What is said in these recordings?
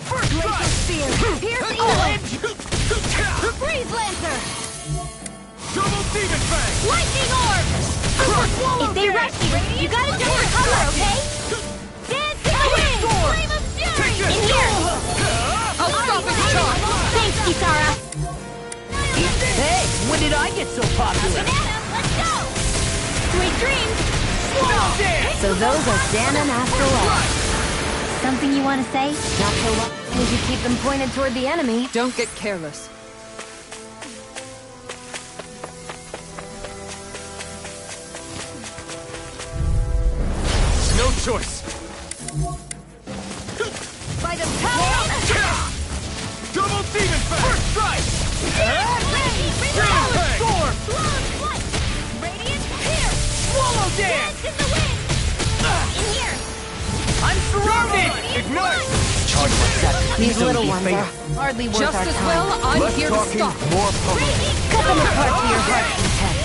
First laser spear! Piercing the Freeze Lancer! Double demon fang! Lightning orb! If they rush you gotta jump for cover, okay? Dance in the wind! Flame of fury! In here! I'll stop it, Char! Thanks, Kisara! Hey, when did I get so popular? Let's go! Sweet dreams! So those are Danon after all. Something you want to say? Not so long as you keep them pointed toward the enemy. Don't get careless. No choice. By the power! Double demon fang! First strike! Storm! Radiant pierce! Swallow dance! Dance in the wind! In here! I'm surrounded! Ignite! Charge like that. These little ones are hardly worth Just our as time. well, I'm Less here to talking, stop. more public. Cut them apart to your heart's content.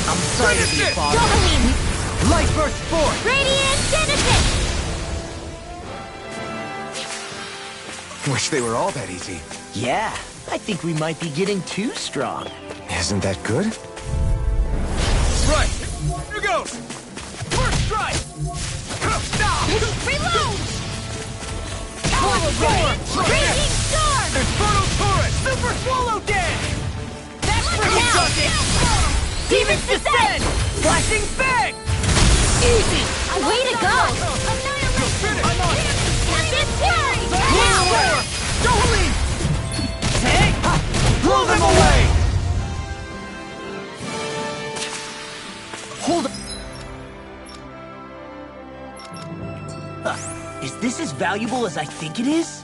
I'm sorry to be a father. Light burst forth! Radiant Genesis! Wish they were all that easy. Yeah, I think we might be getting too strong. Isn't that good? Right! Here goes! First strike! Reload! Swallow roar! Raging Storm! Infernal turret! Super swallow dance! That's for now! Demons descend! Flashing fang! Easy! Way to go! I'm on it! Captain Fury! Now! Now! Jolene! Hey! Blow them away! Hold on. Is this as valuable as I think it is?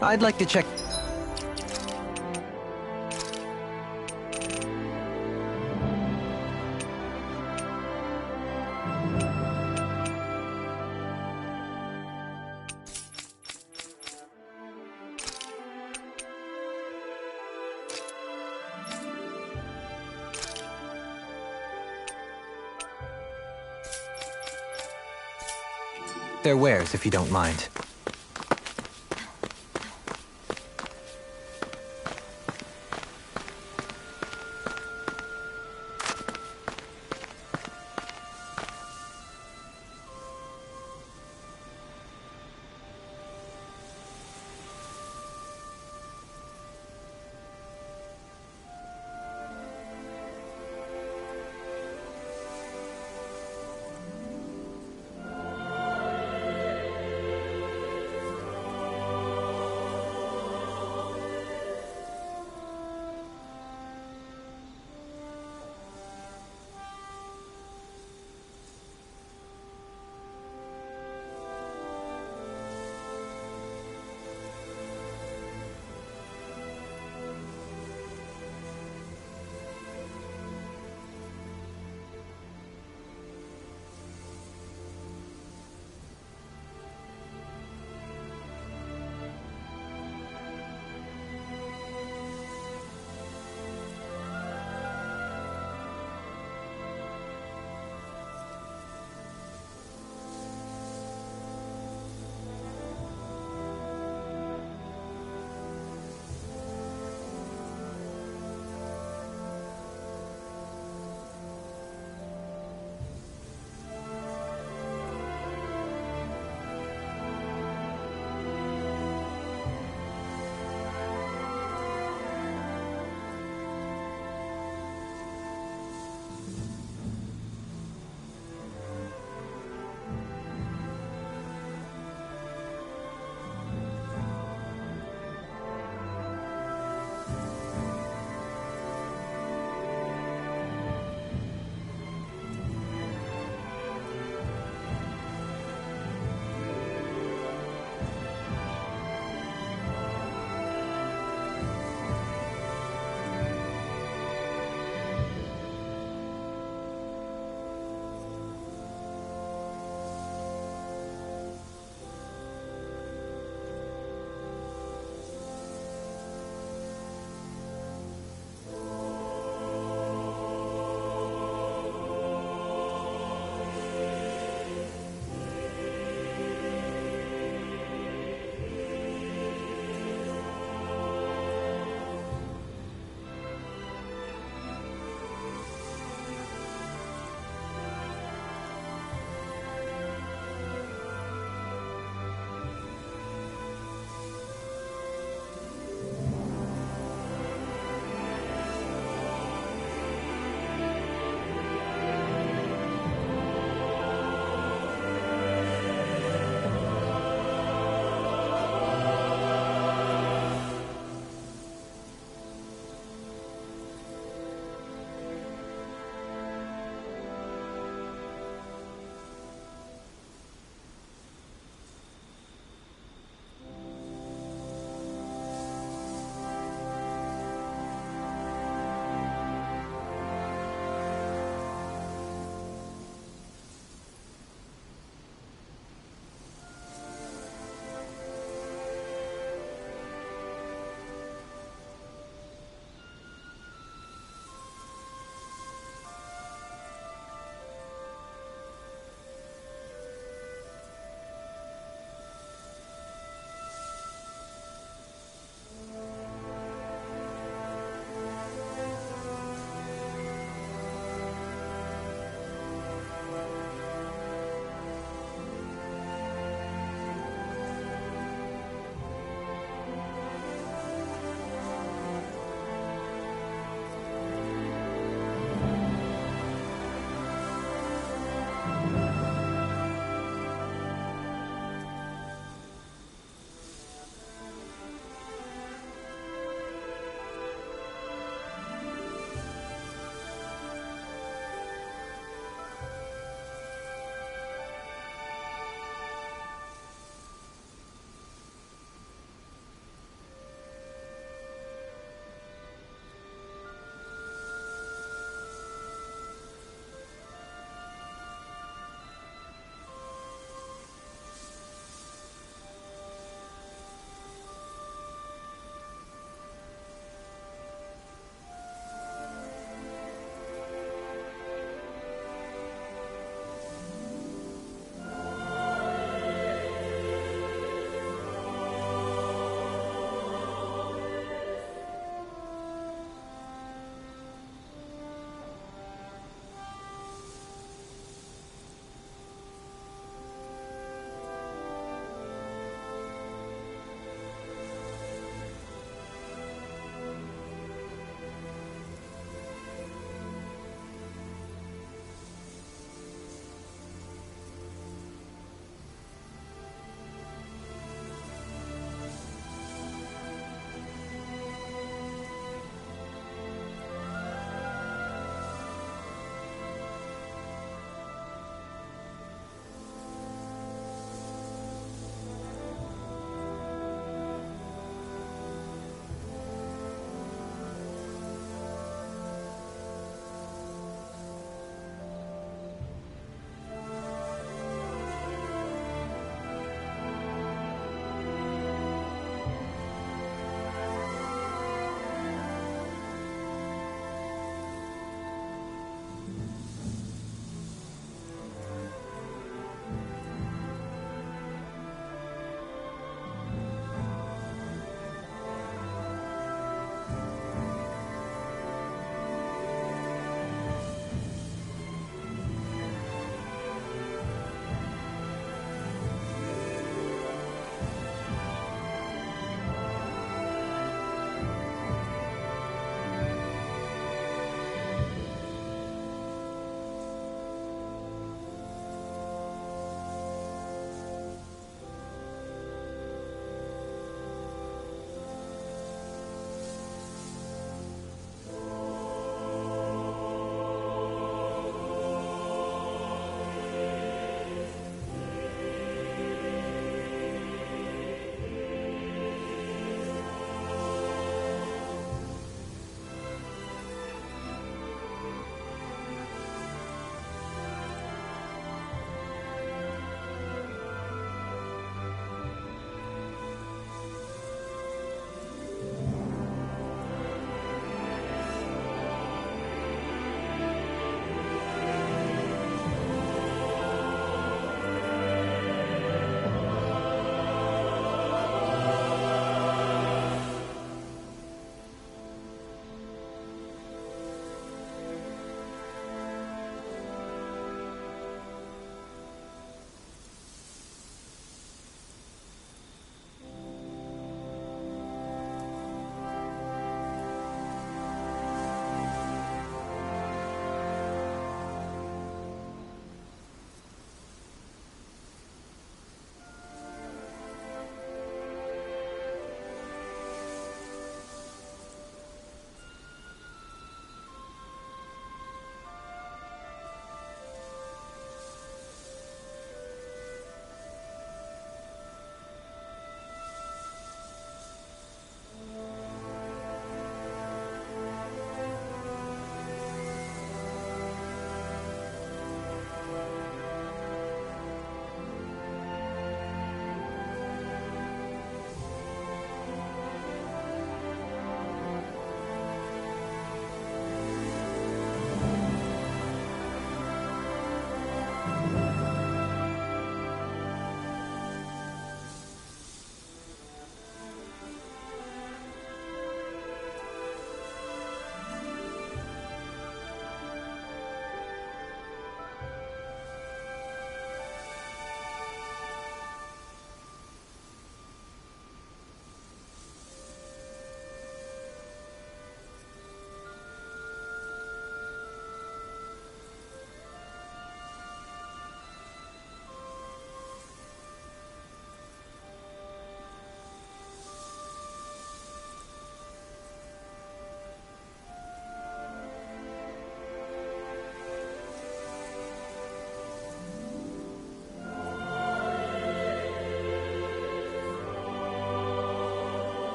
I'd like to check... their wares, if you don't mind.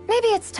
Maybe it's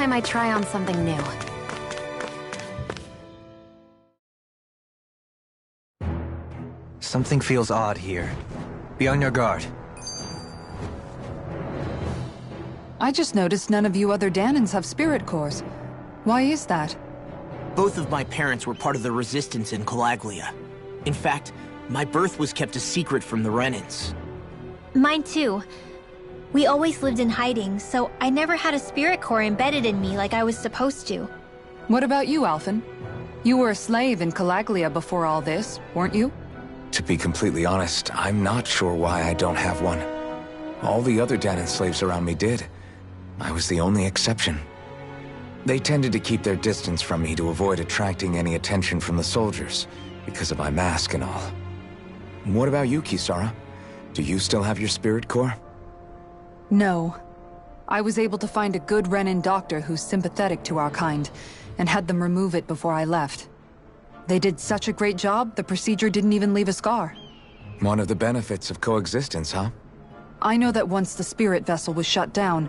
time I try on something new. Something feels odd here. Be on your guard. I just noticed none of you other Danans have spirit cores. Why is that? Both of my parents were part of the resistance in Calaglia. In fact, my birth was kept a secret from the Renans. Mine too. We always lived in hiding, so I never had a spirit core embedded in me like I was supposed to. What about you, Alphen? You were a slave in Calaglia before all this, weren't you? To be completely honest, I'm not sure why I don't have one. All the other Danan slaves around me did. I was the only exception. They tended to keep their distance from me to avoid attracting any attention from the soldiers, because of my mask and all. What about you, Kisara? Do you still have your spirit core? No. I was able to find a good Renan doctor who's sympathetic to our kind, and had them remove it before I left. They did such a great job, the procedure didn't even leave a scar. One of the benefits of coexistence, huh? I know that once the spirit vessel was shut down,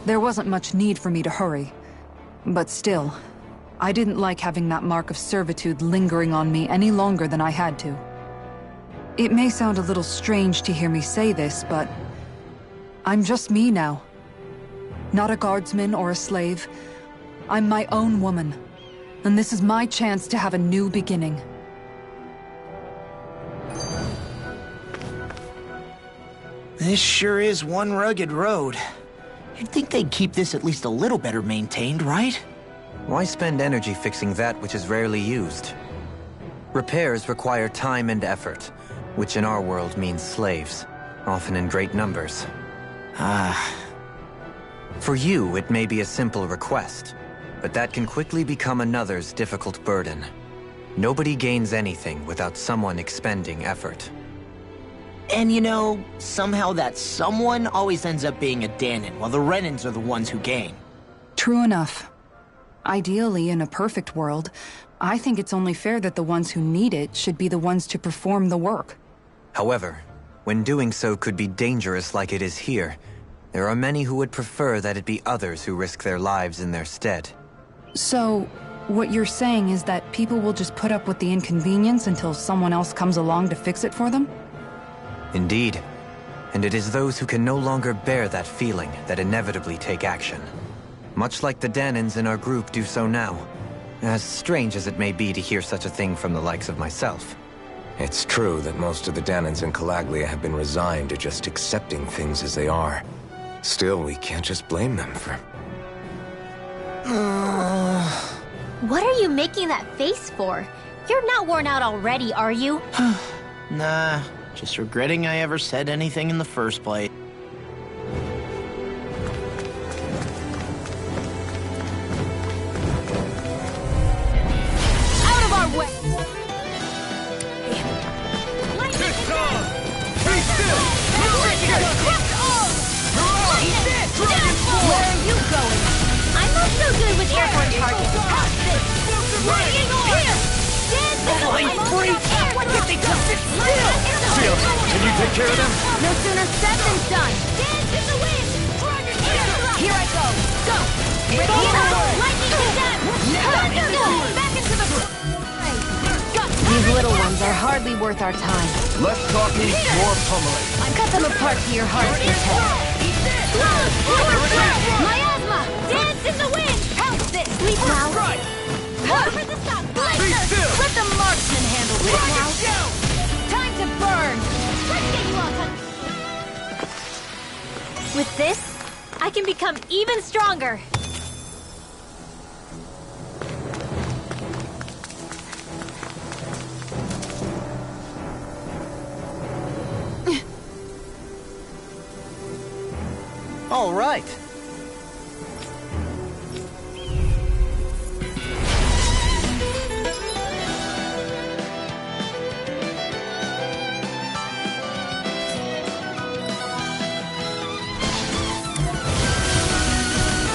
there wasn't much need for me to hurry. But still, I didn't like having that mark of servitude lingering on me any longer than I had to. It may sound a little strange to hear me say this, but I'm just me now. Not a guardsman or a slave. I'm my own woman. And this is my chance to have a new beginning. This sure is one rugged road. You'd think they'd keep this at least a little better maintained, right? Why spend energy fixing that which is rarely used? Repairs require time and effort, which in our world means slaves, often in great numbers. For you, it may be a simple request, but that can quickly become another's difficult burden. Nobody gains anything without someone expending effort. And you know, somehow that someone always ends up being a Danan, while the Renans are the ones who gain. True enough. Ideally, in a perfect world, I think it's only fair that the ones who need it should be the ones to perform the work. However, when doing so could be dangerous like it is here, there are many who would prefer that it be others who risk their lives in their stead. So, what you're saying is that people will just put up with the inconvenience until someone else comes along to fix it for them? Indeed. And it is those who can no longer bear that feeling that inevitably take action. Much like the Danans in our group do so now. As strange as it may be to hear such a thing from the likes of myself. It's true that most of the Danans in Calaglia have been resigned to just accepting things as they are. Still, we can't just blame them for... What are you making that face for? You're not worn out already, are you? Nah, just regretting I ever said anything in the first place. Out of our way! This time! Be still! Where are you going? I'm not so good with airborne targets. Here! Blind freak! What did they just sit still? Seal, can you take care of them? No sooner said than done. Dance in the wind! Here I go! Go! Lightning to death! Back into the... Those little ones are hardly worth our time. Less talking, more pummeling. Cut them apart to your heart's content. Miasma! Dance in the wind! Help this! Sleep now! Right! Cover the stop! Be still! Let the marksman handle this now. Time to burn! Let's get you all With this, I can become even stronger. All right.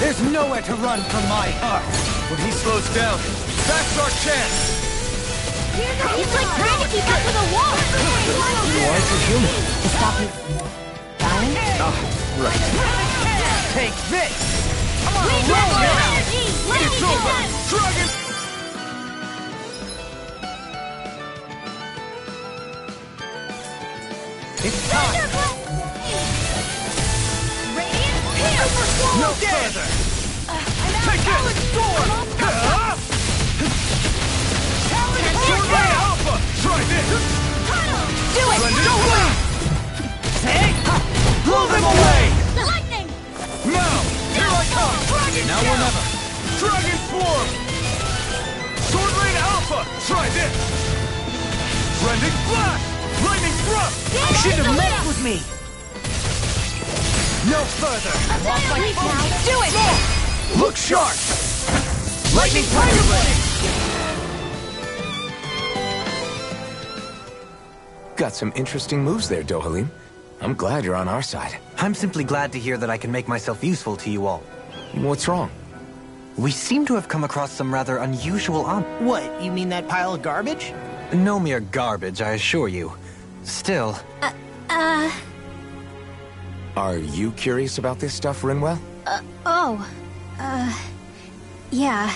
There's nowhere to run from my heart. When he slows down, that's our chance. He's like trying to keep up with a wall. You are a human. To stop me dying? Right. Take this! We got more energy! Let It's me over! done! Dragon! It's time! Radiant Pierce! No further! Take it! Storm! Sword Ray Alpha! Try this! Do it! Take! Blow them away! Lightning! Now! Here I come! Dragon Now or never! Dragon Swarm! Sword Rain Alpha! Try this! Rending Flash! Lightning Thrust! Shouldn't have messed with me. No further! Sleep now! Do it! Look sharp! Lightning Tiger Blade! Got some interesting moves there, Dohalim. I'm glad you're on our side. I'm simply glad to hear that I can make myself useful to you all. What's wrong? We seem to have come across some rather unusual What, you mean that pile of garbage? No mere garbage, I assure you. Still, Are you curious about this stuff, Rinwell? Yeah.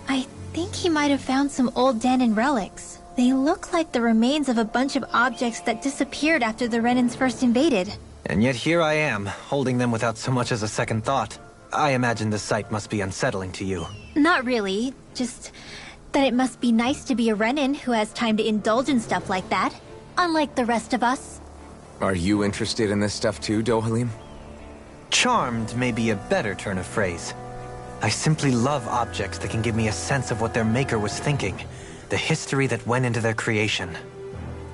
I think he might have found some old Danon relics. They look like the remains of a bunch of objects that disappeared after the Renans first invaded. and yet here I am, holding them without so much as a second thought. I imagine the sight must be unsettling to you. Not really, just that it must be nice to be a Renan who has time to indulge in stuff like that, unlike the rest of us. Are you interested in this stuff too, Dohalim? Charmed may be a better turn of phrase. I simply love objects that can give me a sense of what their maker was thinking, the history that went into their creation.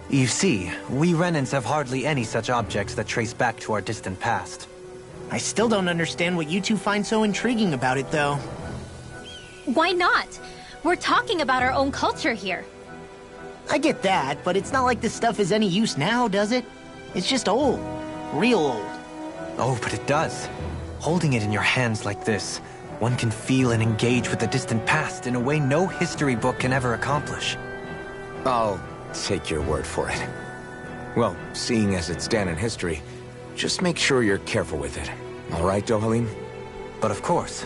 You see, we Renans have hardly any such objects that trace back to our distant past. I still don't understand what you two find so intriguing about it, though. Why not? We're talking about our own culture here. I get that, but it's not like this stuff is any use now, does it? It's just old. Real old. Oh, but it does. Holding it in your hands like this, one can feel and engage with the distant past in a way no history book can ever accomplish. I'll take your word for it. Well, seeing as it's Danon history, just make sure you're careful with it. All right, Dohalim? But of course.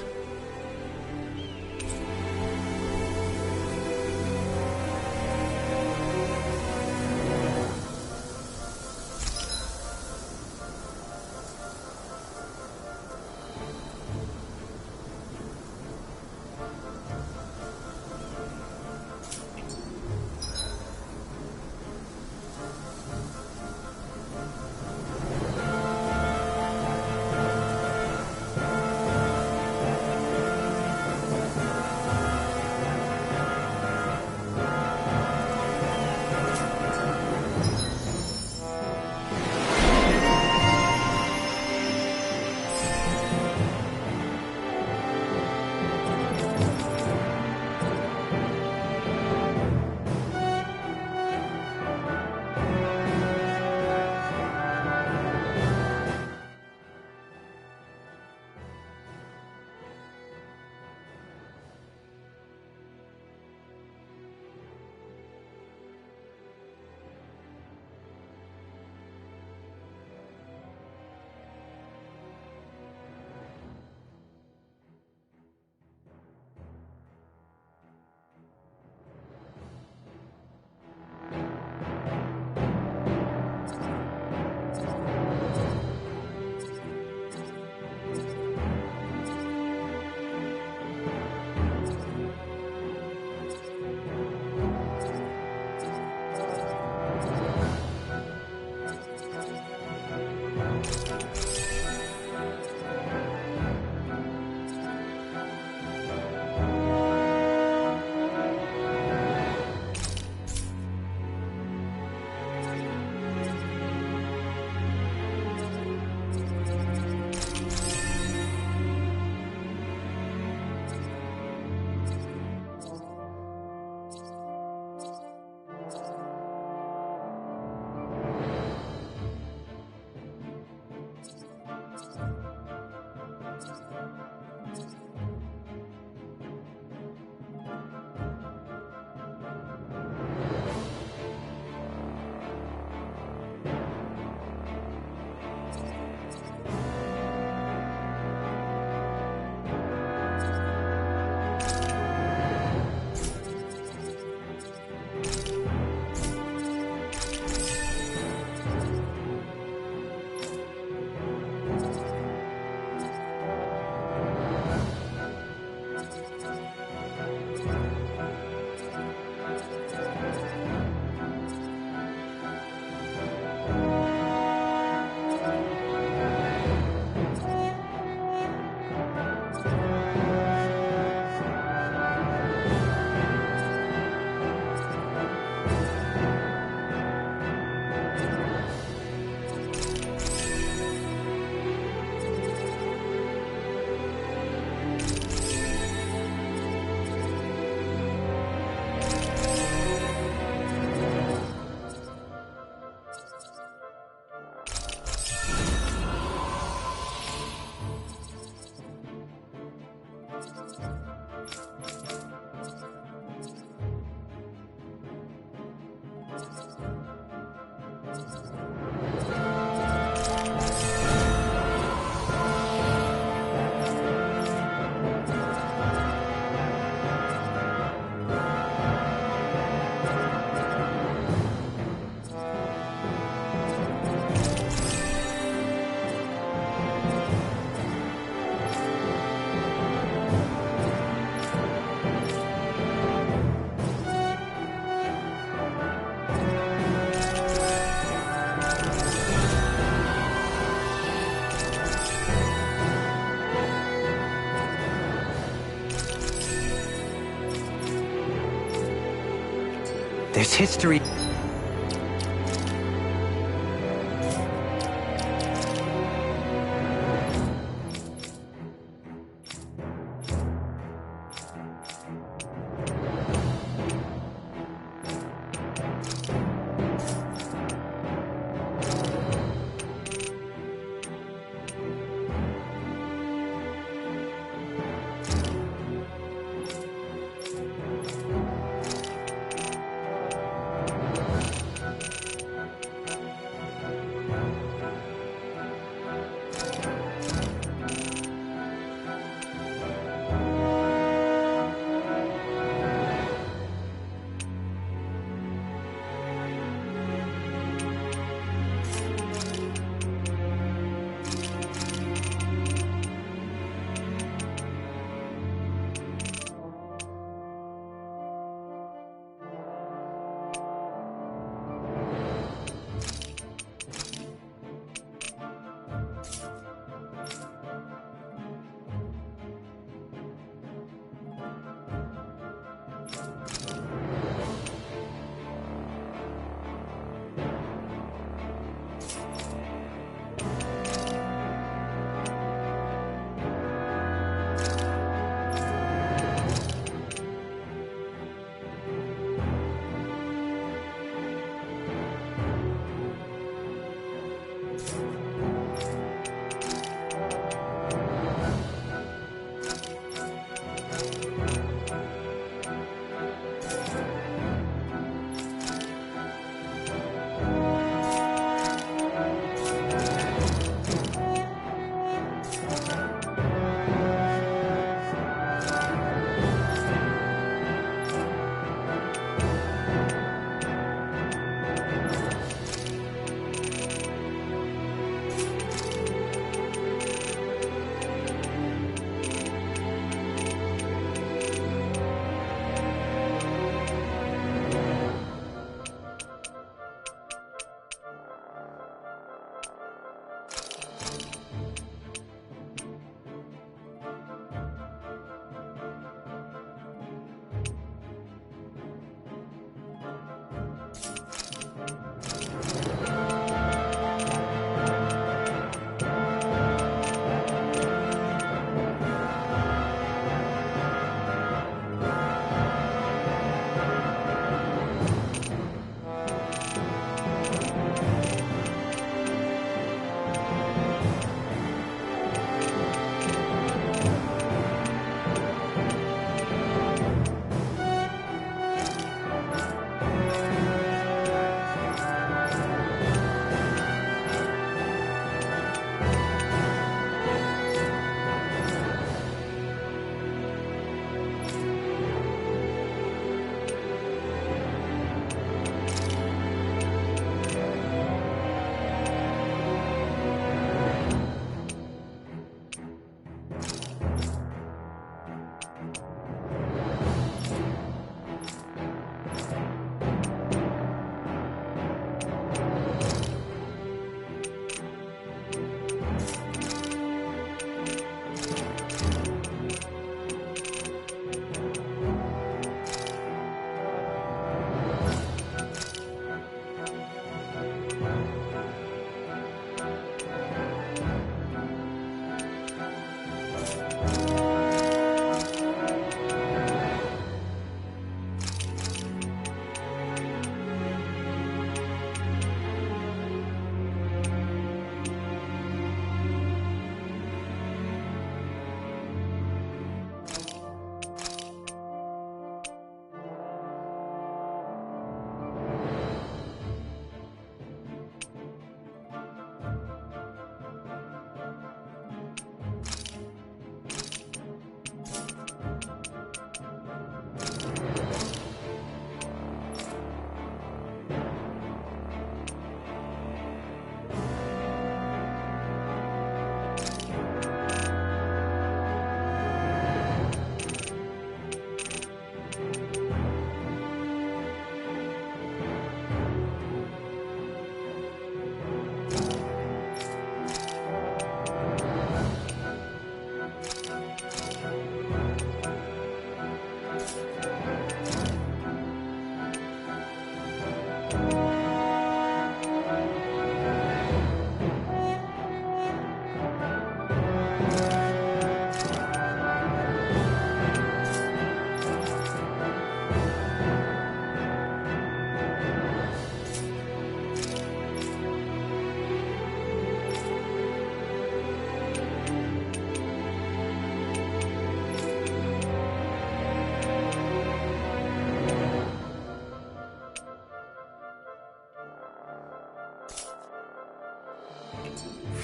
history...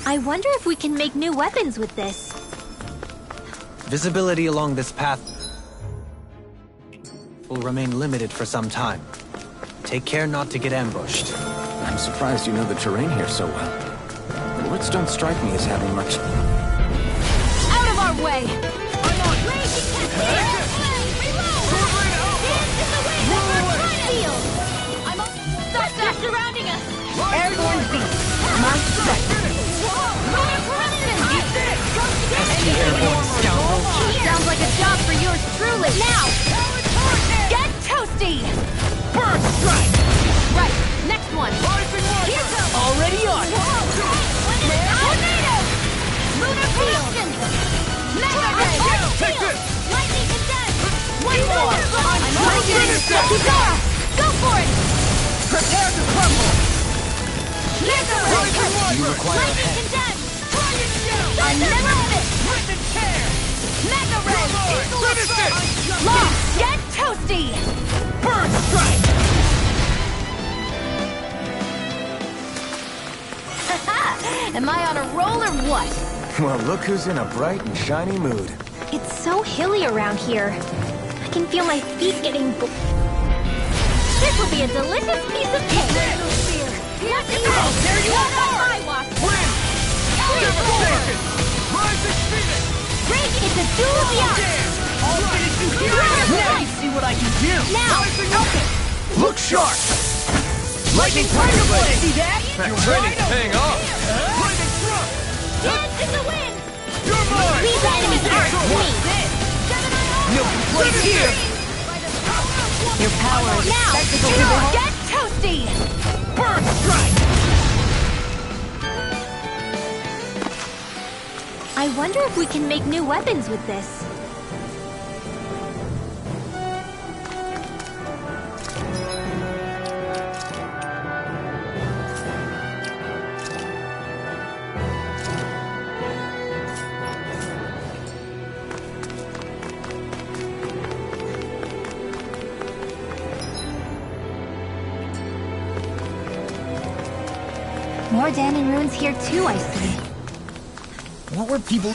I wonder if we can make new weapons with this. Visibility along this path will remain limited for some time. Take care not to get ambushed. I'm surprised you know the terrain here so well. The woods don't strike me as having much... Out of our way! I'm on! They're surrounding us! Airborne beast. My second. Sounds like a job for yours truly. Now! Get toasty! Burst strike! Right, next one. Here goes! Already on! Tornado! Lunar corruption! Mega ray! Take this! Lightning condense! One more! I'm lightning! Go for it! Prepare to crumble! Mega ray! You require a Lightning hand. condense! I'm never fit! Mega ray! Finish it! Lost! Get toasty! Burst strike! Am I on a roll or what? Well, look who's in a bright and shiny mood. It's so hilly around here. I can feel my feet getting... This will be a delicious piece of cake! What is it? There you are! My walk! Win! Devastation! Rising Phoenix! Rage is a dual yacht! I'll finish you here! Now you see what I can do! Now! Look sharp! Lightning Tiger Blade! See that? That training's paying off! Lightning Thrust! Dance in the wind! You're mine! These enemies aren't me! No place here! Your power is Now! expected to be... Get toasty! Burst strike! I wonder if we can make new weapons with this. More Danon runes here too, I see. What were people...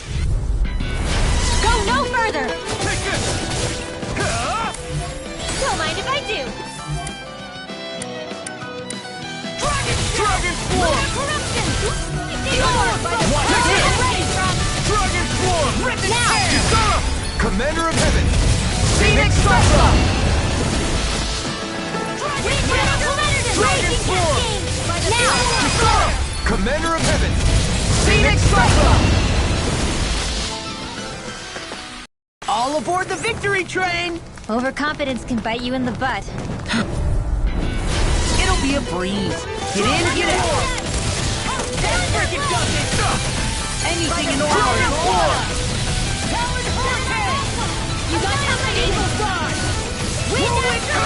Go no further! Take this! Don't mind if I do! Dragon Swarm! Corruption! Dragon Swarm! Now! Kisara! Commander of Heaven! Phoenix Cypher! Dragon Swarm! Now! Kisara! Commander of Heaven! Phoenix Cypher! All aboard the victory train! Overconfidence can bite you in the butt. It'll be a breeze. Get in, get out. Anything in order. You got company! Wind after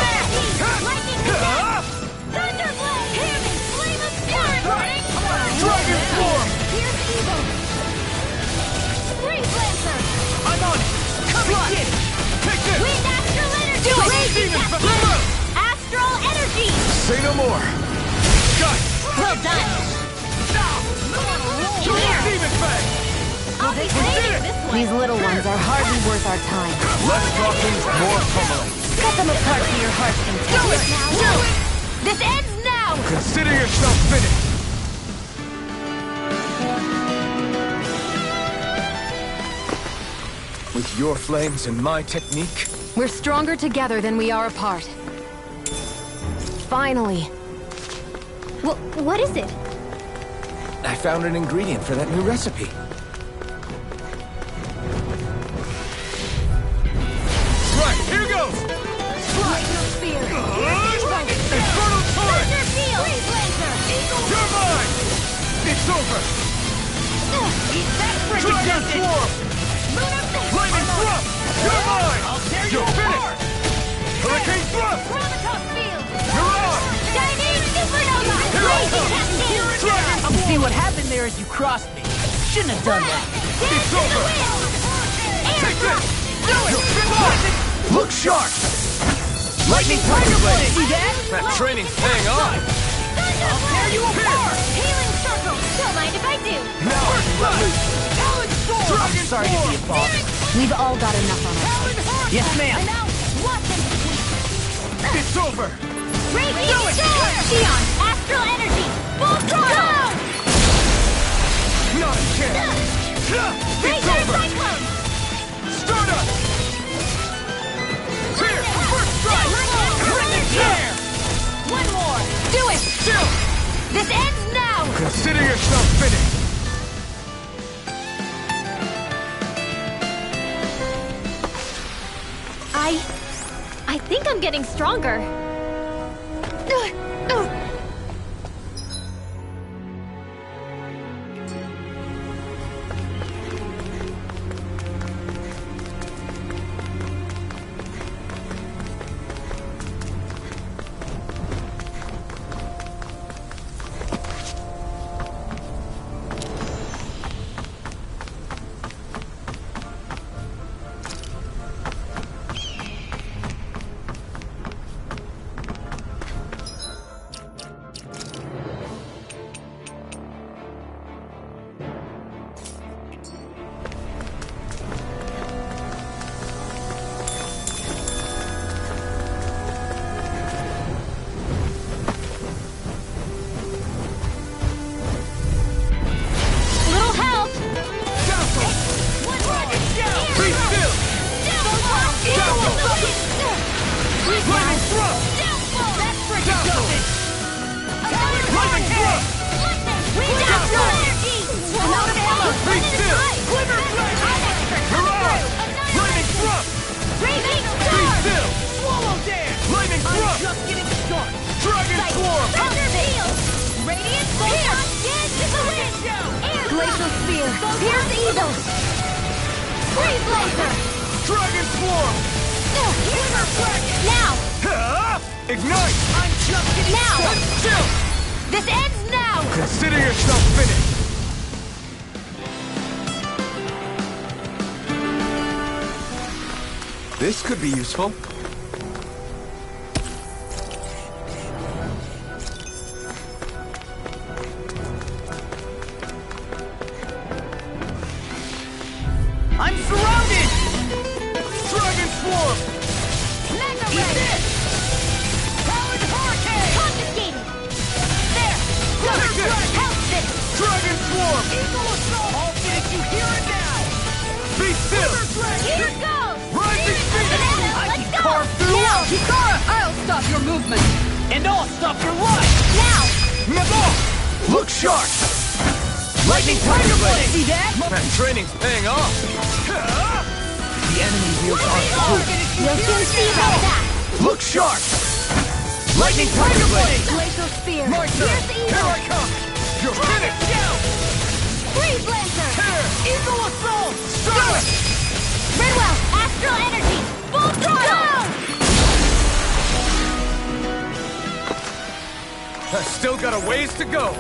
lightning condense! Thunderblade! Hammond! Flame of spirit! Dragon Swarm! Here's evil! Freeze Lancer! I'm on it! Come and get it! Take this! Wind astral energy! Do it! Raging Demon, Cascade! come out! Astral energy! Say no more! Got it! Well done! Demon Fang! I'll be waiting this way! These little ones are hardly worth our time. Less talking, more pummeling. Cut them apart to your heart's content. Do it! This ends now! Consider yourself finished! With your flames and my technique, We're stronger together than we are apart. Finally. What is it? I found an ingredient for that new recipe. right, here goes! Spear! Infernal Torrent! Thunder Field! Freeze Lancer! You're mine! It's over! Eat that Dragon Swarm! Lightning Thrust! You're mine! You're finished! Hurricane Thrust! Gravitas Field! You're on! Chinese Supernova! Here I Blazing come! Cascade! Dragon See what happened there as you crossed me. Shouldn't have done that. It's over! Take this! You're finished! Look sharp! Lightning Tiger Blade! See that? That training's paying off! Tear you apart! Sorry to be a bother. We've all got enough on our hands. Yes, ma'am. And now, watch him! It's over! Raging Storm! Neon, Astral Energy! Full throttle! Not a chance! It's Raging over! Cyclone! Stardust! Here! First strike! There! One more! Do it! Still! This ends now! Consider yourself finished! I think I'm getting stronger. Little help! Be still! Lightning thrust! Lightning thrust! Be still! Mirage! Lightning thrust! Be still! Swallow dance! Lightning thrust! Just getting started! Dragon swarm! Radiant Photon! Is the wind! Glacial Spear! Pierce Evil! Freeze Laser! Dragon swarm! Now! Ignite! I'm just getting Stand started! still! This ends now! Consider yourself finished! This could be useful. I'm surrounded! Dragon swarm! Mega Ray! Powered Hurricane! Confiscated! There! Take this! Help this! Dragon swarm! Eagle Assault! I'll finish you here and now! Be still! Here it goes! Rising Phoenix! Let's go! carve through. Now! Hikara! I'll stop your movement! And I'll stop your life! Now! Never! Look sharp! Lightning Tiger Blade! See that? That training's paying off! The enemy wields our proof. You'll soon see about that! Look sharp! Lightning Tiger Blade! Glacial Spear! My turn! Here's the Here I come! You're finished! Freeze Lancer! Here! Eagle Assault! Stardust! Redwell! Astral Energy! Full throttle! I've still got a ways to go!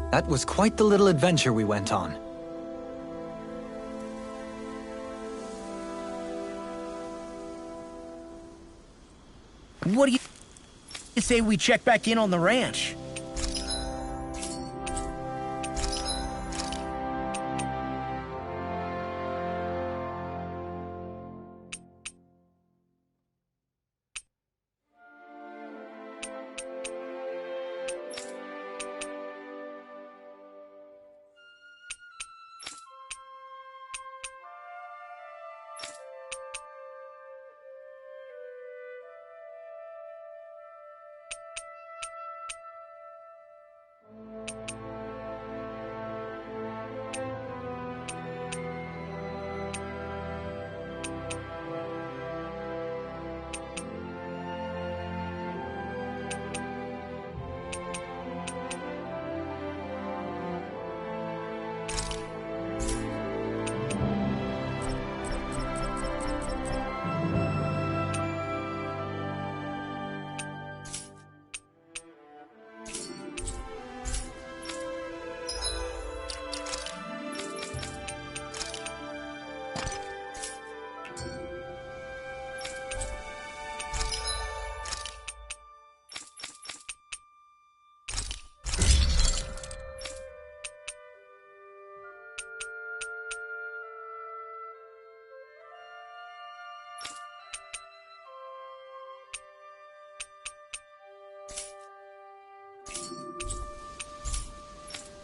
That was quite the little adventure we went on. What do you say we check back in on the ranch?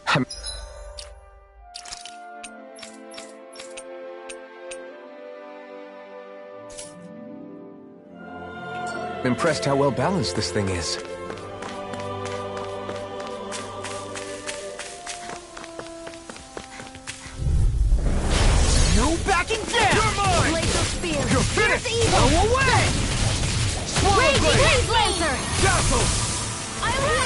I'm impressed how well balanced this thing is. No backing down! You're mine! Laser spear. You're finished! Evil. Go away! Blaze laser. Dazzle! I will.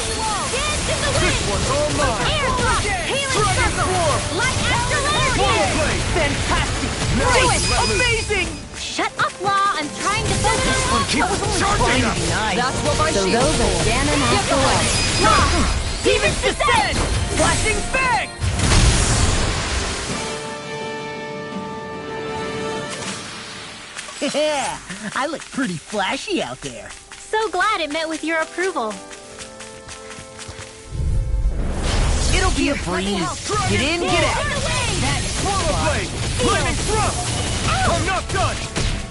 Dance in the This wind. one's all mine! Airdrop. Healing Dragon circle. Swarm! Light after light. Blade! Fantastic! Now Great! let loose. Amazing! Shut up, Law. I'm trying to focus. Keep charging up! Nice. That's what my So shield's those are for. Ganon after all. Demons descend! Flashing bang! Yeah, I look pretty flashy out there. So glad it met with your approval. It'll be a breeze. Get in, get out. Swallow blade! Flaming thrust! I'm not done!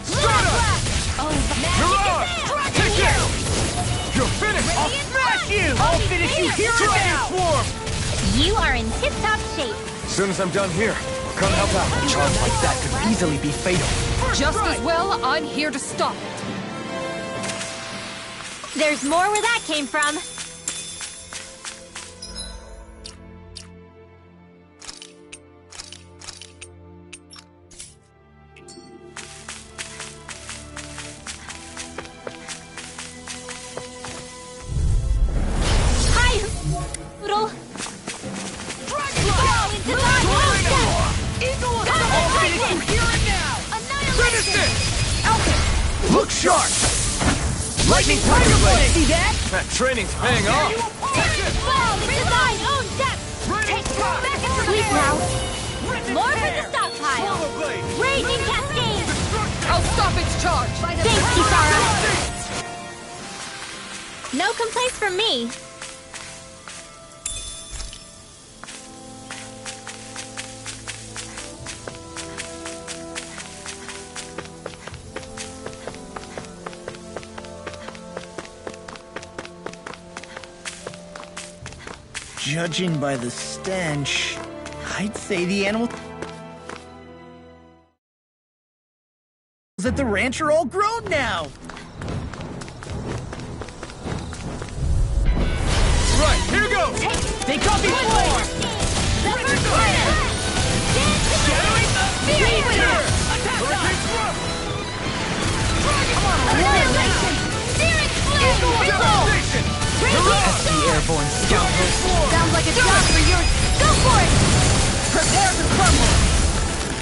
Start up! Mirage! Take it! You're finished! I'll smash you! I'll finish you here and Dragon now! Swarm! You are in tip-top shape. As soon as I'm done here, I'll come help out. A charge like that could easily be fatal. Just as well, I'm here to stop it. There's more where that came from. Hi, Noodle. Fall into the I'll finish you here and now! Finish it! Look sharp! Lightning Tiger Blade! See that? That training's paying off! Fall into thine own depth. Take back into Sleep now. More for the stockpile. Swallow blade! Raging cascade. I'll stop its charge. Thanks, Kisara. No complaints from me. Judging by the stench, I'd say the animals at the ranch are all grown now. Right, here goes! They copy flame! Shattering the Fear! Hurricane thrust! Devastation! Pesky airborne scoundrels. Sounds like a job for yours. Go for it. Prepare to crumble!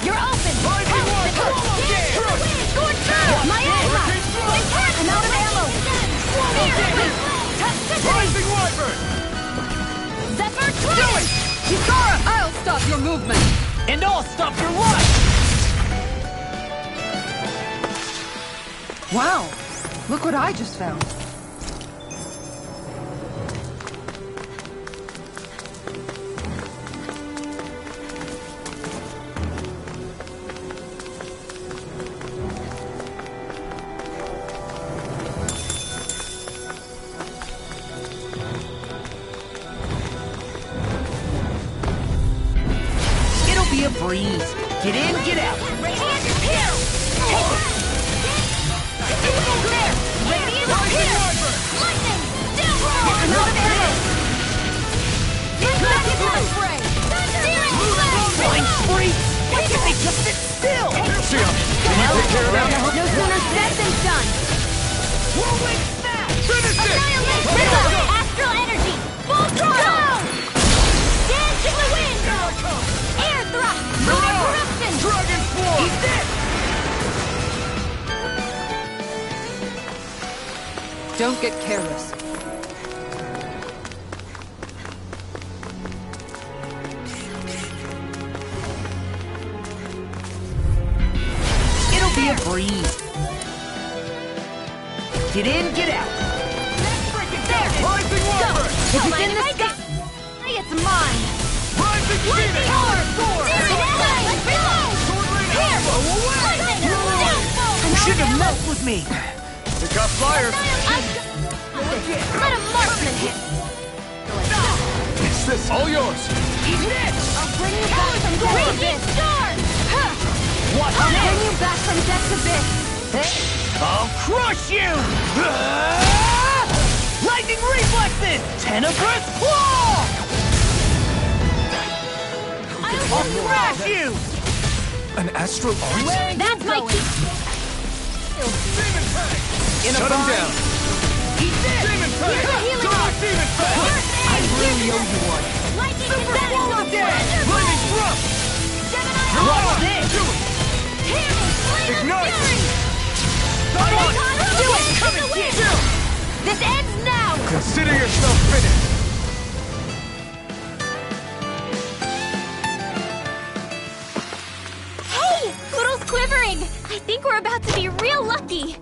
You're open. Rising one! Going through. My eyes out. I'm out of ammo. Touch to Rising wyvern! Zephyr Twin. Wow! Look what I just found. It'll be a breeze. Get in, get out. Radiant here! Take it! There! Radiant here! Lightning! Downpour! Not an arrow! Magnetic spray! Searing blade! Flying spree! Why can't they just sit still? See ya. Can you take care of that? No sooner said than done! Whirlwind snap! Finish it! Annihilation! Astral energy! Full throttle! Dance in the wind! Air thrust! Lunar corruption! Dragon Form! He's dead! Don't get careless. It'll be a breeze. Get in, get out. There! Rising Go! Watcher! If it's in the sky, it's mine! Rising Phoenix! Let's reload! Here! Lightning! You shouldn't have messed with me. Pick up flyers! Let a marksman hit! It's this, all yours! He's dead. I'll bring you back from death abyss! What? I'll bring you back from death abyss! I'll crush you! Lightning reflexes! Tenebrous claw! I'll thrash you! An astral arm? That's my key! Demon Tank! In a Shut him bind. down! He's dead! Demon Tank! Here's a healing Go arm. with Demon Tank! I really owe you one. Lightning Super is Wall of Death! Lightning Thrust! Gemini What's Arm! this? Do it! Here! Flame of Ignite. Fury! Come on! Do it! Come and get you! This ends now! Consider yourself finished! Hey! Poodle's quivering! I think we're about to be real lucky!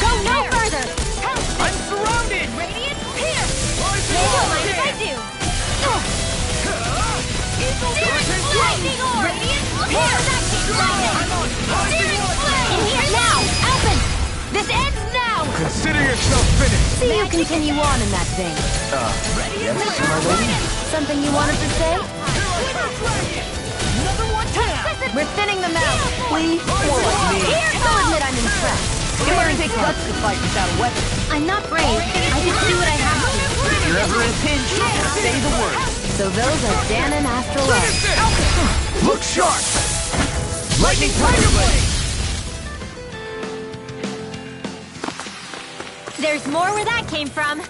Go no further! Help! I'm surrounded! Radiant here! Rising Don't Watcher! mind if I do! Searing lightning orb! Radiant here! Lightning! Searing flame! In here now! Alphen! This ends now! Consider yourself finished! See you continue on in that vein. Yes, my lady? Something you wanted to say? Another one down! We're thinning them out. Please, more like me. I'll admit I'm impressed. It might take guts to fight without a weapon. I'm not brave. I just do what I have to. If you're ever in a pinch, say the word. So those are Dan and Astral Arms. Look sharp! Lightning Tiger Blade! There's more where that came from.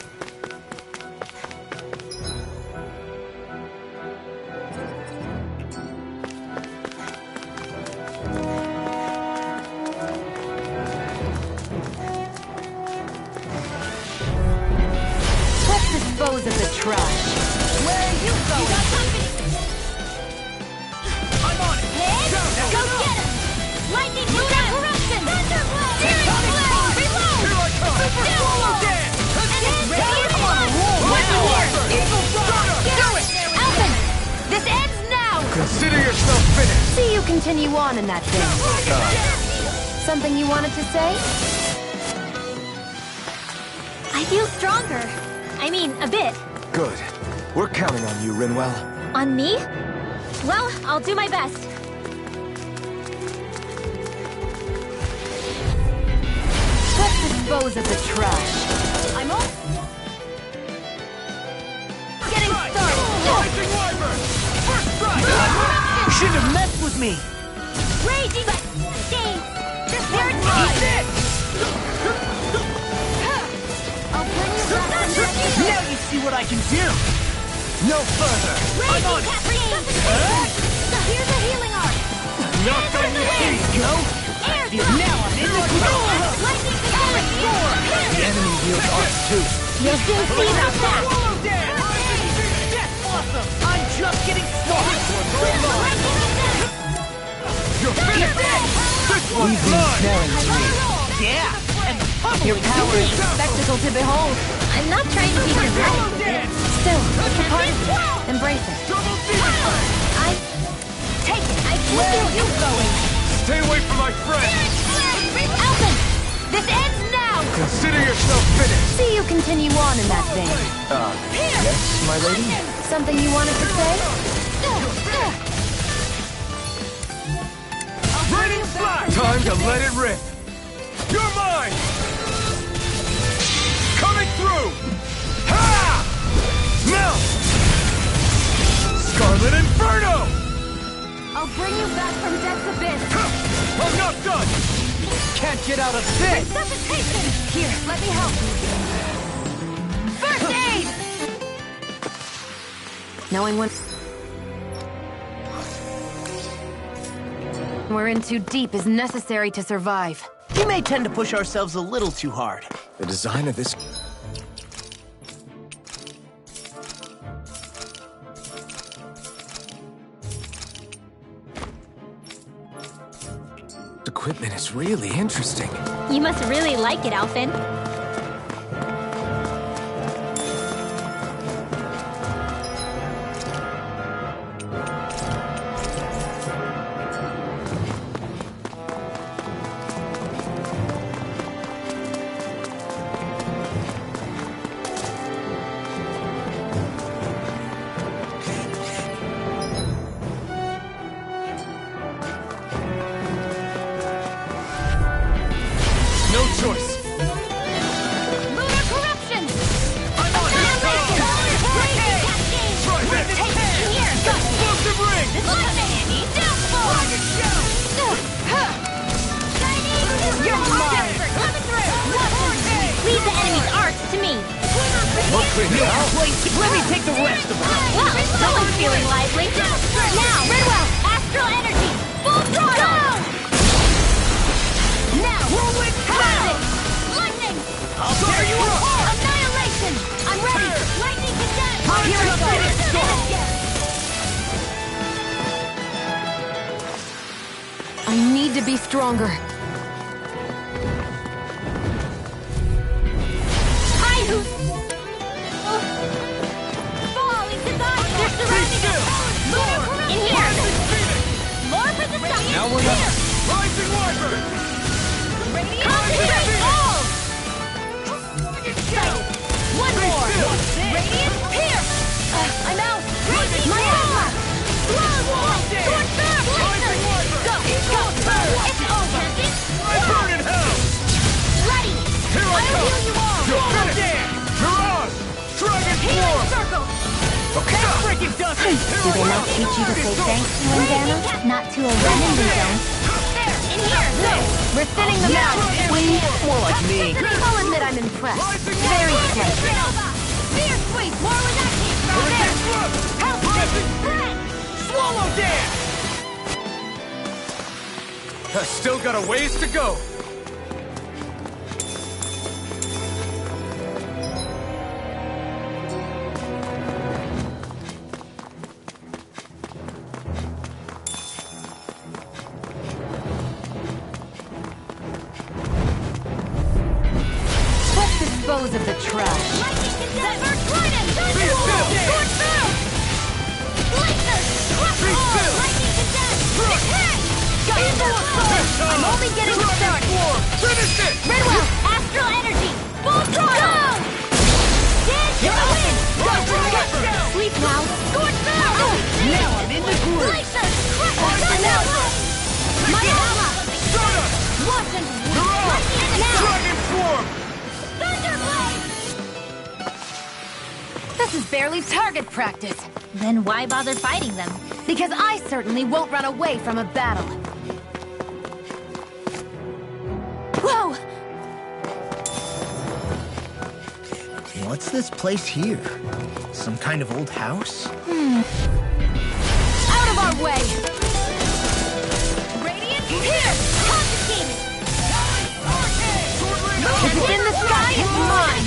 Let's dispose of the trash. Where are you going? I'm on it. Go get him! Lightning lunar corruption! Thunderblade! Searing flame! Reload! Here I come! Super swallow dance! And then radiant one! Lightning Watcher! Evil do it! Alphen! This ends now! Consider yourself finished! See you continue on in that vein. Something you wanted to say? I feel stronger. I mean, a bit. Good. We're counting on you, Rinwell. On me? Well, I'll do my best. Let's dispose of the trash. I'm on. Getting started! shouldn't have messed with me! Raging Shades! This one's Eat mine! this! I'll bring you back from your knees! Now you see what I can do! No further! I'm on! Here's a healing arc! Nothing There you go! Air Now I'm in the groove! Lightning Storm! The enemy wields arts too. You'll soon see about that! Awesome! I'm just getting started! You're finished! This one's mine! Yeah! And your power is a spectacle to behold! I'm not trying to be dramatic with it. Still, it's a part of you. Embrace it. Take it! I can feel you going! Stay away from my friend! Alvin! This ends now! Consider yourself finished! See you continue on in that vein. Yes, my lady? Something you wanted to say? Raining flash! Time to let it rip! You're mine! Coming through! Ha! Melt! Scarlet Inferno! I'll bring you back from death's abyss! I'm not done! Can't get out of this! Resuscitation! Here, let me help you. First aid! Knowing when we're in too deep is necessary to survive. We may tend to push ourselves a little too hard. The design of this equipment is really interesting. You must really like it, Alvin. No choice! Lunar corruption! I'm on his side! Try this! Here, go! Explosive ring! Lightning! Downfall! You're mine! Coming through! Leave the enemy's arts to me. Let me take the rest of it! Well, someone's feeling lively. Now, Redwell! Astral energy! Full throttle! Now, whirlwind blast! Lightning! I'll tear you apart! Annihilation! I'm ready! Lightning condensed! Here we go! I need to be stronger. Falling to die! They're surrounding us! Lunar corruption! In here! More for the sun! Now we're not. Rising Wyvern! Concentrate all! One more! Radiant pierce! I'm out! My armor! Sword third! Go! Go! It's over! I burn in hell! Ready! Here I I'll come! heal you all! You're finished! Mirage! Dragon Healing Form! circle! Okay, freaking dusty! Do they not teach you to say thanks to Indiana? Not to a Renan we don't. There! In here! We're thinning them out. More like me. I'll admit I'm impressed. Very slightly. Fear sweep! More where that came from! There! Help this! Spread! Swallow dance! I still got a ways to go! Let's dispose of the trash. Lightning condensed! Trident! Be still! Sword through! Lightning! Crush all! Lightning condensed! Hit! I'm only getting started! Finish it! Redwell! Astral energy! Full throttle! Dance to the wind! Go! Sleep now! Sword through! Now I'm in the groove! Lightning! Crush! My armor! Shut up! Wasn't Mirage! Lightning now! Dragon Form! Thunderblade! This is barely target practice. Then why bother fighting them? Because I certainly won't run away from a battle. Whoa! What's this place here? Some kind of old house? Out of our way! Radiant here! Confiscated! If it's in the sky, it's mine!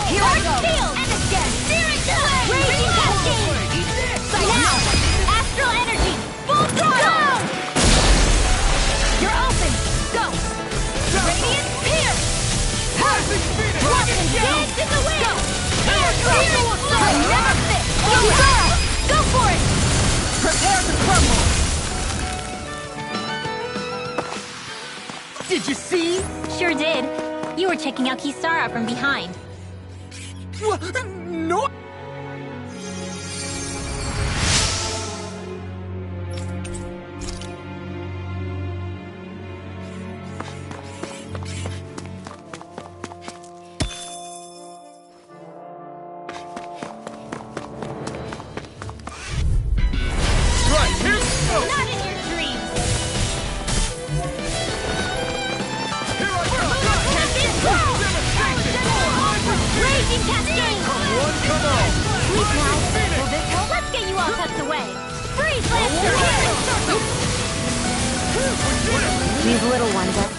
Here I go! And again! Raging cascade! Now! Astral energy! Full throttle! You're open! Go! Radiant here! Watch and dance in the wind! Go! I never fit! Go for it! Prepare to crumble! Did you see? Sure did. You were checking out Kisara from behind. No! Not in your dreams! Raging cascade! Please now. Will this help? Let's get you all tucked away. Freeze Lancer! These little ones are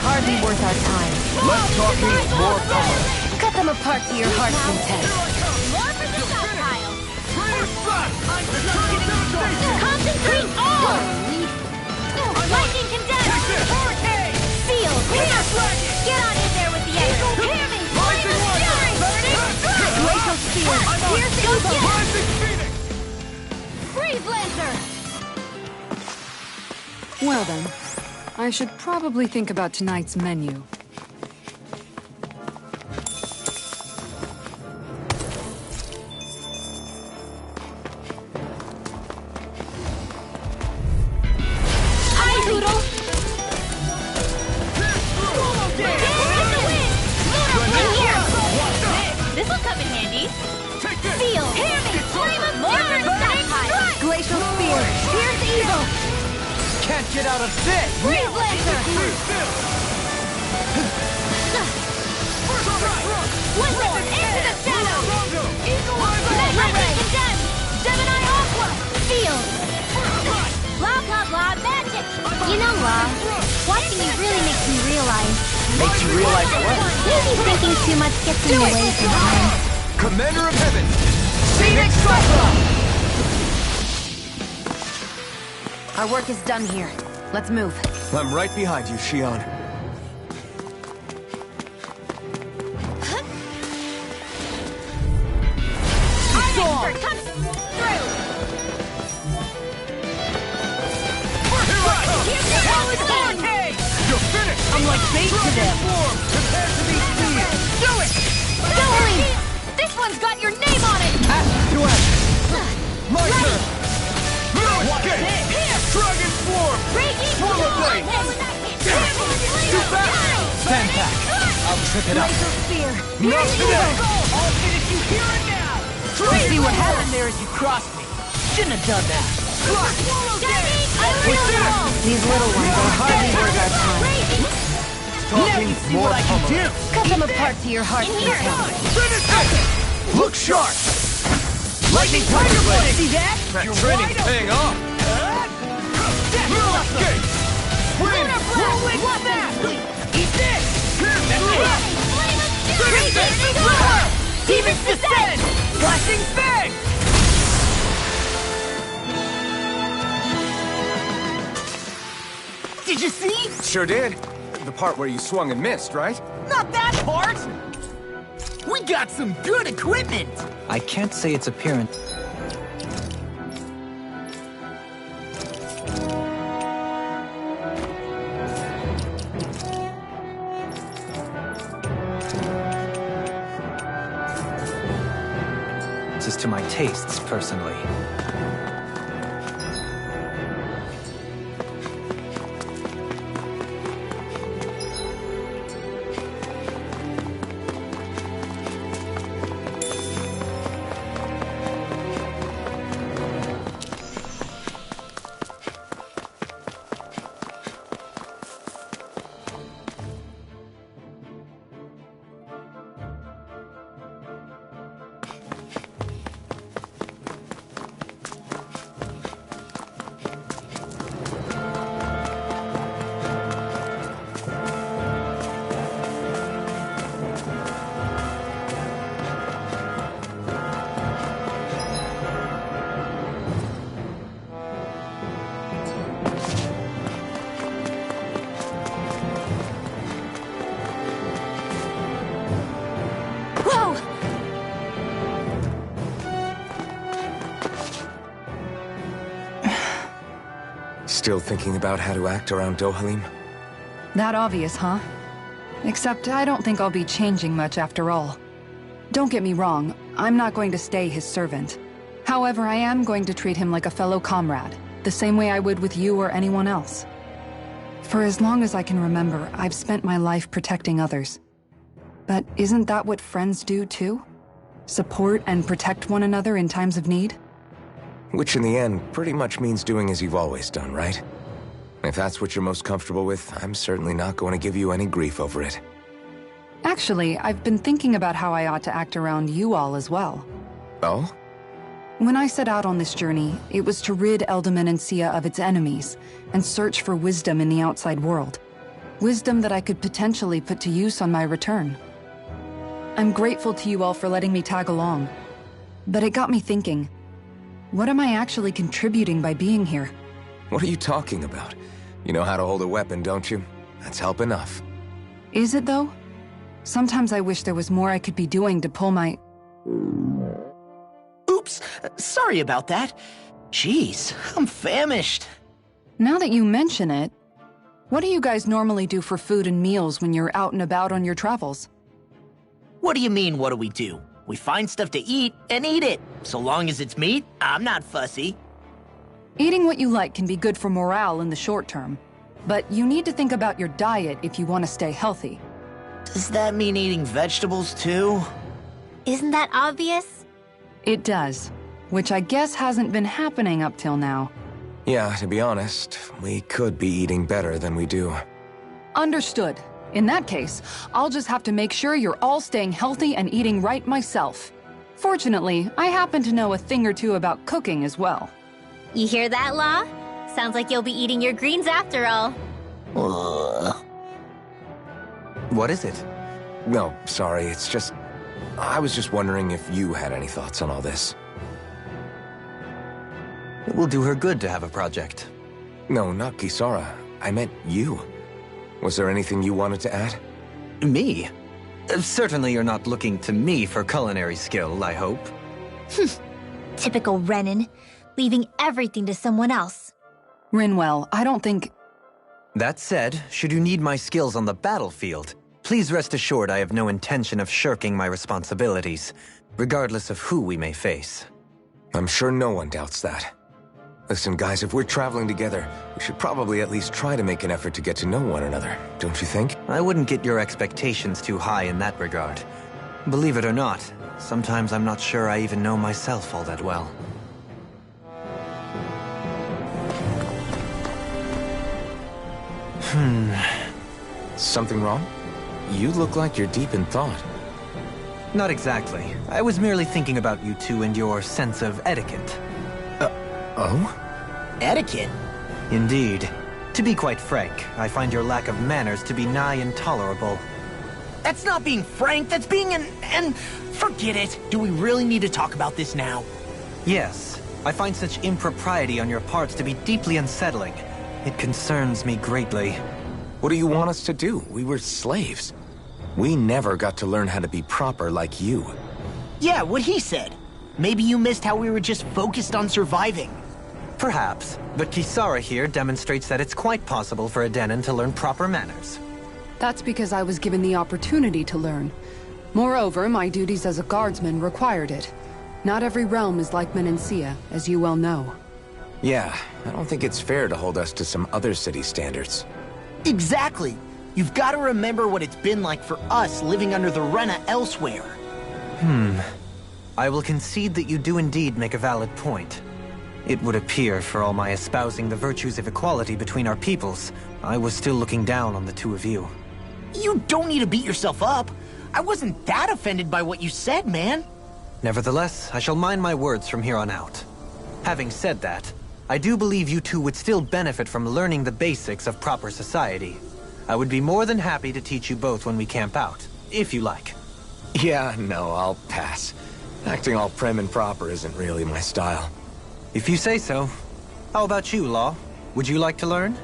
hardly worth our time. Less talking, more power. Cut them apart to your heart's content. More for the stockpile! Concentrate all! Lightning condensed! Seal! Get on in there with the other! Hear me! Glacial Spear! Pierce Eagle! Freeze Lancer! Well then, I should probably think about tonight's menu. This'll come in handy. Seal! Hear me! More for the stockpile! Glacial Spear! Pierce Eagle! Can't get out of this! Freeze Lancer! One more! Into the shadow! Lightning condemned! Gemini Aqua! Seal! Blah blah blah magic! You know, Law, watching you really makes me realize Makes you realize what? maybe thinking too much gets me away sometimes. Commander of Heaven! Phoenix Cyclone! Our work is done here. Let's move. I'm right behind you, Shion. Iron comes through! You're finished! I'm like bait to them! Prepare to be seized! Do it! Hurry! This one's got your name on it! Ask to act! My turn! Okay! Dragon Swarm! Swallow Blade! Too fast! Stand back! I'll trip it up. Glacial Spear! Not today! I'll finish you here and now! You see what happened there as you crossed me? Shouldn't have done that. These little ones are hardly worth our time. Now you see what I can do! Cut them apart to your heart's content. Look sharp! Lightning Tiger Blade! See that? That training's paying off! Okay! Wind! Rolling snap! Eat this! Demons descend! Flashing Fang! Did you see? Sure did. The part where you swung and missed, right? Not that part! We got some good equipment! I can't say its appearance. Is to my tastes, personally. Still thinking about how to act around Dohalim? That obvious, huh? Except I don't think I'll be changing much after all. Don't get me wrong, I'm not going to stay his servant. However, I am going to treat him like a fellow comrade, the same way I would with you or anyone else. For as long as I can remember, I've spent my life protecting others. But isn't that what friends do too? Support and protect one another in times of need? Which in the end pretty much means doing as you've always done, right? If that's what you're most comfortable with, I'm certainly not going to give you any grief over it. Actually, I've been thinking about how I ought to act around you all as well. Oh? When I set out on this journey, it was to rid Eldaman and Sia of its enemies, and search for wisdom in the outside world. Wisdom that I could potentially put to use on my return. I'm grateful to you all for letting me tag along. But it got me thinking, what am I actually contributing by being here? What are you talking about? You know how to hold a weapon, don't you? That's help enough. Is it though? Sometimes I wish there was more I could be doing to pull my... Oops, sorry about that. Jeez, I'm famished. Now that you mention it, what do you guys normally do for food and meals when you're out and about on your travels? What do you mean, what do we do? We find stuff to eat and eat it. So long as it's meat, I'm not fussy. Eating what you like can be good for morale in the short term, but you need to think about your diet if you want to stay healthy. Does that mean eating vegetables too? Isn't that obvious? It does, which I guess hasn't been happening up till now. Yeah, to be honest, we could be eating better than we do. Understood. In that case, I'll just have to make sure you're all staying healthy and eating right myself. Fortunately, I happen to know a thing or two about cooking as well. You hear that, Law? Sounds like you'll be eating your greens after all. What is it? No, sorry, it's just... I was just wondering if you had any thoughts on all this. It will do her good to have a project. No, not Kisara. I meant you. Was there anything you wanted to add? Me? Certainly you're not looking to me for culinary skill, I hope. Typical Renan, leaving everything to someone else. Rinwell, I don't think... That said, should you need my skills on the battlefield, please rest assured I have no intention of shirking my responsibilities, regardless of who we may face. I'm sure no one doubts that. Listen, guys, if we're traveling together, we should probably at least try to make an effort to get to know one another, don't you think? I wouldn't get your expectations too high in that regard. Believe it or not, sometimes I'm not sure I even know myself all that well. Something wrong? You look like you're deep in thought. Not exactly. I was merely thinking about you two and your sense of etiquette. Oh? Etiquette? Indeed. To be quite frank, I find your lack of manners to be nigh intolerable. That's not being frank, that's being and forget it. Do we really need to talk about this now? Yes, I find such impropriety on your parts to be deeply unsettling. It concerns me greatly. What do you want us to do? We were slaves. We never got to learn how to be proper like you. Yeah, what he said. Maybe you missed how we were just focused on surviving. Perhaps, but Kisara here demonstrates that it's quite possible for a Denon to learn proper manners. That's because I was given the opportunity to learn. Moreover, my duties as a guardsman required it. Not every realm is like Menancia, as you well know. Yeah, I don't think it's fair to hold us to some other city standards. Exactly. You've got to remember what it's been like for us living under the Rena elsewhere. I will concede that you do indeed make a valid point. It would appear, for all my espousing the virtues of equality between our peoples, I was still looking down on the two of you. You don't need to beat yourself up. I wasn't that offended by what you said, man. Nevertheless, I shall mind my words from here on out. Having said that, I do believe you two would still benefit from learning the basics of proper society. I would be more than happy to teach you both when we camp out, if you like. Yeah, no, I'll pass. Acting all prim and proper isn't really my style. If you say so. How about you, Law? Would you like to learn?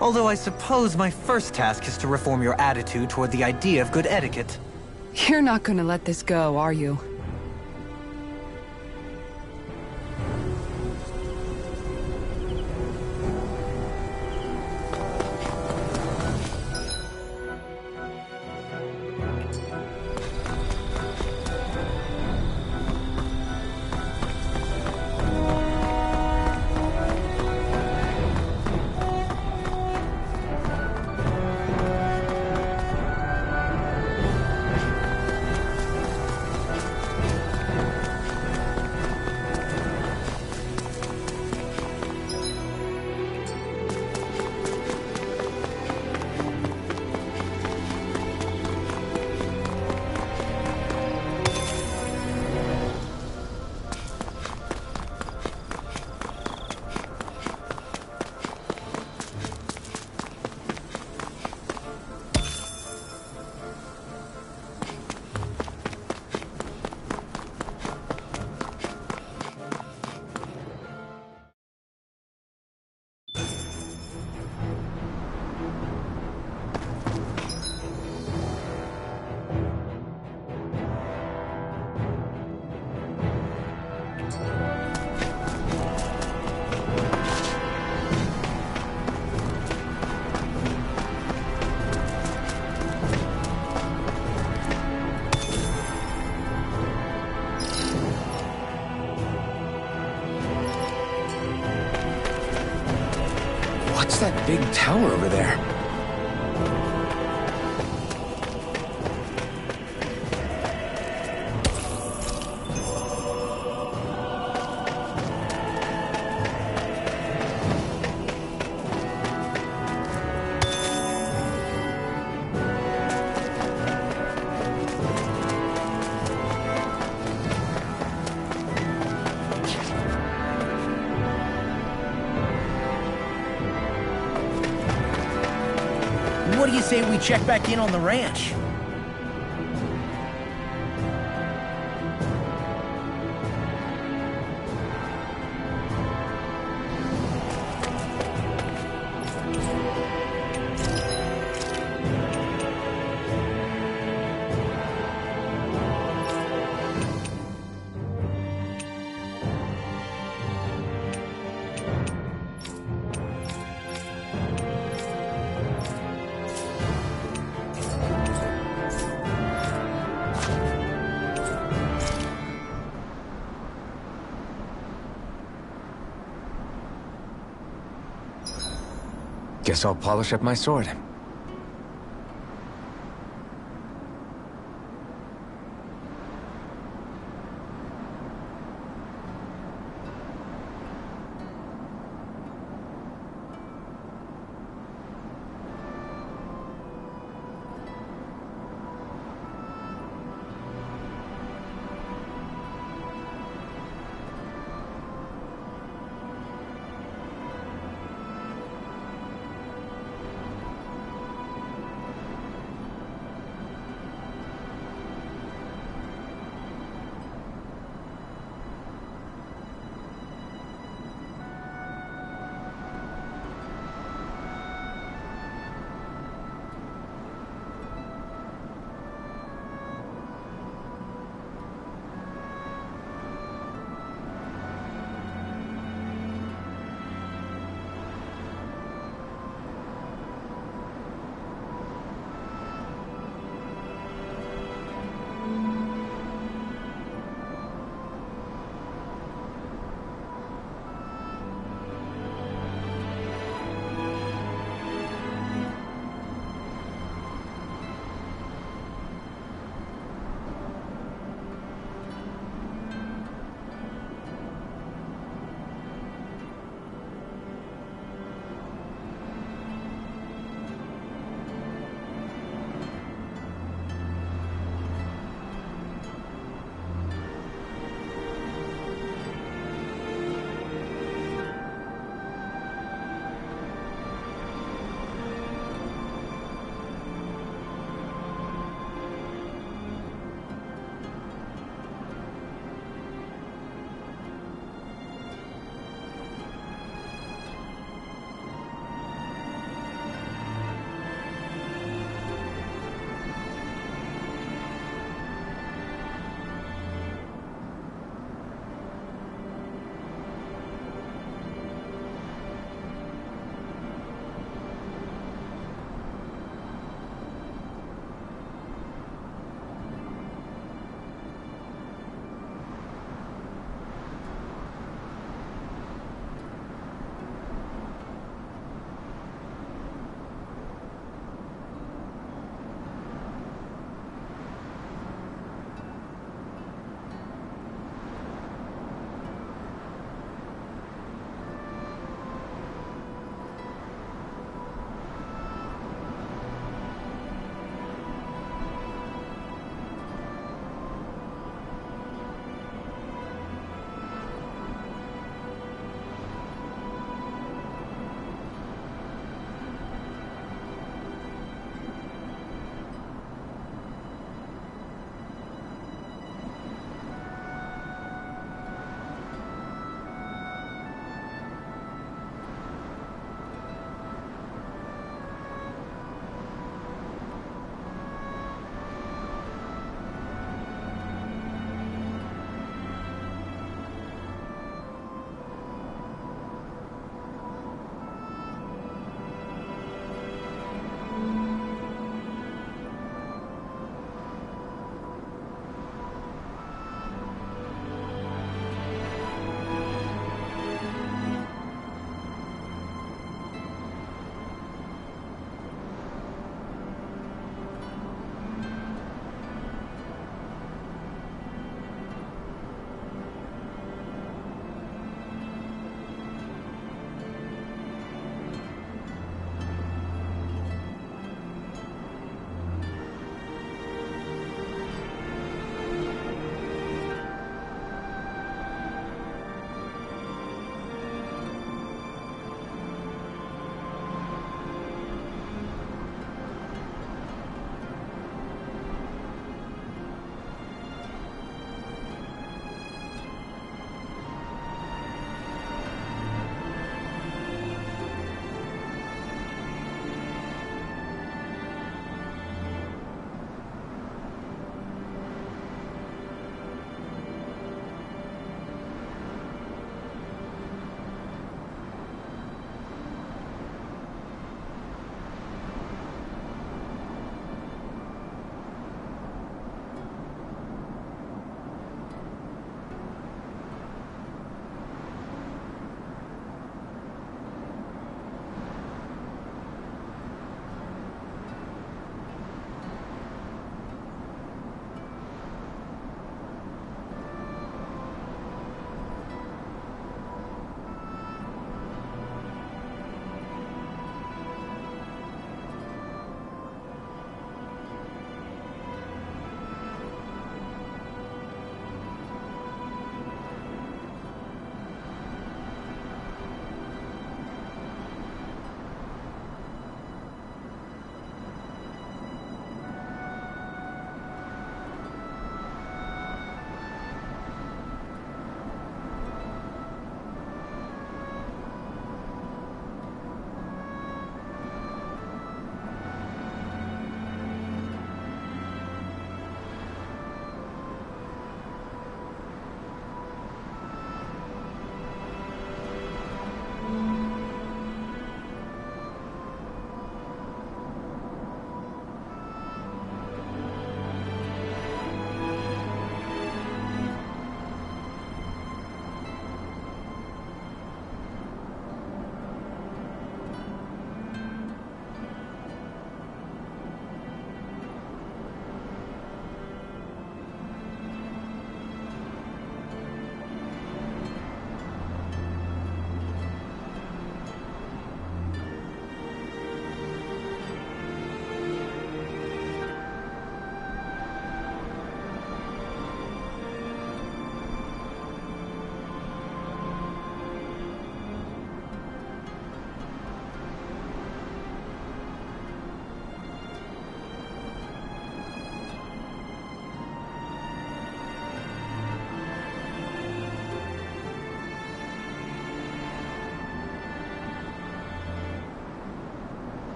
Although I suppose my first task is to reform your attitude toward the idea of good etiquette. You're not gonna let this go, are you? What's that big tower over there? What do you say we check back in on the ranch? Guess I'll polish up my sword.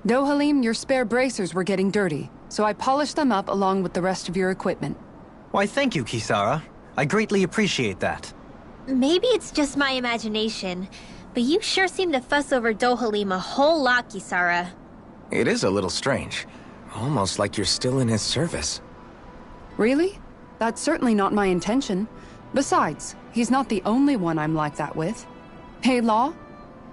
Dohalim, your spare bracers were getting dirty, so I polished them up along with the rest of your equipment. Why, thank you, Kisara. I greatly appreciate that. Maybe it's just my imagination, but you sure seem to fuss over Dohalim a whole lot, Kisara. It is a little strange. Almost like you're still in his service. Really? That's certainly not my intention. Besides, he's not the only one I'm like that with. Hey, Law?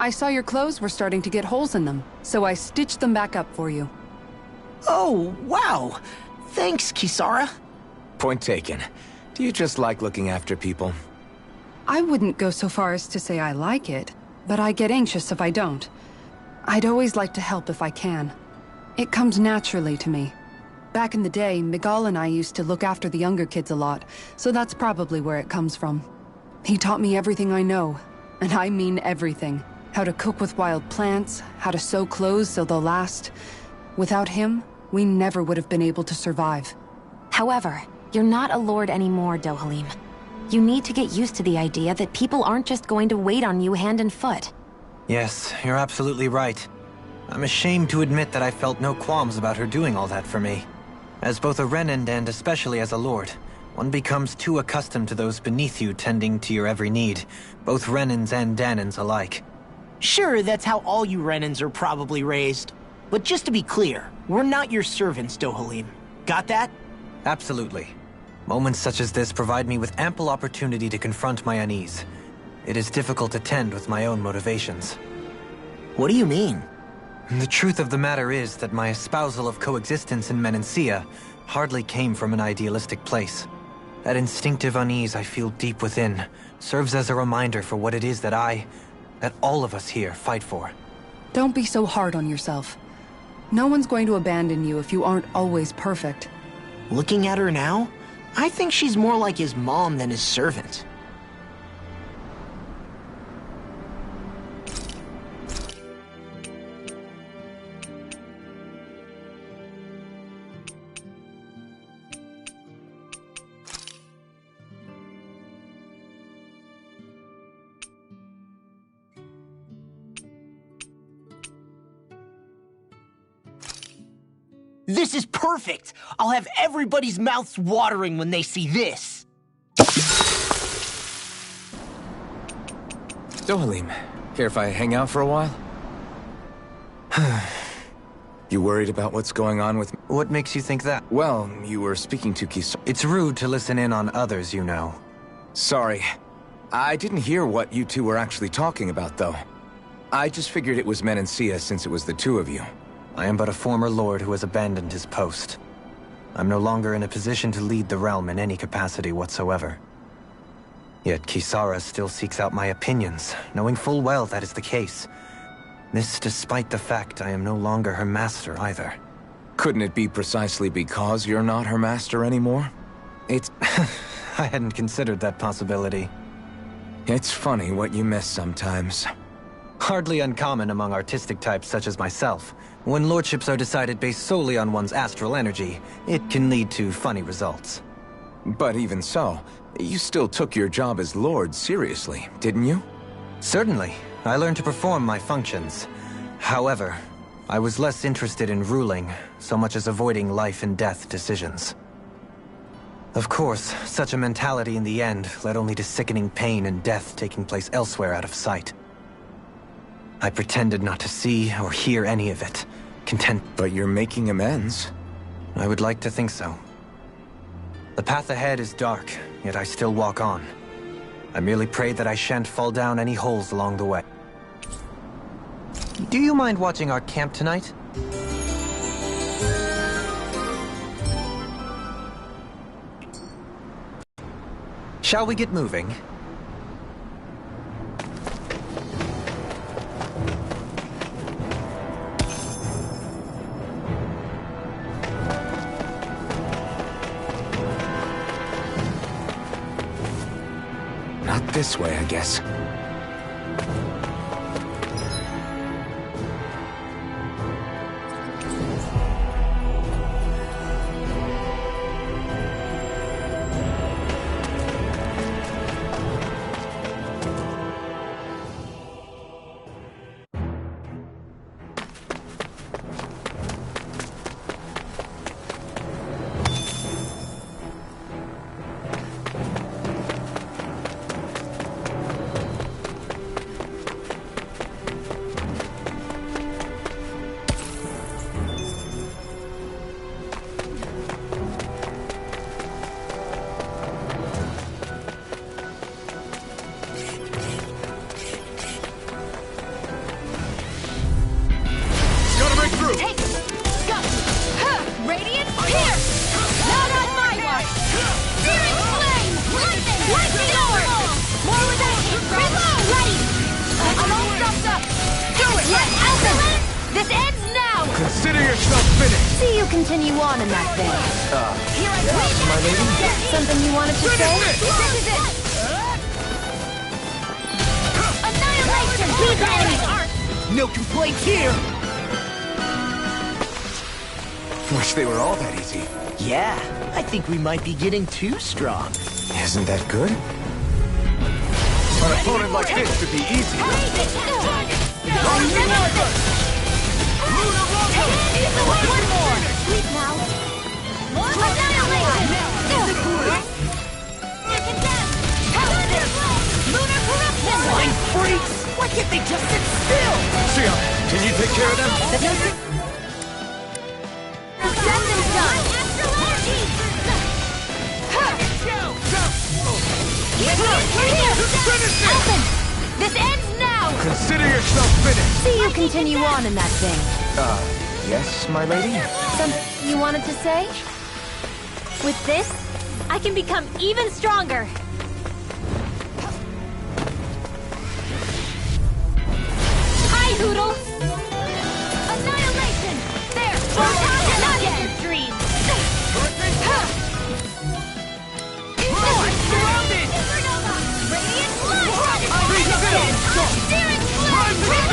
I saw your clothes were starting to get holes in them, so I stitched them back up for you. Oh, wow. Thanks, Kisara. Point taken. Do you just like looking after people? I wouldn't go so far as to say I like it, but I get anxious if I don't. I'd always like to help if I can. It comes naturally to me. Back in the day, Miguel and I used to look after the younger kids a lot, so that's probably where it comes from. He taught me everything I know, and I mean everything. How to cook with wild plants, how to sew clothes so they'll last. Without him, we never would have been able to survive. However, you're not a lord anymore, Dohalim. You need to get used to the idea that people aren't just going to wait on you hand and foot. Yes, you're absolutely right. I'm ashamed to admit that I felt no qualms about her doing all that for me. As both a Renan and especially as a lord, one becomes too accustomed to those beneath you tending to your every need, both Renans and Danans alike. Sure, that's how all you Renans are probably raised. But just to be clear, we're not your servants, Dohalim. Got that? Absolutely. Moments such as this provide me with ample opportunity to confront my unease. It is difficult to tend with my own motivations. What do you mean? The truth of the matter is that my espousal of coexistence in Menancia hardly came from an idealistic place. That instinctive unease I feel deep within serves as a reminder for what it is that all of us here fight for. Don't be so hard on yourself. No one's going to abandon you if you aren't always perfect. Looking at her now, I think she's more like his mom than his servant. This is perfect! I'll have everybody's mouths watering when they see this! Dohalim, care if I hang out for a while? You worried about what's going on with... What makes you think that? Well, you were speaking to Kisara. It's rude to listen in on others, you know. Sorry. I didn't hear what you two were actually talking about, though. I just figured it was Menancia since it was the two of you. I am but a former lord who has abandoned his post. I'm no longer in a position to lead the realm in any capacity whatsoever. Yet Kisara still seeks out my opinions, knowing full well that is the case. This despite the fact I am no longer her master either. Couldn't it be precisely because you're not her master anymore? It's... I hadn't considered that possibility. It's funny what you miss sometimes. Hardly uncommon among artistic types such as myself. When lordships are decided based solely on one's astral energy, it can lead to funny results. But even so, you still took your job as lord seriously, didn't you? Certainly. I learned to perform my functions. However, I was less interested in ruling, so much as avoiding life and death decisions. Of course, such a mentality in the end led only to sickening pain and death taking place elsewhere out of sight. I pretended not to see or hear any of it, content... But you're making amends. I would like to think so. The path ahead is dark, yet I still walk on. I merely pray that I shan't fall down any holes along the way. Do you mind watching our camp tonight? Shall we get moving? Not this way, I guess. continue on in that vein. Yes, my lady? Something you wanted to say? This is it! Annihilation! Keep enemy! No complaints here! Wish they were all that easy. Yeah, I think we might be getting too strong. Isn't that good? An opponent like this should be easy. One more! Sleep now. Annihilation! Lunar corruption! Flying freaks! Why can't they just sit still? Sia, can you take care of them? Send them done! Astral energy! Open! This ends now! Consider yourself finished. See you continue on in that vein. Yes, my lady? Something you wanted to say? With this, I can become even stronger. Hi, Hoodle! Annihilation! There! Not your dream! Surrounded! Radiant light! Searing flame!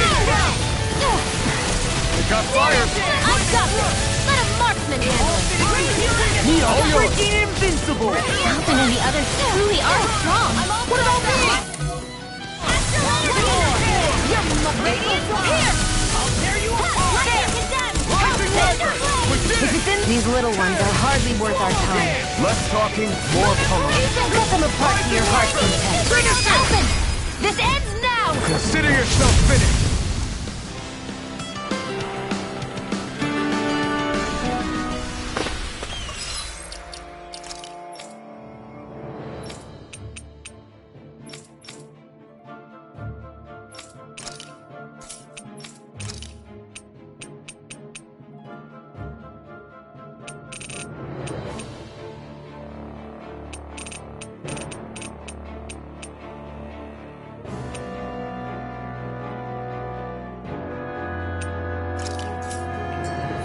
It got fired. I've got this! Let a marksman handle it! We are freaking invincible! Alvin and the others truly are strong. What about me? Astral energy! You're radiant here! I'll tear you apart! These little ones are hardly worth our time. Less talking, more pummeling. Cut them apart to your heart's content. Open! This ends now! Consider yourself finished.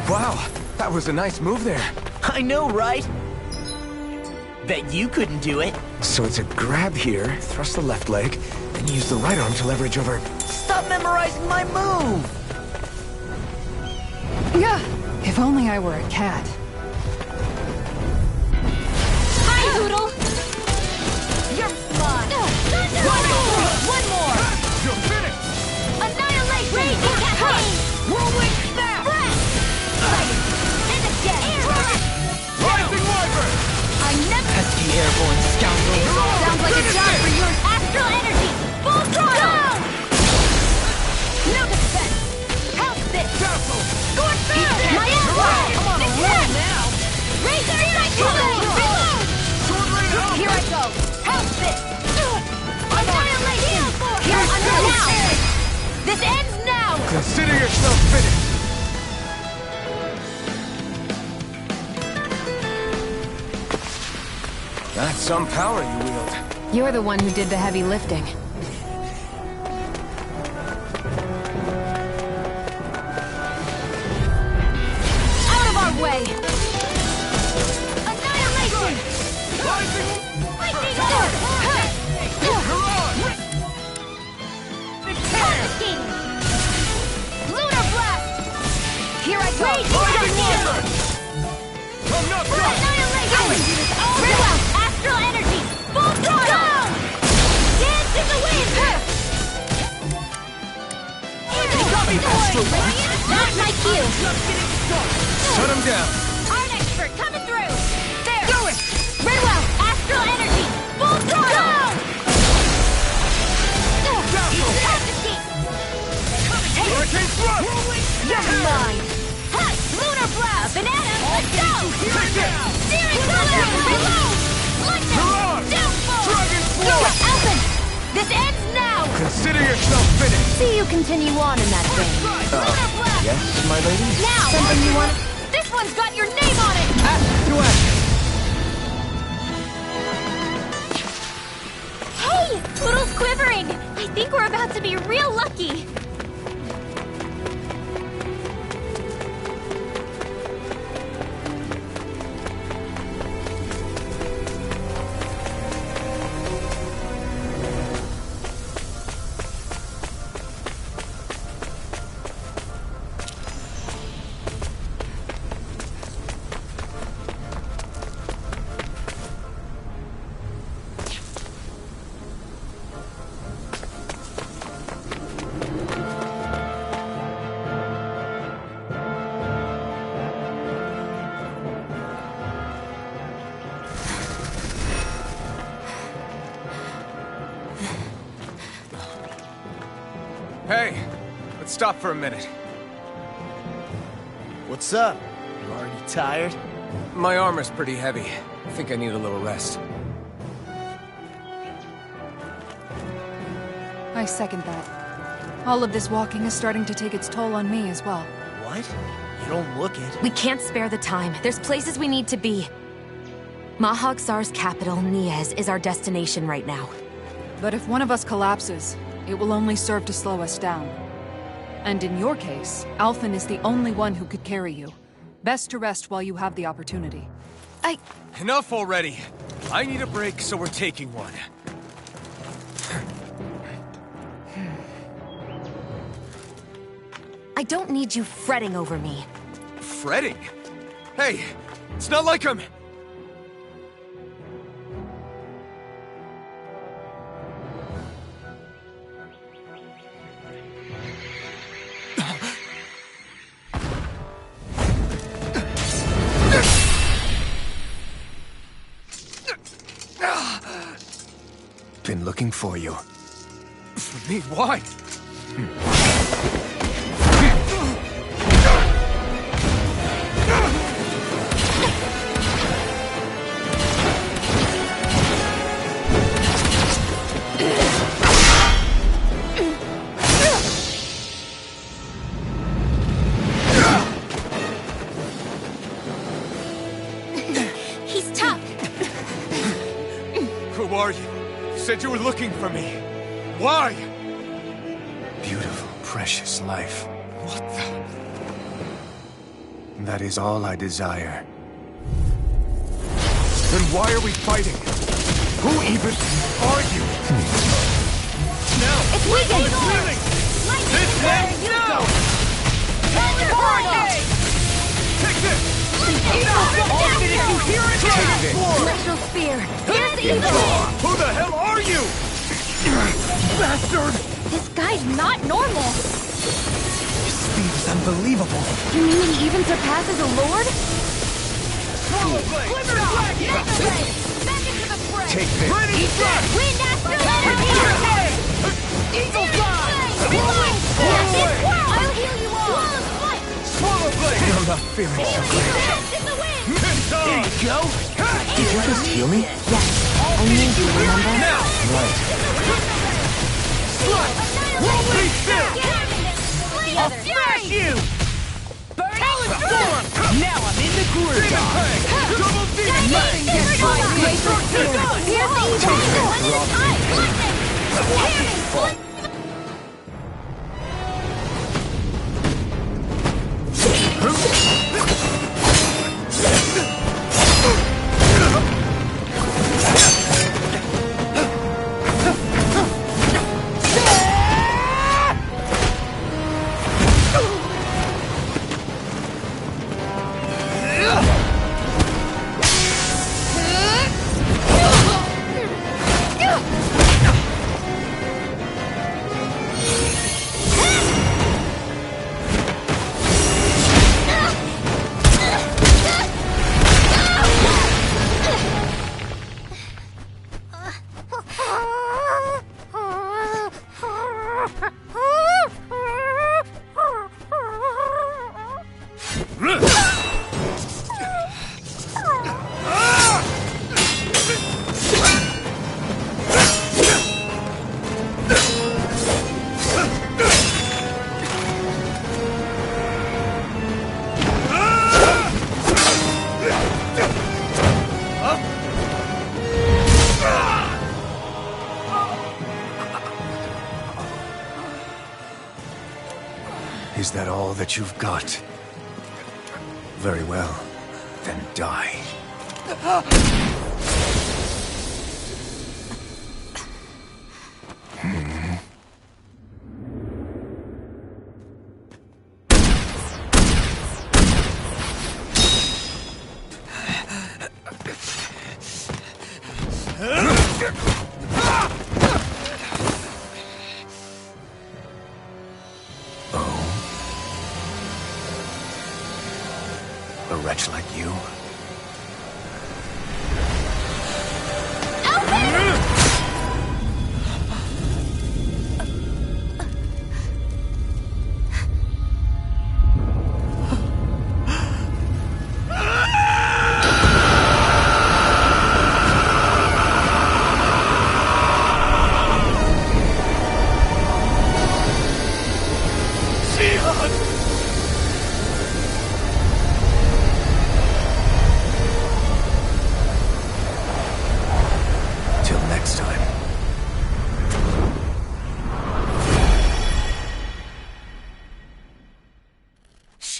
Wow, that was a nice move there. I know, right? Bet you couldn't do it. So it's a grab here, thrust the left leg, then use the right arm to leverage over... Stop memorizing my move! Yeah, if only I were a cat. Hi, Hoodle! You're mine! One more! You're finished. Annihilation! Raging cascade! Whirlwind snap! And again! Rising Wyvern. I never... Pesky airborne scoundrel! Sounds like a job for yours! Astral energy! Full throttle! No defense! How's this? Scorch through! My Onward! I'm on a roll now! Razor Cyclone! Reload! Here I go! How's this? Annihilation! Here's under now! This ends now! Consider yourself finished. That's some power you wield. You're the one who did the heavy lifting. Out of our way! Annihilation! Lightning sword! Confiscating! Lunar blast! Here I go! Come not down. Annihilation! Very well! Astral energy! Full throttle! Dance in the wind! That's my cue! Shut him down. Art expert coming through! There! Do it! Very well! Astral energy! Full throttle! Hurricane thrust. You're mine! Ha! Lunar blast! Banana! Let's go! Take it. Steering color! Reload! Lightning! You're on. Downfall! Dragon Go! force. Alphen! This ends now! Consider yourself finished. See you continue on in that vein. Lunar blast! Yes, my lady? Now! Something you want? This one's got your name on it! To action. Hey! Poodle's quivering! I think we're about to be real lucky. Hey, let's stop for a minute. What's up? You already tired? My armor's pretty heavy. I think I need a little rest. I second that. All of this walking is starting to take its toll on me as well. What? You don't look it. We can't spare the time. There's places we need to be. Mahag-Sar's capital, Niez, is our destination right now. But if one of us collapses, it will only serve to slow us down. And in your case, Alphen is the only one who could carry you. Best to rest while you have the opportunity. Enough already. I need a break, so we're taking one. I don't need you fretting over me. Fretting? Hey, it's not like I'm... Been looking for you. For me, why? He's tough. Who are you? You said you were looking for me. Why? Beautiful, precious life. What the... That is all I desire. Then why are we fighting? Who even are you? Now! It's weakened. Healing! This way! Now! Take this! Glacial Spear! Here's the evil! Who the hell are you? Bastard! This guy's not normal. His speed is unbelievable. You mean he even surpasses a lord? Take this. Wind Astral Energy! Eagle Fly! I'll heal you all! Swallow Blade! I'm not feeling so great. There you go. Did you just heal me? Yes. I need you, remember? Now! Right. Be still! I'll smash you! Talon Storm! Now I'm in the groove! Demon Peg! Double Demon Nothing gets by Glacial Spear! Here's the evil! One at a time! Lightning! Is that all that you've got? Very well. Then die. A wretch like you?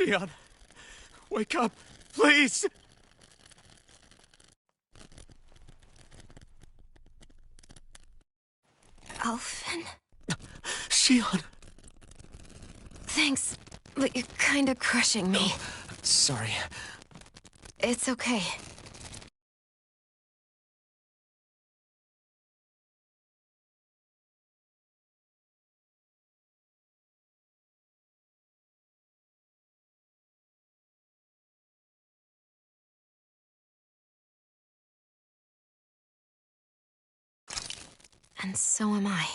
Shion, wake up, please! Alphen? Shion! Thanks, but you're kinda crushing me. Sorry. It's okay. And so am I.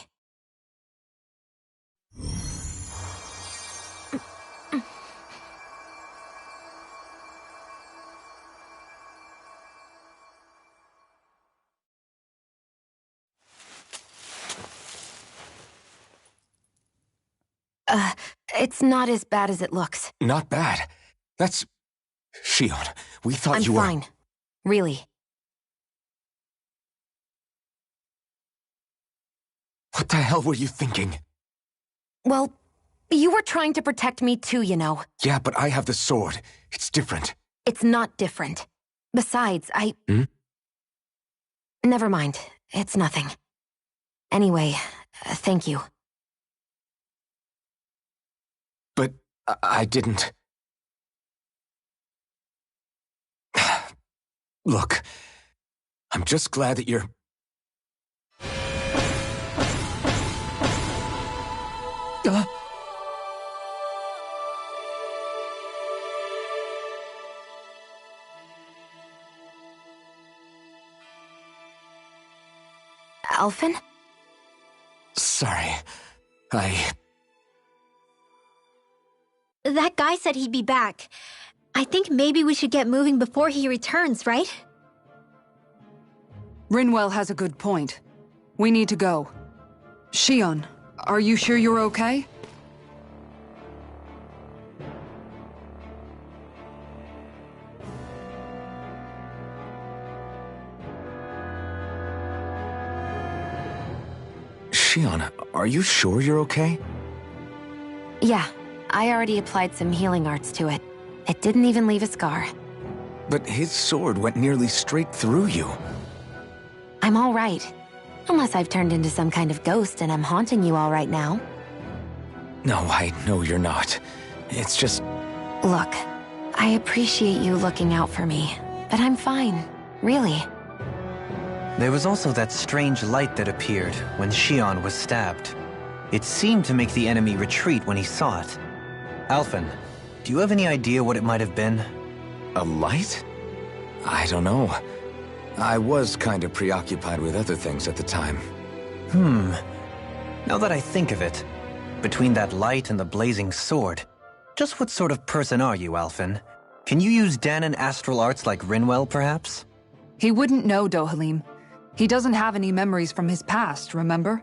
It's not as bad as it looks. Not bad. That's... Shion, we thought I'm you were... fine. Really. What the hell were you thinking? Well, you were trying to protect me too, you know. Yeah, but I have the sword. It's different. It's not different. Besides, Never mind. It's nothing. Anyway, thank you. But I didn't... Look, I'm just glad that you're... Alphen? Sorry. That guy said he'd be back. I think maybe we should get moving before he returns, right? Rinwell has a good point. We need to go. Shion, are you sure you're okay? Shion, are you sure you're okay? Yeah, I already applied some healing arts to it. It didn't even leave a scar. But his sword went nearly straight through you. I'm all right. Unless I've turned into some kind of ghost and I'm haunting you all right now. No, I know you're not. It's just... Look, I appreciate you looking out for me, but I'm fine, really. There was also that strange light that appeared when Shion was stabbed. It seemed to make the enemy retreat when he saw it. Alphen, do you have any idea what it might have been? A light? I don't know. I was kind of preoccupied with other things at the time. Now that I think of it, between that light and the blazing sword, just what sort of person are you, Alphen? Can you use Danon astral arts like Rinwell, perhaps? He wouldn't know, Dohalim. He doesn't have any memories from his past, remember?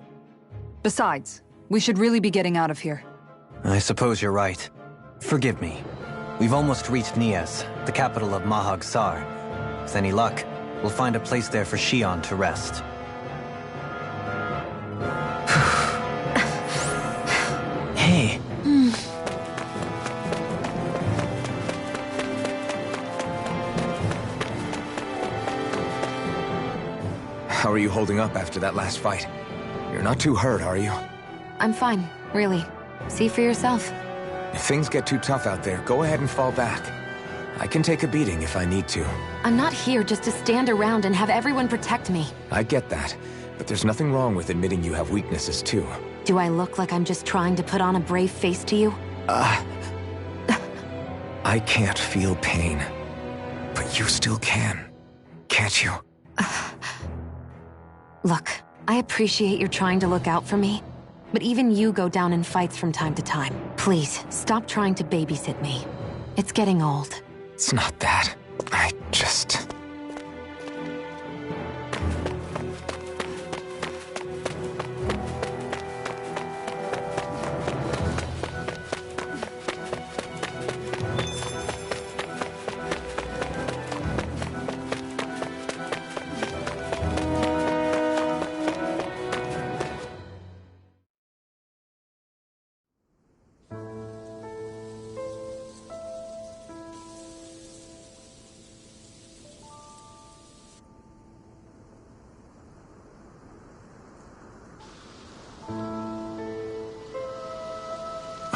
Besides, we should really be getting out of here. I suppose you're right. Forgive me. We've almost reached Nias, the capital of Mahag Sar. With any luck, we'll find a place there for Shion to rest. Hey. How are you holding up after that last fight? You're not too hurt, are you? I'm fine, really. See for yourself. If things get too tough out there, go ahead and fall back. I can take a beating if I need to. I'm not here just to stand around and have everyone protect me. I get that, but there's nothing wrong with admitting you have weaknesses too. Do I look like I'm just trying to put on a brave face to you? I can't feel pain. But you still can, can't you? Look, I appreciate you're trying to look out for me, but even you go down in fights from time to time. Please, stop trying to babysit me. It's getting old. It's not that. I just...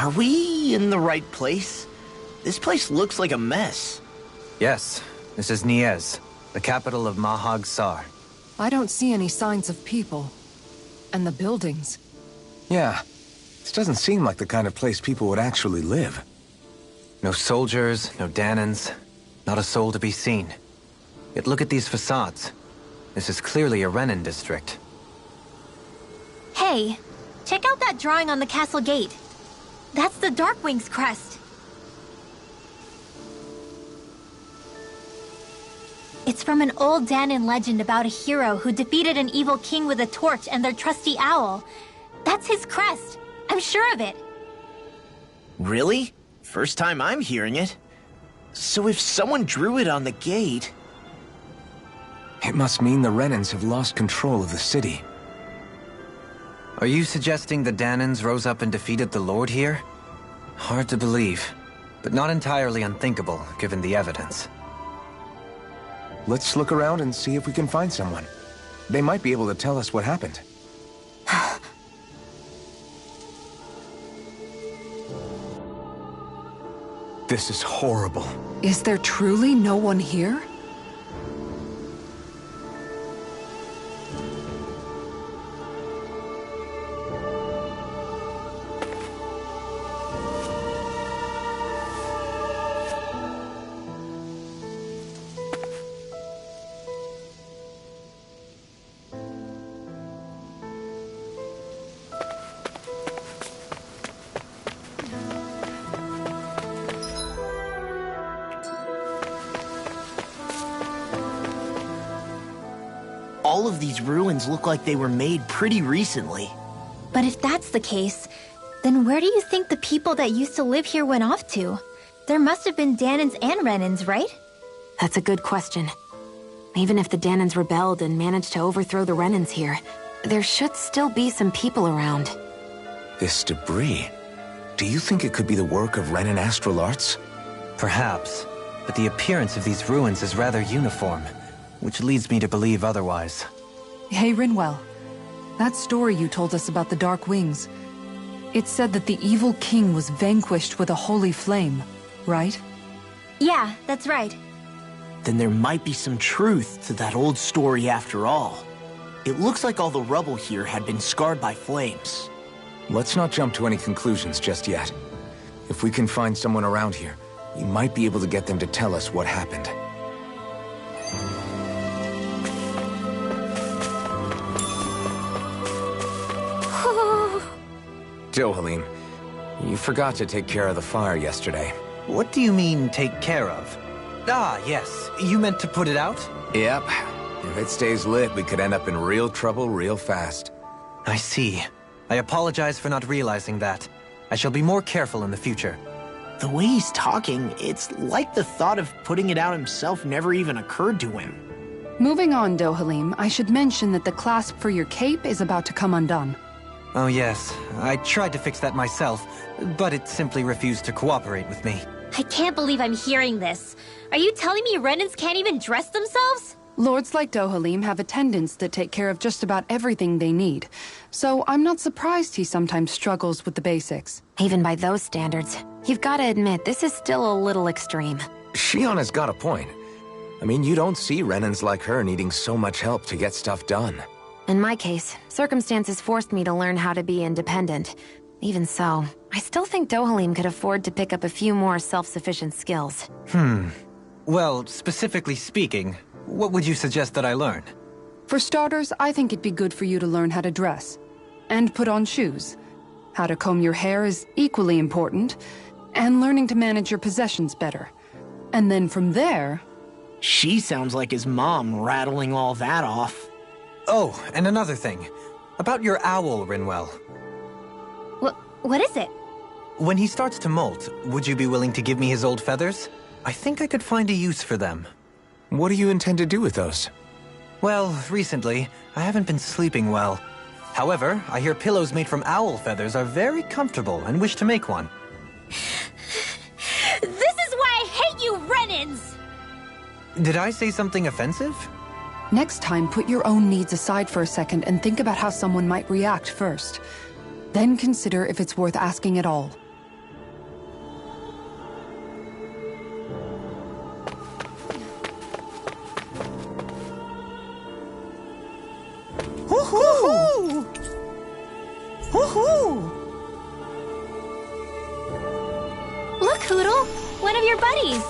Are we in the right place? This place looks like a mess. Yes, this is Niez, the capital of Mahag Sar. I don't see any signs of people. And the buildings. Yeah, this doesn't seem like the kind of place people would actually live. No soldiers, no Danans, not a soul to be seen. Yet look at these facades. This is clearly a Renin district. Hey, check out that drawing on the castle gate. That's the Darkwing's crest. It's from an old Danan legend about a hero who defeated an evil king with a torch and their trusty owl. That's his crest. I'm sure of it. Really? First time I'm hearing it. So if someone drew it on the gate... It must mean the Renins have lost control of the city. Are you suggesting the Danans rose up and defeated the Lord here? Hard to believe, but not entirely unthinkable, given the evidence. Let's look around and see if we can find someone. They might be able to tell us what happened. This is horrible. Is there truly no one here? All of these ruins look like they were made pretty recently. But if that's the case, then where do you think the people that used to live here went off to? There must have been Danans and Renins, right? That's a good question. Even if the Danans rebelled and managed to overthrow the Renins here, there should still be some people around. This debris... Do you think it could be the work of Renin astral arts? Perhaps, but the appearance of these ruins is rather uniform, which leads me to believe otherwise. Hey, Rinwell. That story you told us about the Dark Wings. It said that the evil king was vanquished with a holy flame, right? Yeah, that's right. Then there might be some truth to that old story after all. It looks like all the rubble here had been scarred by flames. Let's not jump to any conclusions just yet. If we can find someone around here, we might be able to get them to tell us what happened. Dohalim, you forgot to take care of the fire yesterday. What do you mean, take care of? Ah, yes. You meant to put it out? Yep. If it stays lit, we could end up in real trouble real fast. I see. I apologize for not realizing that. I shall be more careful in the future. The way he's talking, it's like the thought of putting it out himself never even occurred to him. Moving on, Dohalim, I should mention that the clasp for your cape is about to come undone. Oh yes, I tried to fix that myself, but it simply refused to cooperate with me. I can't believe I'm hearing this. Are you telling me Renins can't even dress themselves? Lords like Dohalim have attendants that take care of just about everything they need, so I'm not surprised he sometimes struggles with the basics. Even by those standards, you've got to admit this is still a little extreme. Shionna's got a point. I mean, you don't see Renins like her needing so much help to get stuff done. In my case, circumstances forced me to learn how to be independent. Even so, I still think Dohalim could afford to pick up a few more self-sufficient skills. Well, specifically speaking, what would you suggest that I learn? For starters, I think it'd be good for you to learn how to dress. And put on shoes. How to comb your hair is equally important. And learning to manage your possessions better. And then from there... She sounds like his mom rattling all that off. Oh, and another thing. About your owl, Rinwell. What is it? When he starts to molt, would you be willing to give me his old feathers? I think I could find a use for them. What do you intend to do with those? Well, recently, I haven't been sleeping well. However, I hear pillows made from owl feathers are very comfortable and wish to make one. This is why I hate you, Renins! Did I say something offensive? Next time, put your own needs aside for a second and think about how someone might react first. Then consider if it's worth asking at all. of your buddies.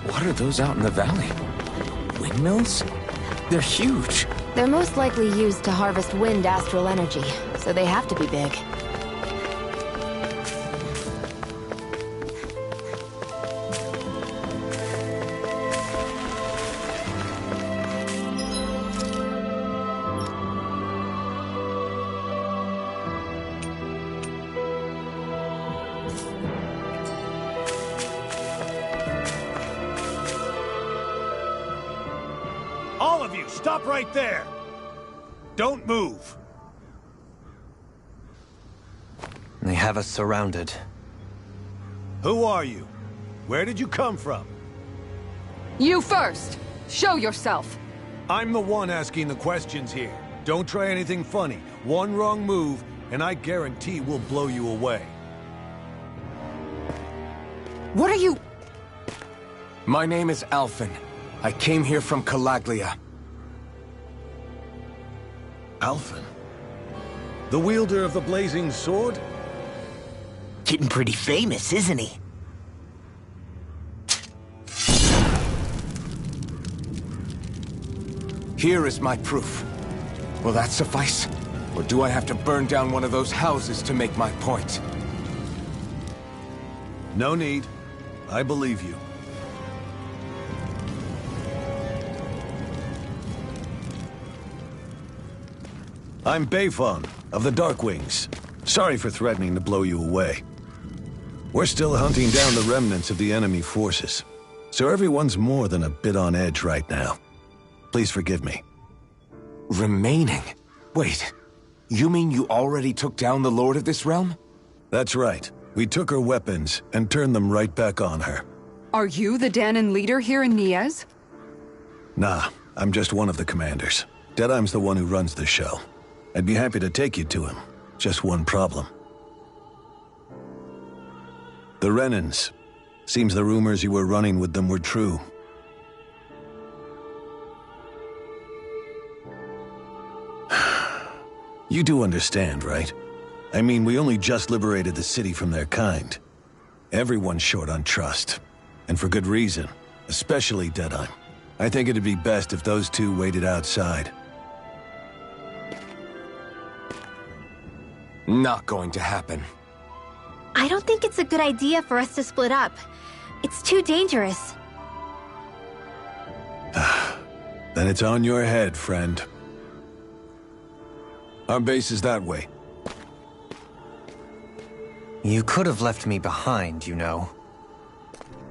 What are those out in the valley? Windmills? They're huge. They're most likely used to harvest wind astral energy, so they have to be big. All of you, stop right there! Don't move! They have us surrounded. Who are you? Where did you come from? You first! Show yourself! I'm the one asking the questions here. Don't try anything funny. One wrong move, and I guarantee we'll blow you away. What are you... My name is Alphen. I came here from Calaglia. Alphen? The wielder of the blazing sword? Getting pretty famous, isn't he? Here is my proof. Will that suffice? Or do I have to burn down one of those houses to make my point? No need. I believe you. I'm Bayfon, of the Darkwings. Sorry for threatening to blow you away. We're still hunting down the remnants of the enemy forces, so everyone's more than a bit on edge right now. Please forgive me. Remaining? Wait, you mean you already took down the Lord of this realm? That's right. We took her weapons and turned them right back on her. Are you the Danon leader here in Niez? Nah, I'm just one of the commanders. Deadeye's the one who runs the show. I'd be happy to take you to him. Just one problem. The Renans. Seems the rumors you were running with them were true. You do understand, right? I mean, we only just liberated the city from their kind. Everyone's short on trust. And for good reason. Especially Deadeye. I think it'd be best if those two waited outside. Not going to happen. I don't think it's a good idea for us to split up. It's too dangerous. Then it's on your head, friend. Our base is that way. You could have left me behind, you know.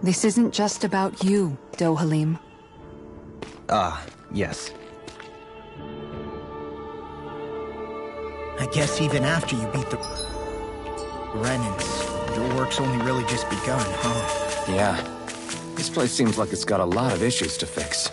This isn't just about you, Dohalim. Ah, yes. I guess even after you beat the Renans, your work's only really just begun, huh? Yeah. This place seems like it's got a lot of issues to fix.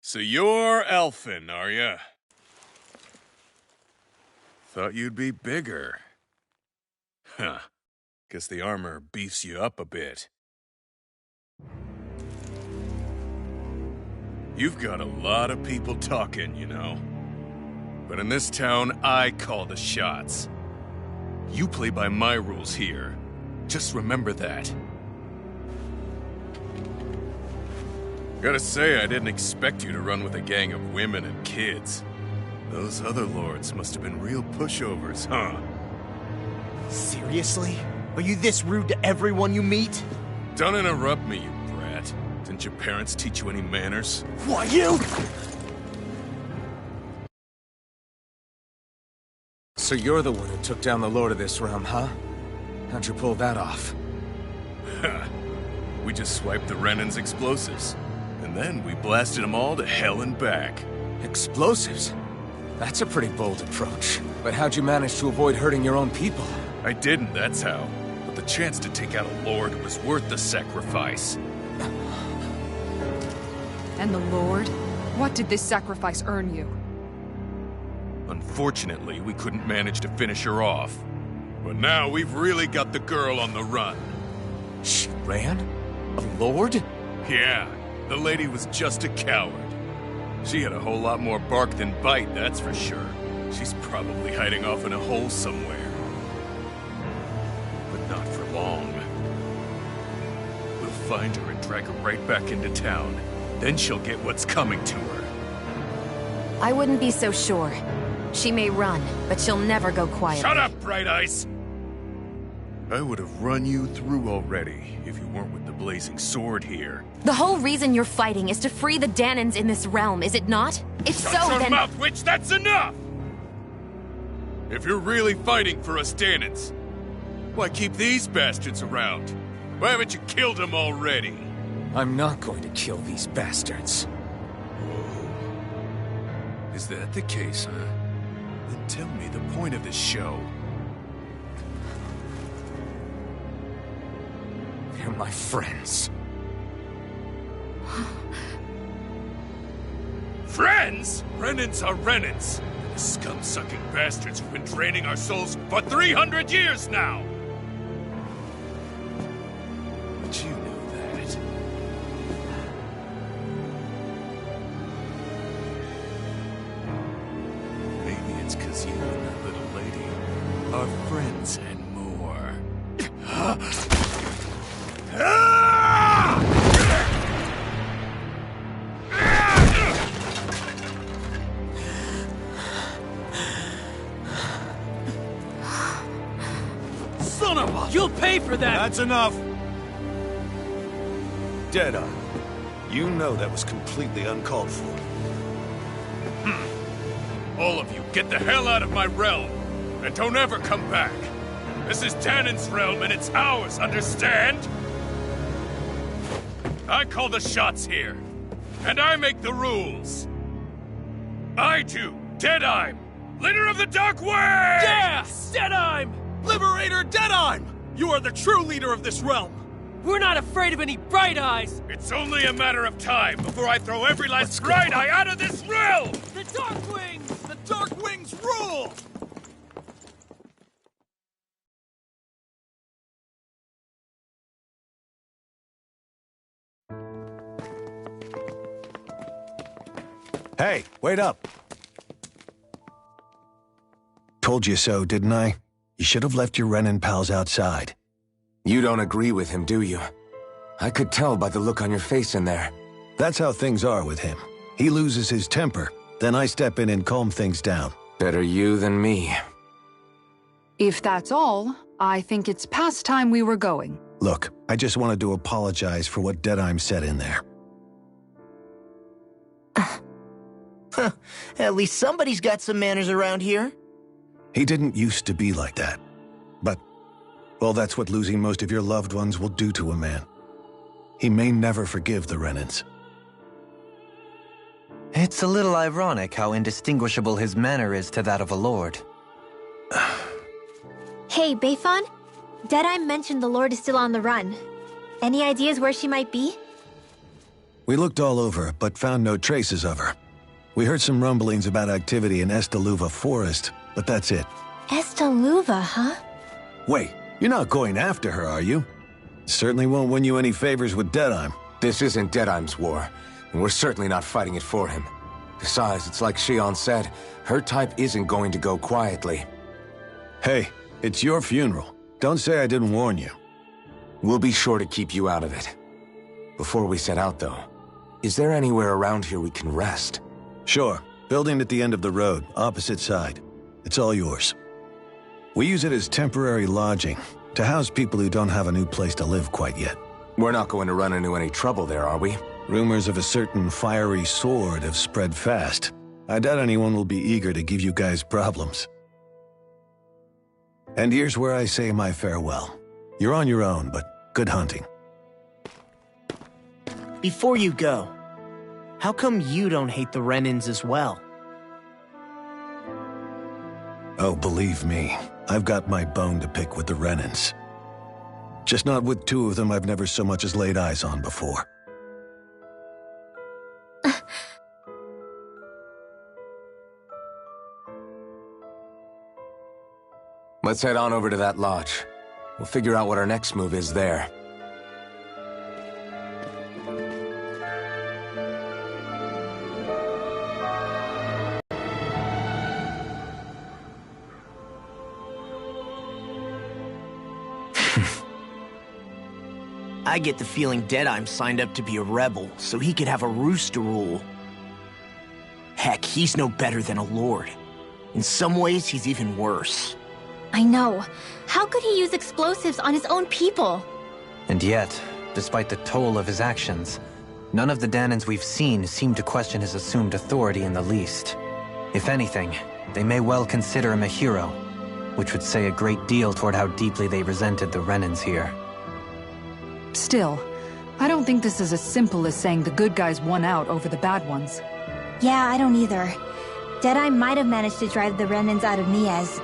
So you're Elfin, are ya? Thought you'd be bigger. Huh. Guess the armor beefs you up a bit. You've got a lot of people talking, you know. But in this town, I call the shots. You play by my rules here. Just remember that. Gotta say, I didn't expect you to run with a gang of women and kids. Those other lords must have been real pushovers, huh? Seriously? Are you this rude to everyone you meet? Don't interrupt me, you brat. Didn't your parents teach you any manners? Why, you? So you're the one who took down the Lord of this realm, huh? How'd you pull that off? We just swiped the Renan's explosives. And then we blasted them all to hell and back. Explosives? That's a pretty bold approach. But how'd you manage to avoid hurting your own people? I didn't, that's how. But the chance to take out a lord was worth the sacrifice. And the Lord? What did this sacrifice earn you? Unfortunately, we couldn't manage to finish her off. But now we've really got the girl on the run. She ran? A lord? Yeah, the lady was just a coward. She had a whole lot more bark than bite, that's for sure. She's probably hiding off in a hole somewhere. But not for long. We'll find her and drag her right back into town. Then she'll get what's coming to her. I wouldn't be so sure. She may run, but she'll never go quietly. Shut up, Bright Eyes! I would have run you through already if you weren't with the blazing sword here. The whole reason you're fighting is to free the Danans in this realm, is it not? If so, Shut your then— mouth, witch! That's enough! If you're really fighting for us Danans, why keep these bastards around? Why haven't you killed them already? I'm not going to kill these bastards. Whoa. Is that the case, huh? Then tell me the point of this show. They're my friends. Friends? Renans are Renans. The scum-sucking bastards who've been draining our souls for 300 years now! But you know that. Maybe it's 'cause you and that little lady are friends and more. Son of a— You'll pay for that! That's enough! Deadeye, you know that was completely uncalled for. All of you, get the hell out of my realm! And don't ever come back! This is Danan's realm and it's ours, understand? I call the shots here. And I make the rules. I do, Deadeye, leader of the Dark Wings! Yeah! Deadeye! Liberator Deadeye! You are the true leader of this realm! We're not afraid of any Bright Eyes! It's only a matter of time before I throw every last Bright Eye out of this realm! The Dark Wings! The Dark Wings rule! Hey, wait up! Told you so, didn't I? You should have left your Renan pals outside. You don't agree with him, do you? I could tell by the look on your face in there. That's how things are with him. He loses his temper, then I step in and calm things down. Better you than me. If that's all, I think it's past time we were going. Look, I just wanted to apologize for what Deadeye said in there. At least somebody's got some manners around here. He didn't used to be like that. But, well, that's what losing most of your loved ones will do to a man. He may never forgive the Renans. It's a little ironic how indistinguishable his manner is to that of a lord. Hey, Bayfon? Deadeye mentioned the Lord is still on the run. Any ideas where she might be? We looked all over, but found no traces of her. We heard some rumblings about activity in Estaluva Forest, but that's it. Estaluva, huh? Wait, you're not going after her, are you? Certainly won't win you any favors with Deadeye. This isn't Deadeye's war. And we're certainly not fighting it for him. Besides, it's like Shion said, her type isn't going to go quietly. Hey, it's your funeral. Don't say I didn't warn you. We'll be sure to keep you out of it. Before we set out, though, is there anywhere around here we can rest? Sure. Building at the end of the road, opposite side. It's all yours. We use it as temporary lodging, to house people who don't have a new place to live quite yet. We're not going to run into any trouble there, are we? Rumors of a certain fiery sword have spread fast. I doubt anyone will be eager to give you guys problems. And here's where I say my farewell. You're on your own, but good hunting. Before you go, how come you don't hate the Renins as well? Oh, believe me, I've got my bone to pick with the Renins. Just not with two of them I've never so much as laid eyes on before. Let's head on over to that lodge. We'll figure out what our next move is there. I get the feeling Deadeye's signed up to be a rebel, so he could have a roost to rule. Heck, he's no better than a lord. In some ways, he's even worse. I know. How could he use explosives on his own people? And yet, despite the toll of his actions, none of the Danans we've seen seem to question his assumed authority in the least. If anything, they may well consider him a hero, which would say a great deal toward how deeply they resented the Renins here. Still, I don't think this is as simple as saying the good guys won out over the bad ones. Yeah, I don't either. Deadeye might have managed to drive the Renins out of Niez,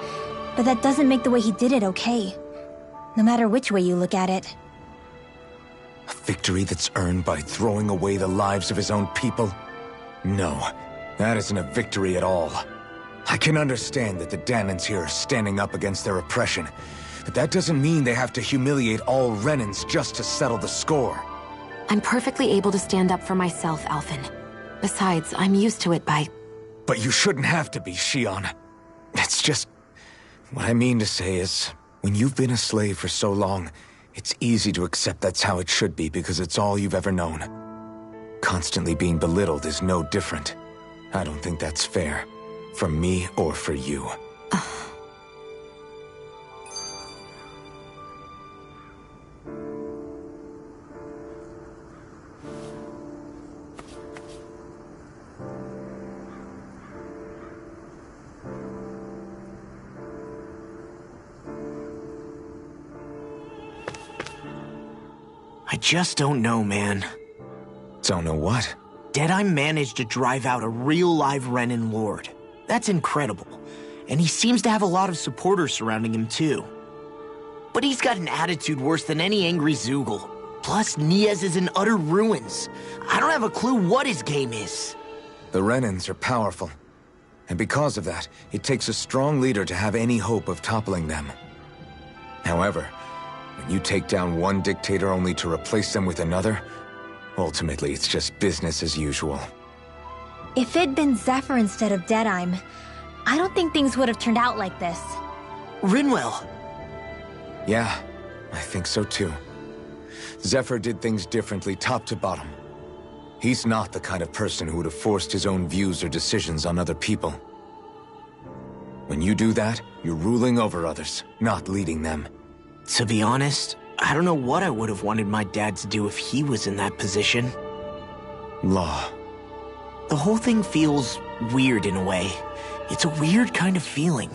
but that doesn't make the way he did it okay. No matter which way you look at it. A victory that's earned by throwing away the lives of his own people? No, that isn't a victory at all. I can understand that the Danans here are standing up against their oppression, but that doesn't mean they have to humiliate all Renins just to settle the score. I'm perfectly able to stand up for myself, Alphen. Besides, I'm used to it by... But you shouldn't have to be, Shion. It's just... What I mean to say is, when you've been a slave for so long, it's easy to accept that's how it should be because it's all you've ever known. Constantly being belittled is no different. I don't think that's fair. For me or for you. I just don't know, man. Don't know what? Deadeye managed to drive out a real live Renin lord. That's incredible. And he seems to have a lot of supporters surrounding him, too. But he's got an attitude worse than any angry Zoogle. Plus, Niez is in utter ruins. I don't have a clue what his game is. The Renins are powerful. And because of that, it takes a strong leader to have any hope of toppling them. However, when you take down one dictator only to replace them with another, ultimately it's just business as usual. If it'd been Zephyr instead of Deadeye, I don't think things would have turned out like this. Rinwell! Yeah, I think so too. Zephyr did things differently top to bottom. He's not the kind of person who would have forced his own views or decisions on other people. When you do that, you're ruling over others, not leading them. To be honest, I don't know what I would have wanted my dad to do if he was in that position. Law. The whole thing feels weird in a way. It's a weird kind of feeling,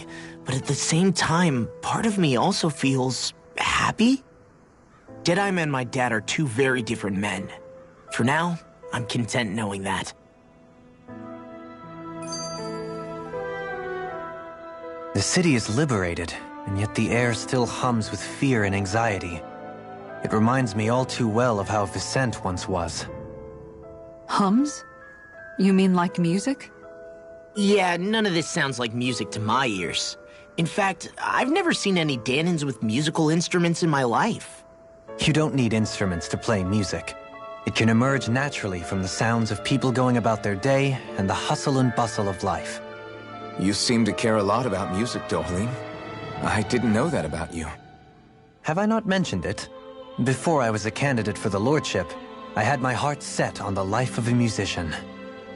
but at the same time, part of me also feels happy? Deadeye and my dad are two very different men. For now, I'm content knowing that. The city is liberated, and yet the air still hums with fear and anxiety. It reminds me all too well of how Vicente once was. Hums? You mean like music? Yeah, none of this sounds like music to my ears. In fact, I've never seen any Danans with musical instruments in my life. You don't need instruments to play music. It can emerge naturally from the sounds of people going about their day and the hustle and bustle of life. You seem to care a lot about music, Dohalim. I didn't know that about you. Have I not mentioned it? Before I was a candidate for the lordship, I had my heart set on the life of a musician.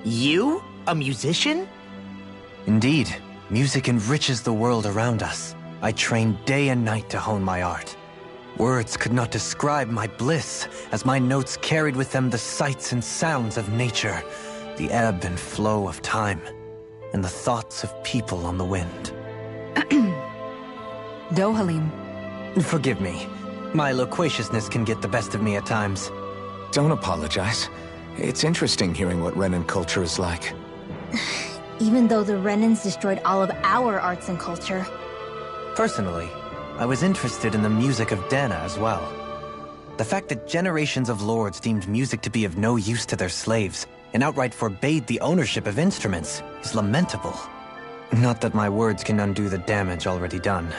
You? A musician? Indeed, music enriches the world around us. I trained day and night to hone my art. Words could not describe my bliss, as my notes carried with them the sights and sounds of nature, the ebb and flow of time, and the thoughts of people on the wind. Dohalim. Forgive me. My loquaciousness can get the best of me at times. Don't apologize. It's interesting hearing what Renan culture is like. Even though the Renans destroyed all of our arts and culture. Personally, I was interested in the music of Dana as well. The fact that generations of lords deemed music to be of no use to their slaves and outright forbade the ownership of instruments is lamentable. Not that my words can undo the damage already done.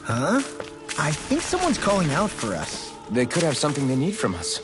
Huh? I think someone's calling out for us. They could have something they need from us.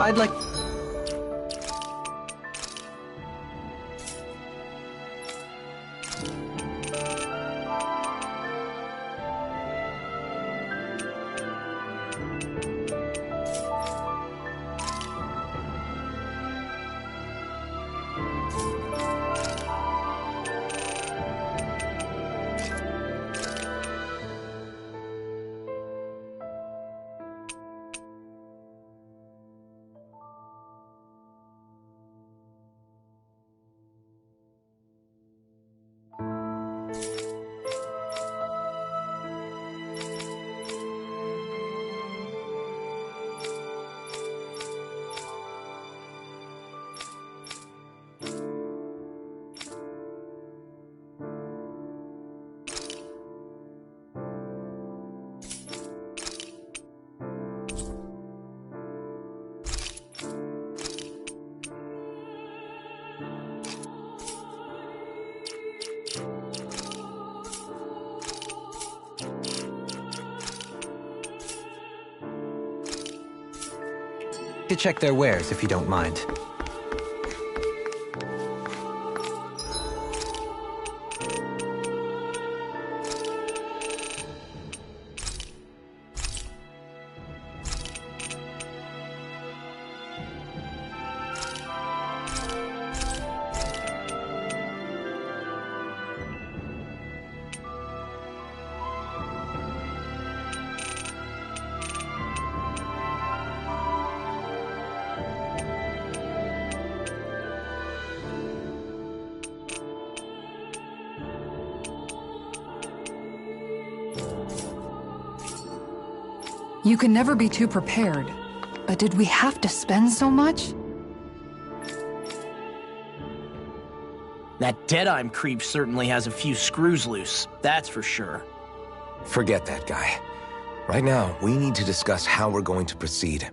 I'd like... to check their wares if you don't mind. You can never be too prepared. But did we have to spend so much? That Deadeye creep certainly has a few screws loose, that's for sure. Forget that guy. Right now, we need to discuss how we're going to proceed.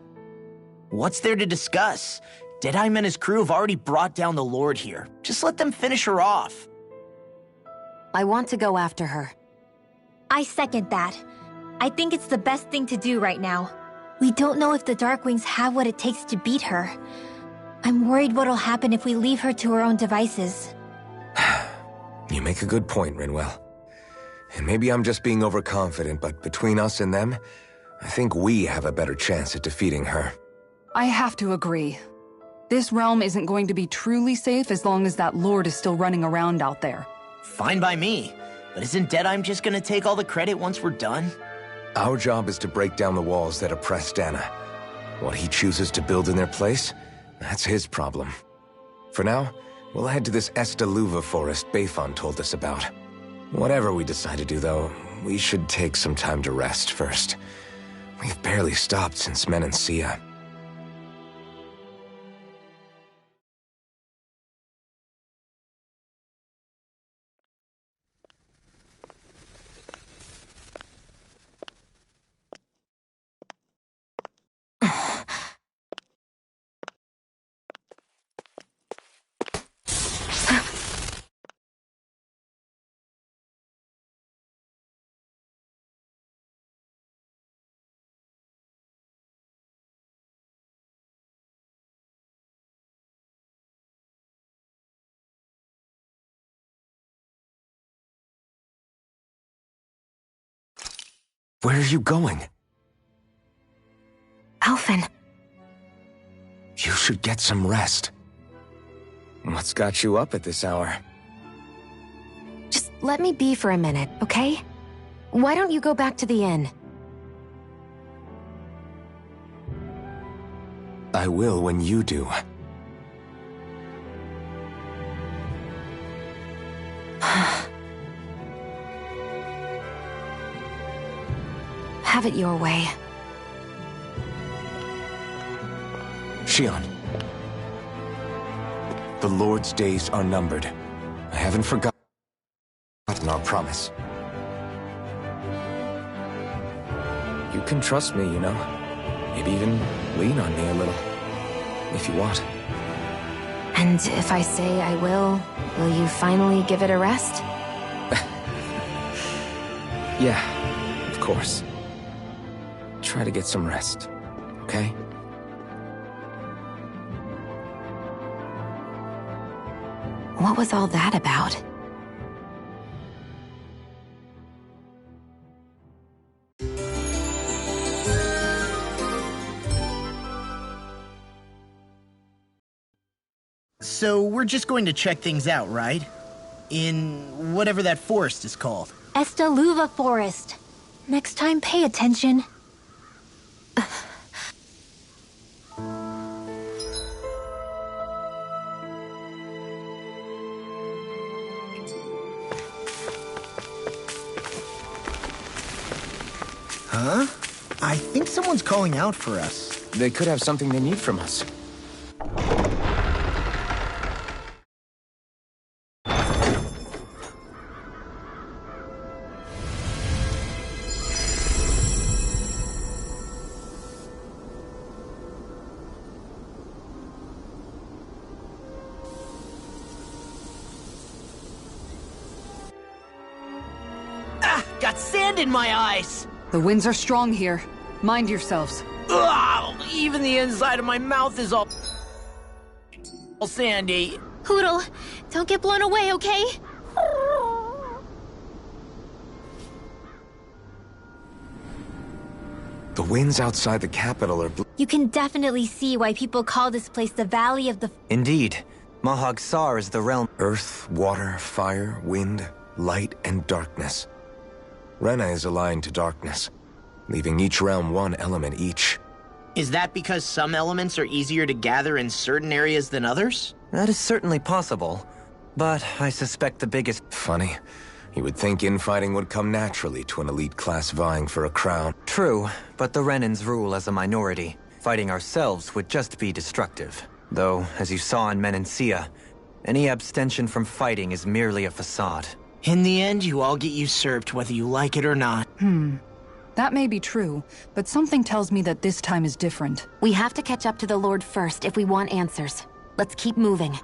What's there to discuss? Deadeye and his crew have already brought down the Lord here. Just let them finish her off. I want to go after her. I second that. I think it's the best thing to do right now. We don't know if the Darkwings have what it takes to beat her. I'm worried what'll happen if we leave her to her own devices. You make a good point, Rinwell. And maybe I'm just being overconfident, but between us and them, I think we have a better chance at defeating her. I have to agree. This realm isn't going to be truly safe as long as that Lord is still running around out there. Fine by me. But isn't Deadeye just gonna take all the credit once we're done? Our job is to break down the walls that oppress Dana. What he chooses to build in their place, that's his problem. For now, we'll head to this Estaluva forest Bayfon told us about. Whatever we decide to do, though, we should take some time to rest first. We've barely stopped since Menancia. Where are you going? Alphen. You should get some rest. What's got you up at this hour? Just let me be for a minute, okay? Why don't you go back to the inn? I will when you do. Have it your way. Shion. The Lord's days are numbered. I haven't forgotten our promise. You can trust me, you know. Maybe even lean on me a little. If you want. And if I say I will you finally give it a rest? Yeah, of course. Try to get some rest, okay? What was all that about? So we're just going to check things out, right? In whatever that forest is called. Estaluva Forest. Next time, pay attention. Huh? I think someone's calling out for us. They could have something they need from us. Got sand in my eyes! The winds are strong here. Mind yourselves. Ugh! Even the inside of my mouth is all sandy. Hootle, don't get blown away, okay? The winds outside the capital are You can definitely see why people call this place the Valley of the... Indeed. Mahag Sar is the realm... earth, water, fire, wind, light, and darkness. Rena is aligned to darkness, leaving each realm one element each. Is that because some elements are easier to gather in certain areas than others? That is certainly possible, but I suspect the biggest... Funny. You would think infighting would come naturally to an elite class vying for a crown. True, but the Renans rule as a minority. Fighting ourselves would just be destructive. Though, as you saw in Menancia, any abstention from fighting is merely a facade. In the end, you all get usurped whether you like it or not. That may be true, but something tells me that this time is different. We have to catch up to the Lord first if we want answers. Let's keep moving.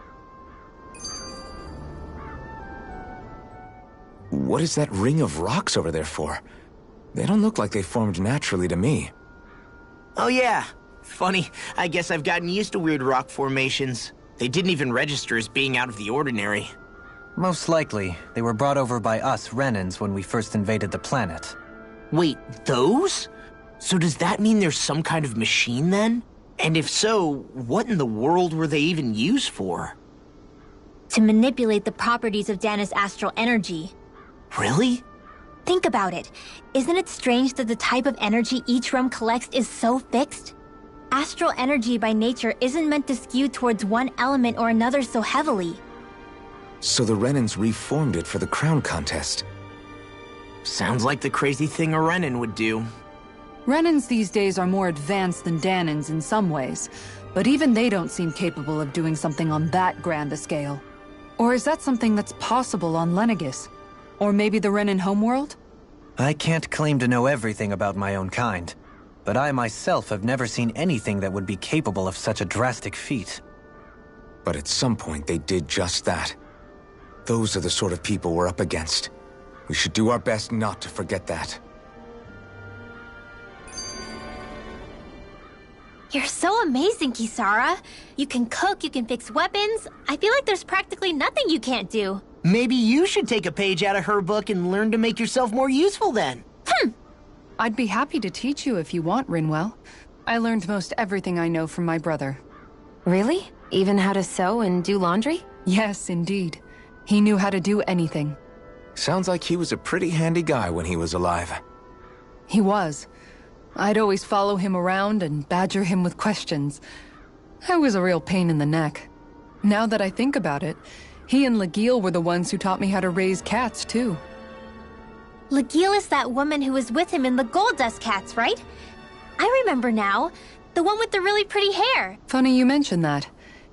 What is that ring of rocks over there for? They don't look like they formed naturally to me. Oh yeah. Funny, I guess I've gotten used to weird rock formations. They didn't even register as being out of the ordinary. Most likely, they were brought over by us Renans when we first invaded the planet. Wait, those? So does that mean there's some kind of machine then? And if so, what in the world were they even used for? To manipulate the properties of Dana's astral energy. Really? Think about it. Isn't it strange that the type of energy each realm collects is so fixed? Astral energy by nature isn't meant to skew towards one element or another so heavily. So the Renans reformed it for the crown contest. Sounds like the crazy thing a Renan would do. Renans these days are more advanced than Danans in some ways, but even they don't seem capable of doing something on that grand a scale. Or is that something that's possible on Lenegis? Or maybe the Renan homeworld? I can't claim to know everything about my own kind, but I myself have never seen anything that would be capable of such a drastic feat. But at some point they did just that. Those are the sort of people we're up against. We should do our best not to forget that. You're so amazing, Kisara. You can cook, you can fix weapons. I feel like there's practically nothing you can't do. Maybe you should take a page out of her book and learn to make yourself more useful then. I'd be happy to teach you if you want, Rinwell. I learned most everything I know from my brother. Really? Even how to sew and do laundry? Yes, indeed. He knew how to do anything. Sounds like he was a pretty handy guy when he was alive. He was. I'd always follow him around and badger him with questions. I was a real pain in the neck. Now that I think about it, he and Legil were the ones who taught me how to raise cats, too. Legil is that woman who was with him in the Gold Dust Cats, right? I remember now. The one with the really pretty hair. Funny you mention that.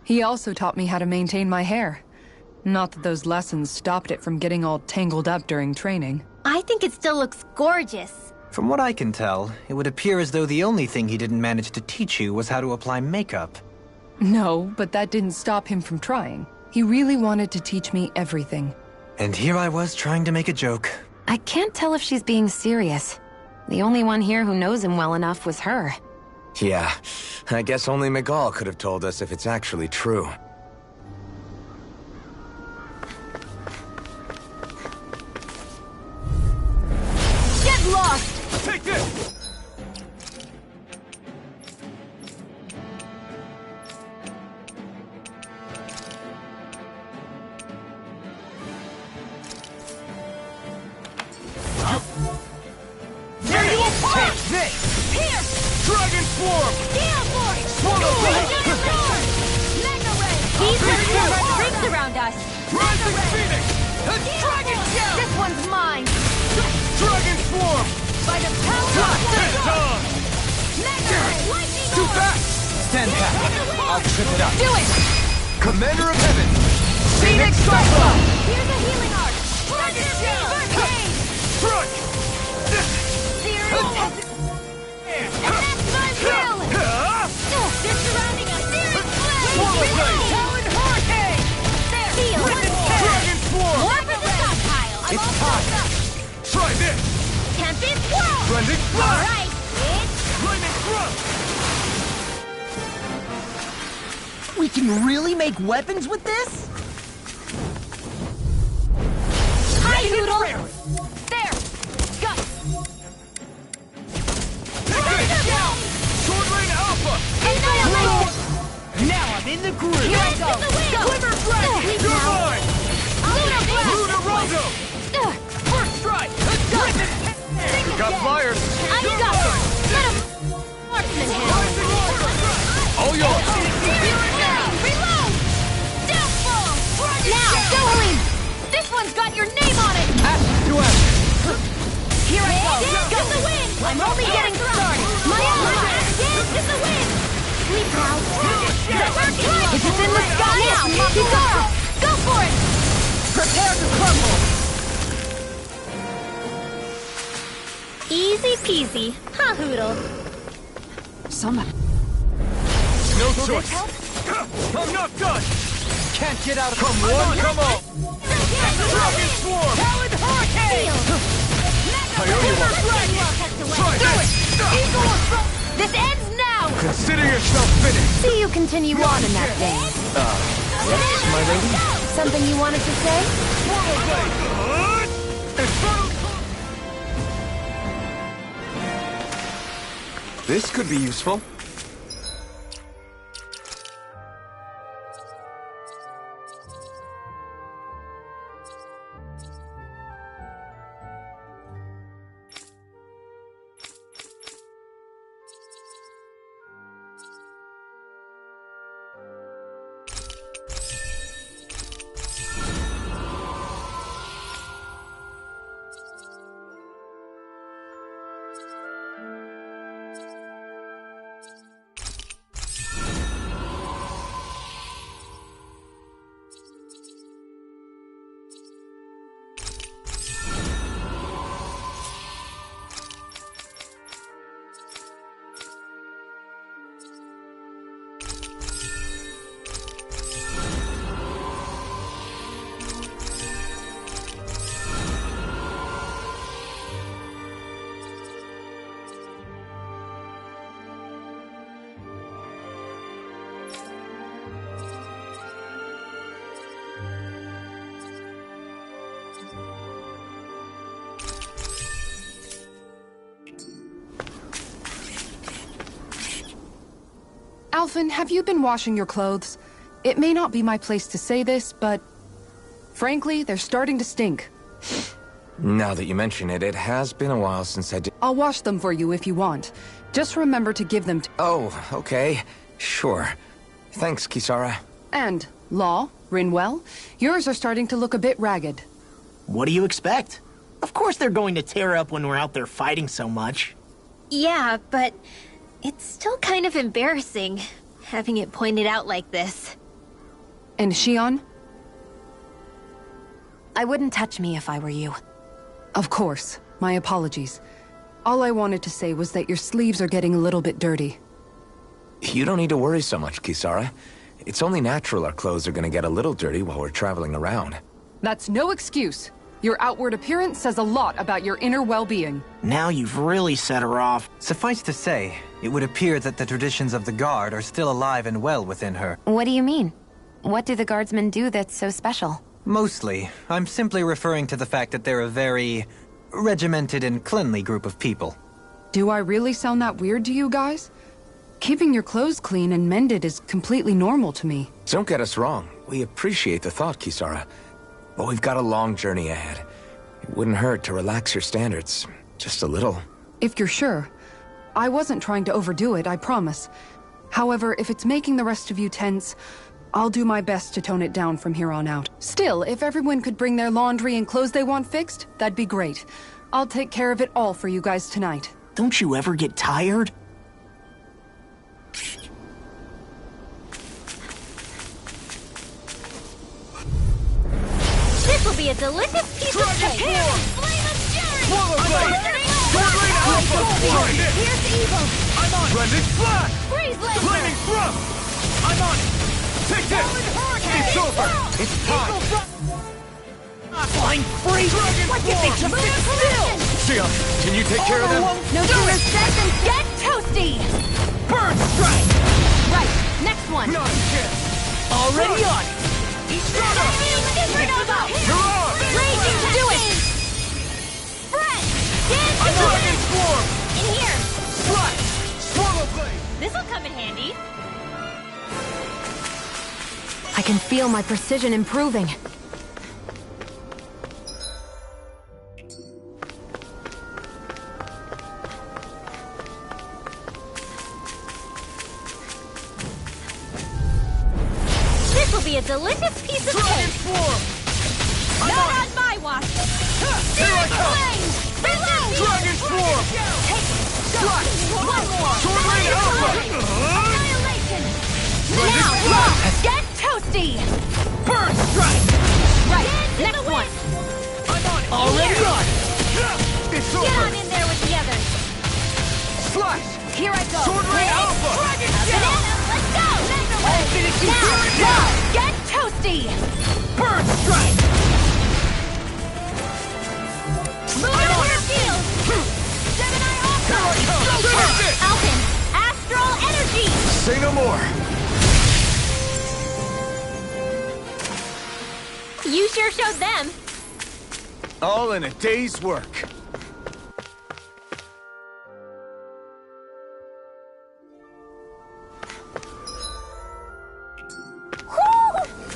He also taught me how to maintain my hair. Not that those lessons stopped it from getting all tangled up during training. I think it still looks gorgeous. From what I can tell, it would appear as though the only thing he didn't manage to teach you was how to apply makeup. No, but that didn't stop him from trying. He really wanted to teach me everything. And here I was trying to make a joke. I can't tell if she's being serious. The only one here who knows him well enough was her. Yeah, I guess only Miguel could have told us if it's actually true. Get lost! Take this! There you are! Take this! Here! Dragon Swarm! Steel Force! Swallow Blade! Mega Ray! These are Take this! more freaks around us. Rising Phoenix! And Dragon Gale! This one's mine! Dragon Swarm! By the power of Blast the it on! Mega Ray! Lightning Too Orb! fast! Stand back! I'll trip it up! Do it! Commander of Heaven! Phoenix Cyclone! Here's a healing arc! Dragon Gale! Hurricane! Strike! Zero! And that's my will! They're surrounding us! Searing Swallow Flame! Blade! Talon Hurricane! There! Seal! Dragon Swarm! More for the stockpile! I'm It's all time. fucked up! Try this! Tempest Whirl! Blending Blast! Alright, it's Flaming Thrust! can really make weapons with this? Hi, Hoodle! There! Go! Sword Rain Alpha! Annihilate! Now I'm in the groove. Here I go! Go! Quiver Dragon! Leave You're now. mine! Lunar Blast! Luna Rondo! First strike! Let's go! We got flyers! I got this! Let him... Marksman hand! All yours! Reload! Downfall! Now, go, Helene! This one's got your name on it! Here I go! Get the win! I'm only getting started! My ally! Get the win! Sleep now! If it's in the sky now! Kisara! Go for it! Prepare to crumble! Easy peasy, huh, Hoodle? Somehow. No choice! I'm not done! Can't get out of Come on, come on! Dragon Swarm! Talon Hurricane! I owe you one! Try this! This ends now! Consider yourself finished! See you continue on in that vein. Yes, my lady? Something you wanted to say? Portal Blade! Infernal... This could be useful. Alphen, have you been washing your clothes? It may not be my place to say this, but... frankly, they're starting to stink. Now that you mention it, it has been a while since I did... I'll wash them for you if you want. Just remember to give them to... Oh, okay. Sure. Thanks, Kisara. And, Law, Rinwell, yours are starting to look a bit ragged. What do you expect? Of course they're going to tear up when we're out there fighting so much. Yeah, but it's still kind of embarrassing, having it pointed out like this. And Shion? I wouldn't touch me if I were you. Of course. My apologies. All I wanted to say was that your sleeves are getting a little bit dirty. You don't need to worry so much, Kisara. It's only natural our clothes are gonna get a little dirty while we're traveling around. That's no excuse. Your outward appearance says a lot about your inner well-being. Now you've really set her off. Suffice to say, it would appear that the traditions of the Guard are still alive and well within her. What do you mean? What do the guardsmen do that's so special? Mostly, I'm simply referring to the fact that they're a very regimented and cleanly group of people. Do I really sound that weird to you guys? Keeping your clothes clean and mended is completely normal to me. Don't get us wrong. We appreciate the thought, Kisara. But we've got a long journey ahead. It wouldn't hurt to relax your standards. Just a little. If you're sure. I wasn't trying to overdo it, I promise. However, if it's making the rest of you tense, I'll do my best to tone it down from here on out. Still, if everyone could bring their laundry and clothes they want fixed, that'd be great. I'll take care of it all for you guys tonight. Don't you ever get tired? This will be a delicious piece of cake! Flame of Jerry! Swallow Blade! Sword Rain Alpha! Try this! Here's evil! I'm on! Blended Flash! Freeze Laser! Flaming Thrust! I'm on it! Take this! It's over! It's time! Flying free! Why can't they just sit still? Sia, can you take care of them? No sooner said than get toasty! Burn Strike! Right, next one! Not a chance! Already on it! Supernova! Raging do it! Spread! Dance to the wind! In here! This'll come in handy. I can feel my precision improving. This'll be a delicious piece of cake. Not on my watch. Here I come! Reload! Dragon Swarm! One more! Sword Rain Alpha! Annihilation! Now, get toasty! Burn Strike! Right, next one! I'm on it! Already on it! It's Get on over! in there with the others! Slash! Here I go! Sword Rain Alpha! Dragon Shell! Let's go! Now, get toasty! Burn Strike! Lunar Field! Gemini Ultra! Alpin! Astral Energy! Say no more! You sure showed them! All in a day's work.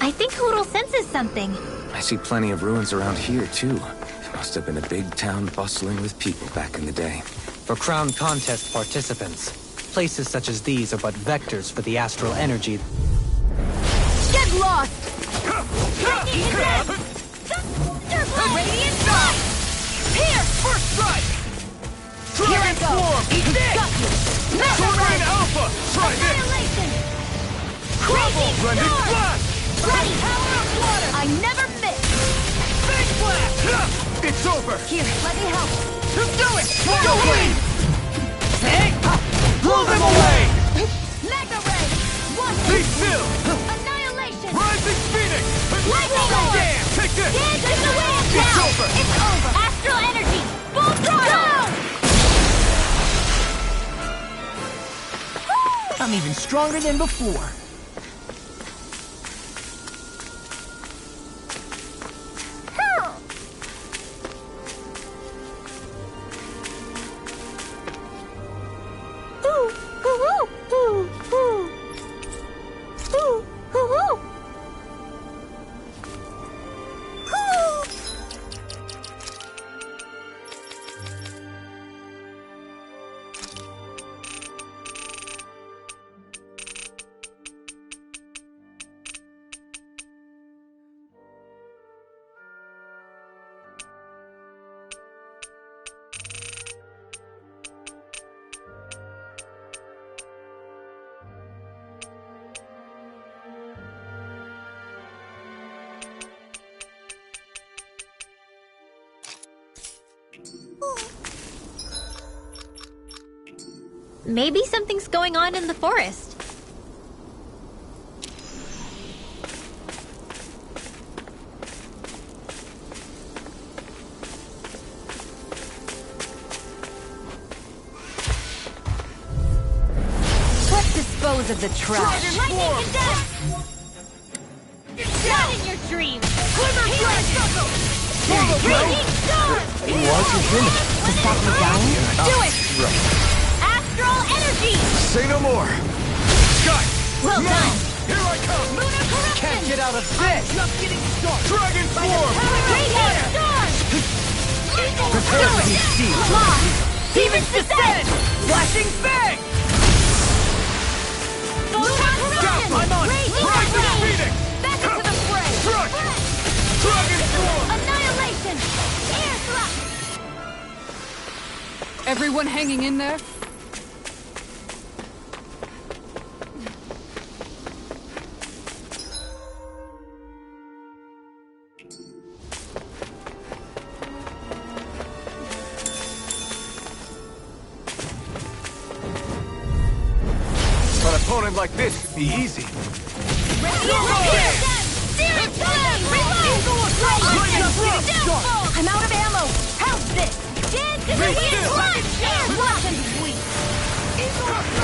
I think Hoodle senses something. I see plenty of ruins around here, too. It must have been a big town bustling with people back in the day. For Crown Contest participants, places such as these are but vectors for the astral energy. Get lost! Radiant Strike! Here! First strike! Here I go! Eat this! Got you! Sword Rain Alpha! Try this! Annihilation! Crumble! Raging Blended Storm! Blast! Ready! Power of water! I never miss! Big Blast! It's over! Here, let me help! Do it! Go away! Hey! Blow them away! Mega Ray! Watch Be it! still! Annihilation! Rising Phoenix! Lightning Go Lord! damn! Take this! Dance in the wind! It's Now! over! It's over! Astral Energy! Full throttle! I'm even stronger than before. Maybe something's going on in the forest. Let's dispose of the trash. Lightning Condemn! Not in your dreams! Glimmer Raging Storm! To stop me down? Do it! Astral Energy! Say no more! Sky! Well done! Here I come! Lunar Corruption! Can't get out of this! Just getting started! Dragon Swarm! Radiant Storm! Prepare for these seeds! Lost! Demon's Descent! Flashing Fang! Lunar Corruption! I'm on it! Raging Rising Flame! Phoenix! Back into the fray! Struck! Dragon Swarm! Annihilation! Air thrust! Everyone hanging in there? An opponent like this should be easy. I'm out of ammo! How's this? Dance in the wind! Air blast and sweep!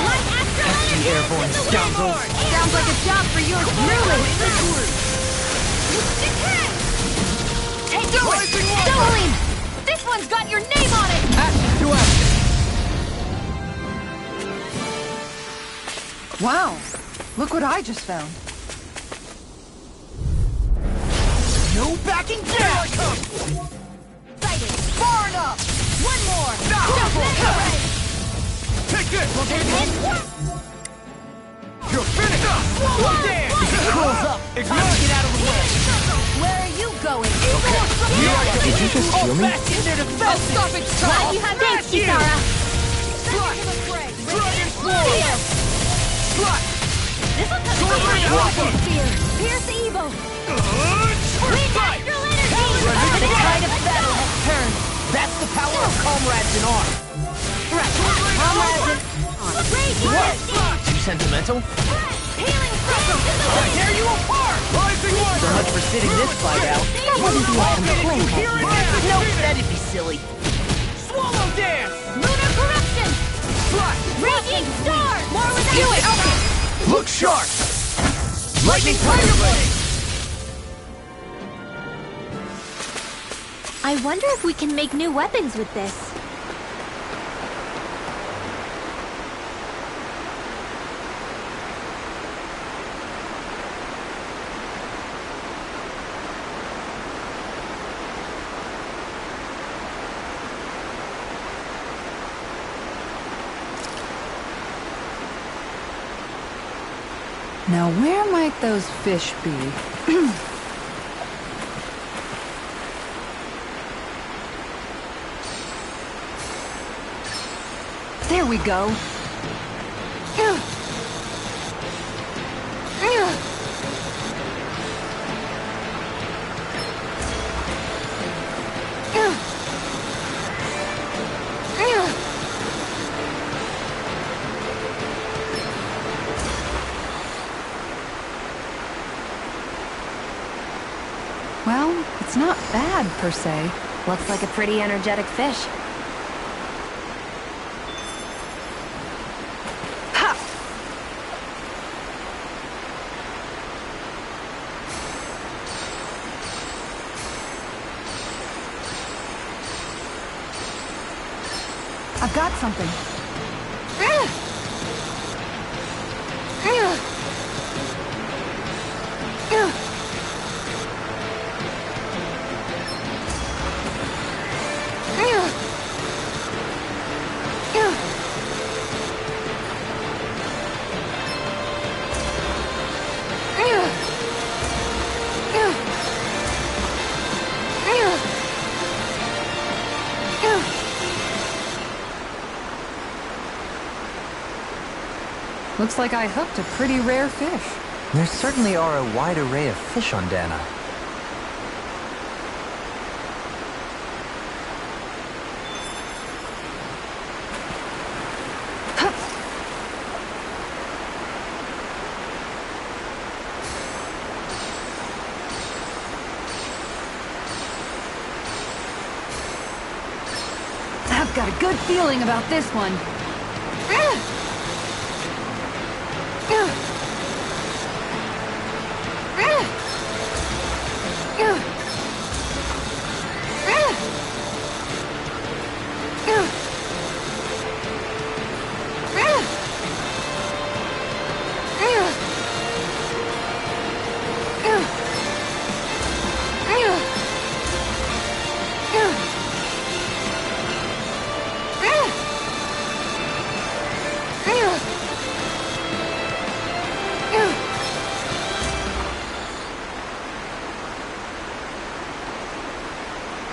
Light astral energy! airborne scoundrels. Sounds like a job for you truly. Hey, do it! Doubling! This one's got your name on it! Action to action. Wow, look what I just found. No backing down! Excited! Far enough! One more! Take this! You're finished! Swallow dance! Close up! Time to get out of the way! Where are you going? Did you just heal me? I'll stop it! Glad you have thanks, Kisara! Dragon Sword! This'll come in rocket spear! Pierce evil! Wind astral energy! The tide of battle has turned! That's the power of comrades in arms! Right! Comrades in Raging What? Too sentimental? Healing crystal to the wind! Tear you apart! So much for sitting this fight out. That wouldn't be a complaint. Nope, that'd be silly. Swallow dance! Lunar corruption! Raging star! More without do it! Okay! Look sharp! Lightning fire blade! I wonder if we can make new weapons with this. Now where might those fish be? There we go. Well, it's not bad, per se. Looks like a pretty energetic fish. I've got something. Looks like I hooked a pretty rare fish. There certainly are a wide array of fish on Dana. I've got a good feeling about this one.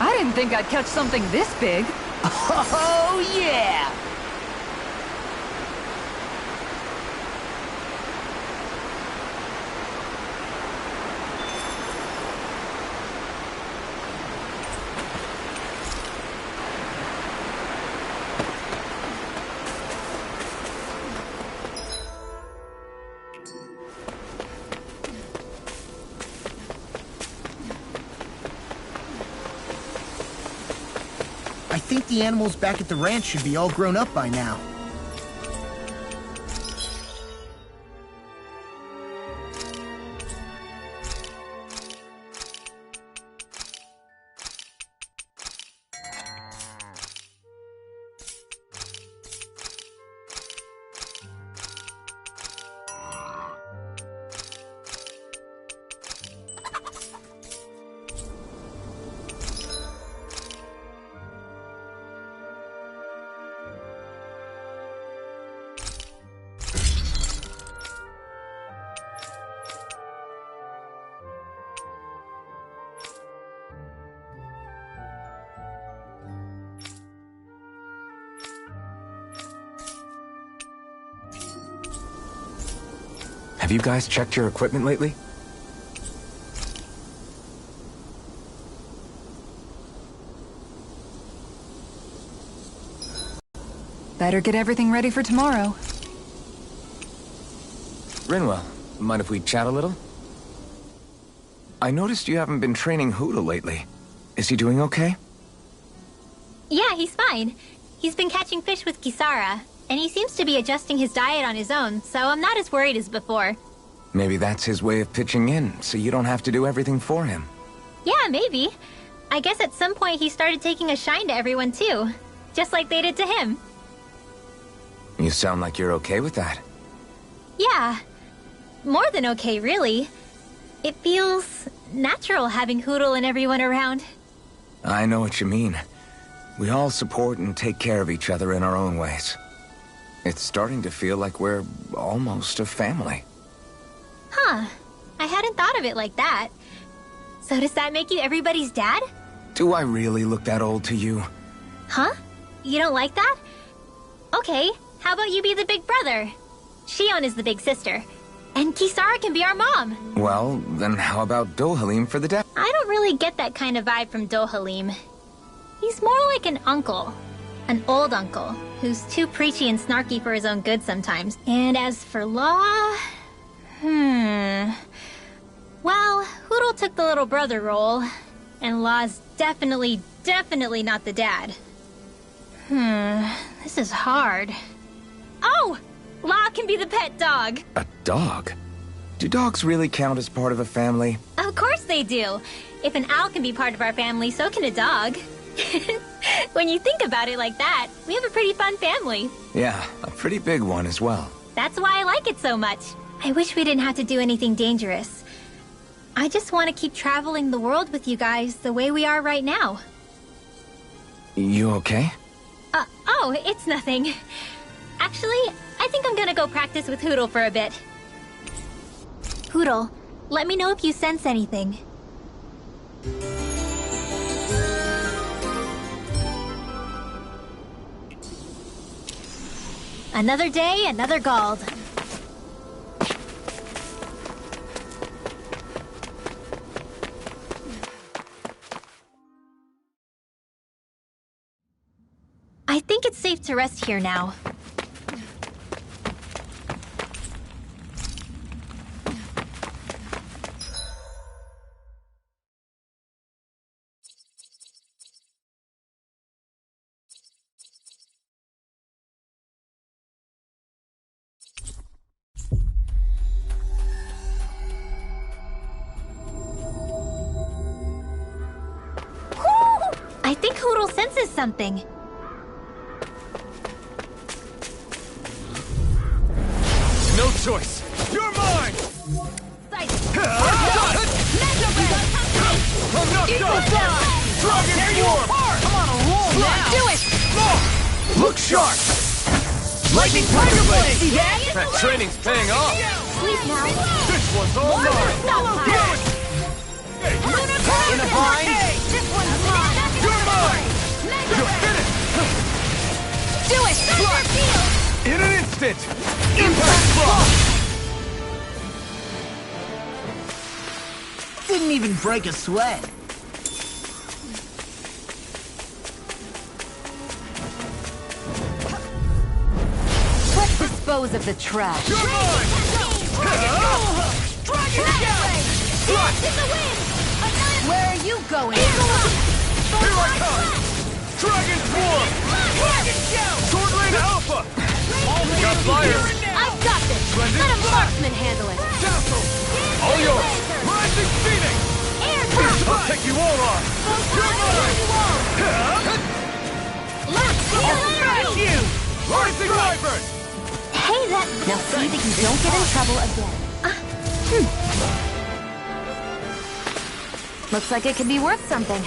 I didn't think I'd catch something this big. Oh, yeah! I think the animals back at the ranch should be all grown up by now. Have you guys checked your equipment lately? Better get everything ready for tomorrow. Rinwell, mind if we chat a little? I noticed you haven't been training Hoodle lately. Is he doing okay? Yeah, he's fine. He's been catching fish with Kisara, and he seems to be adjusting his diet on his own, so I'm not as worried as before. Maybe that's his way of pitching in, so you don't have to do everything for him. Yeah, maybe. I guess at some point he started taking a shine to everyone too, just like they did to him. You sound like you're okay with that. Yeah. More than okay, really. It feels natural having Hoodle and everyone around. I know what you mean. We all support and take care of each other in our own ways. It's starting to feel like we're almost a family. Huh. I hadn't thought of it like that. So does that make you everybody's dad? Do I really look that old to you? Huh? You don't like that? Okay, how about you be the big brother? Shion is the big sister. And Kisara can be our mom. Well, then how about Dohalim for the dad? I don't really get that kind of vibe from Dohalim. He's more like an uncle. An old uncle, who's too preachy and snarky for his own good sometimes. And as for Law... Well, Hoodle took the little brother role, and Law's definitely not the dad. This is hard. Oh! Law can be the pet dog. A dog? Do dogs really count as part of a family? Of course they do. If an owl can be part of our family, so can a dog. When you think about it like that, we have a pretty fun family. Yeah, a pretty big one as well. That's why I like it so much. I wish we didn't have to do anything dangerous. I just want to keep traveling the world with you guys the way we are right now. You okay? Oh, it's nothing. Actually, I think I'm gonna go practice with Hoodle for a bit. Hoodle, let me know if you sense anything. Another day, another Gald. I think it's safe to rest here now. I think Hoodle senses something. No choice. You're mine. Mega I'm not done. Dragon form. I'm on a roll now. Do it. Look sharp. Lightning Tiger Blade. See that? That training's paying off. Sleep now. This one's all mine. In a bind. This one's mine. You're mine. You're finished. Do it. In an instant. Impact block. Didn't even break a sweat. Let's dispose of the trash. You're mine. Dragon Blast in the wind. Where are you going? Here I come. Dragon form. Dragon Shout. Swordland Alpha. Got flyers. I've got this. Splendid Let a flash. marksman handle it. Dazzle. All yours. Rising Phoenix. I'll take you all on. You're mine. I'll smash you. Rising Wyvern. Hey, that... Now see that you don't get in trouble again. Looks like it could be worth something.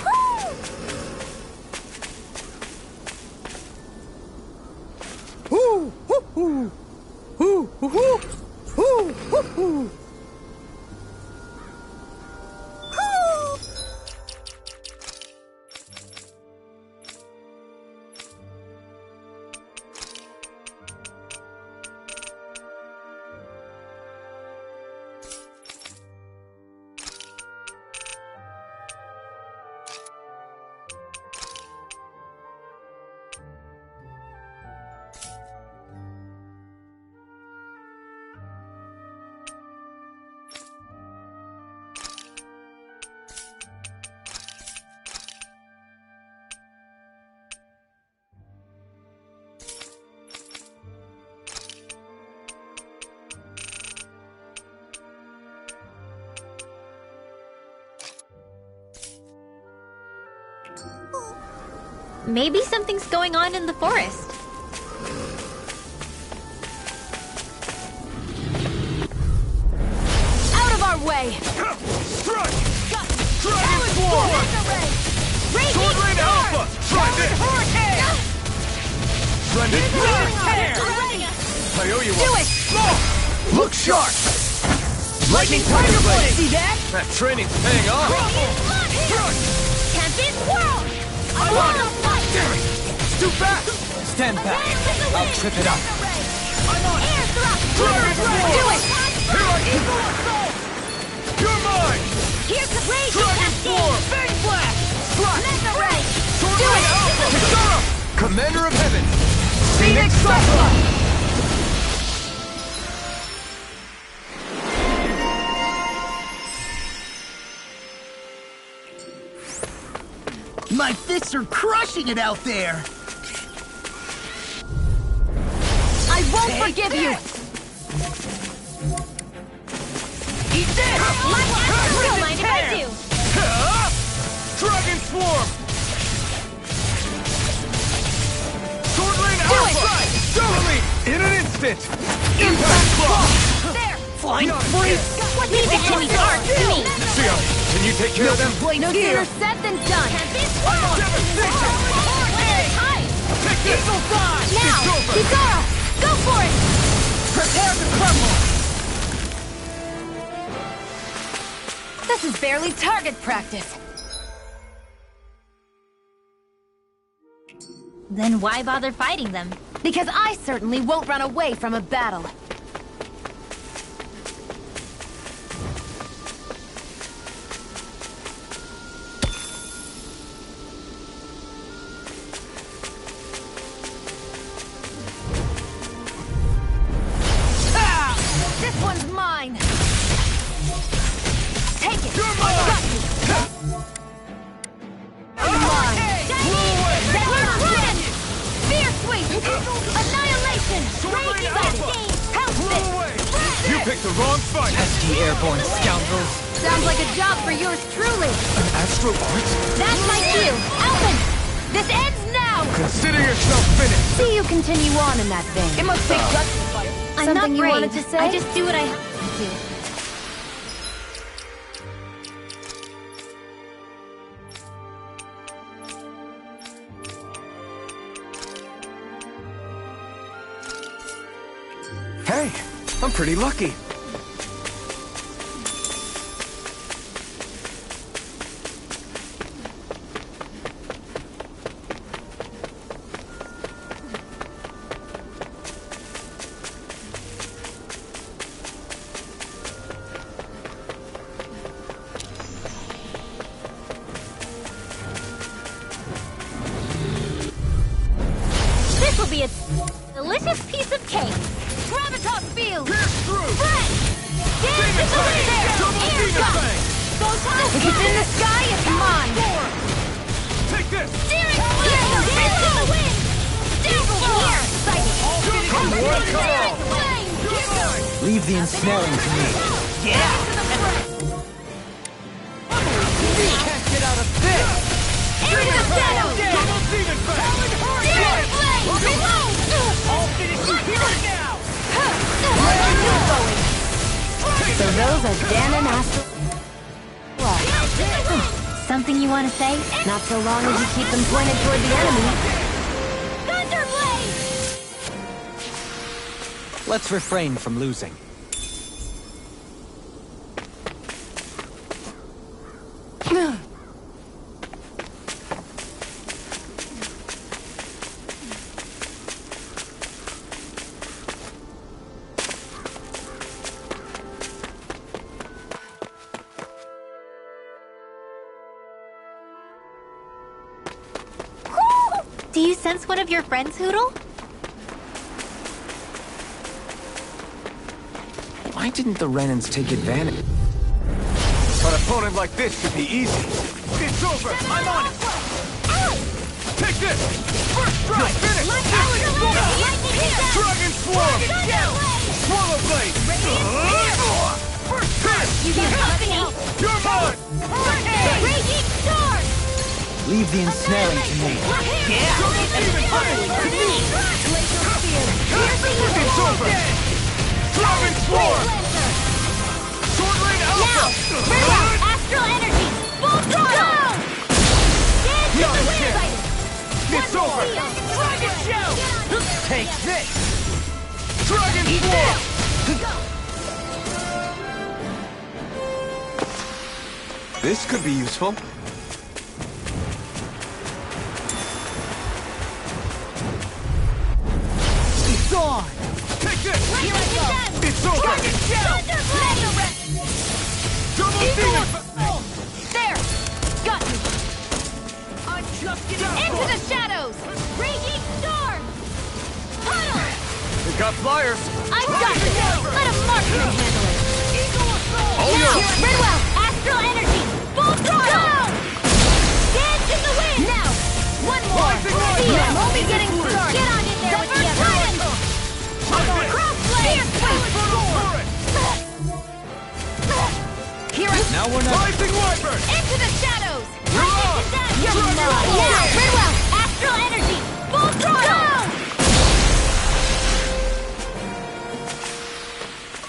Maybe something's going on in the forest. Out of our way! Strike! Dragon Swarm! Sword Rain Alpha! Try this! Hurricane! Splendid Tear! I owe you one. Look sharp! Lightning Tiger Blade! See that? That training's paying off! Tempest Swirl! I want to fight! Damn it! It's too fast! Stand back. I'll trip it up. Air thrust! Dragon Swarm! Do it! Here I go! You're mine! Here's the Rage Dragon Swarm! Fang Blast! Mega Ray! Sword Do Rain it! Alpha! Kisara! Commander of Heaven! Phoenix Cyclone! My fists are crushing it out there! I won't forgive you! Eat this! My ass don't mind if I do! Dragon Swarm! Sword Rain Do Alpha! Dominate! In an instant! Impact Claw! There! Flying Not free! What needs it to me? Art to me! Lucio, can you take care of them? No sooner said than done! Tempest Swirl! Devastation! Take this! Now! It's over! Kisara! Go for it! Prepare to crumble! This is barely target practice. Then why bother fighting them? Because I certainly won't run away from a battle. This one's mine! Take it! You're mine! Got you! Mine! Fear Sweep! Annihilation! Raging Blade! House Fist! You picked the wrong fight! Pesky airborne scoundrels. Sounds like a job for yours truly! An Astro Art? That's my cue! Alvin! This ends now! Consider yourself finished! See you continue on in that vein. It must take guts to fight. I'm Something not you brave. wanted to say? I just do what I have to. Hey, I'm pretty lucky. This will be a delicious piece of cake. Gravitas Field! Pierce through! Fred! Dance in the wind! Double Air Phoenix gun! Fang! Go time! If it's in the sky, it's mine! Take this! Steering wheel! Dance in the wind! Steering here! Come on, come on! Leave the ensnaring to me. Yeah! You can't get out of this! Area of shadow! Double Demon Fang! Steering flame! Reload! I'll finish you here now! So those are Dan and Astro. Something you want to say? Not so long as you keep them pointed toward the enemy. Thunderblade! Let's refrain from losing. Do you sense one of your friends, Hoodle? Why didn't the Renans take advantage? An opponent like this should be easy. It's over! I'm on it! Take this! First strike! Finish! Dragon Swarm! Swallow Blade! First hit! You got company! You're mine! Raging Storm! Leave the ensnaring to me. Yeah, and finally to me. It's over! Dragon Swarm! Sword Rain Alpha! Now, bring out Astral Energy! Full throttle! Dance in the wind! It's over! Dragon Show! Take this! Dragon Swarm! This could be useful. It's on! Take this! Here I go! It's over! Dragon Show! Double Demon! There! Got you! I'm just getting Into the shadows! Raging Storm! Puddle! We've got flyers! I got this! Let a marksman handle it! Eagle Assault! All Now, yours! Redwell! Astral Energy! Full throttle! Dance in the wind! Now! One more! Rising I'm only getting started! Get on in there with the others! Crossblade! Here I Now we're not... Rising Wyvern! Into the shadows! You're on! You're not! Now, Redwell! Astral Energy! Full throttle!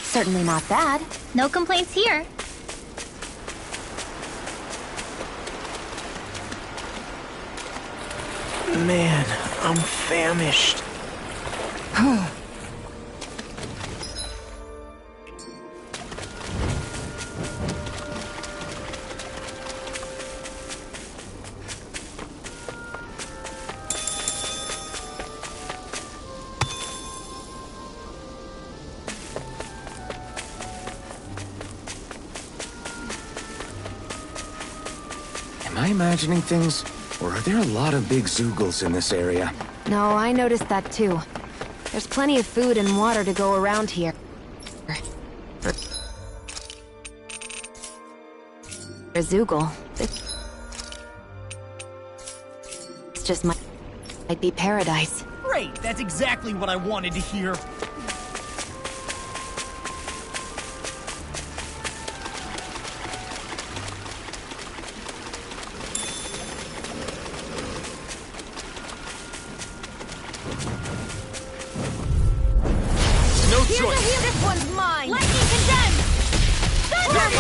Certainly not bad. No complaints here. Man, I'm famished. Am I imagining things? Or are there a lot of big Zoogles in this area? No, I noticed that too. There's plenty of food and water to go around here. A Zoogle. It's just might be paradise. Great! That's exactly what I wanted to hear. No Here's choice! This one's mine! Lightning condemned! Thunder!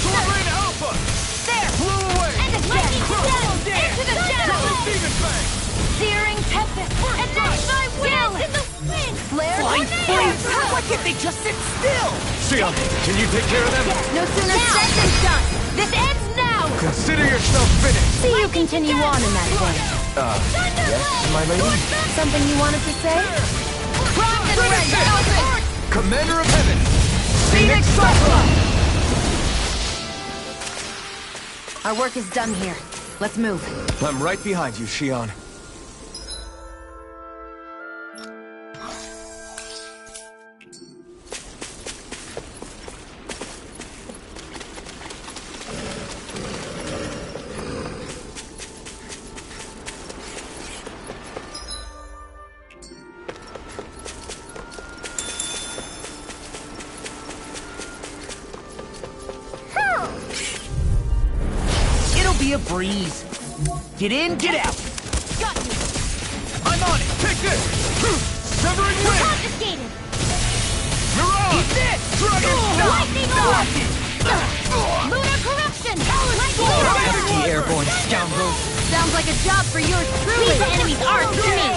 Sword Rain Alpha! There! Blew away! And again! Into the shadows! Demon Fang! Searing tempest! And then my will! Dance in the wind! Flare Flying tornado! flames! Why can't they just sit still? Sion, can you take care of them? No sooner said than done! This ends now! Consider yourself finished! See you continue on in that way. Yes, my lady? Something you wanted to say? Cross and red! Open! Commander of Heaven! Phoenix Cyclone! Our work is done here. Let's move. I'm right behind you, Xion. It'll be a breeze. Get in, get out. Got you! I'm on it! Take this! Severing Wind! Confiscated! Mirage! Eat this! Dragon! Lightning Orb! Lunar Corruption! The airborne scoundrel. Sounds like a job for yours truly! These enemies aren't to me!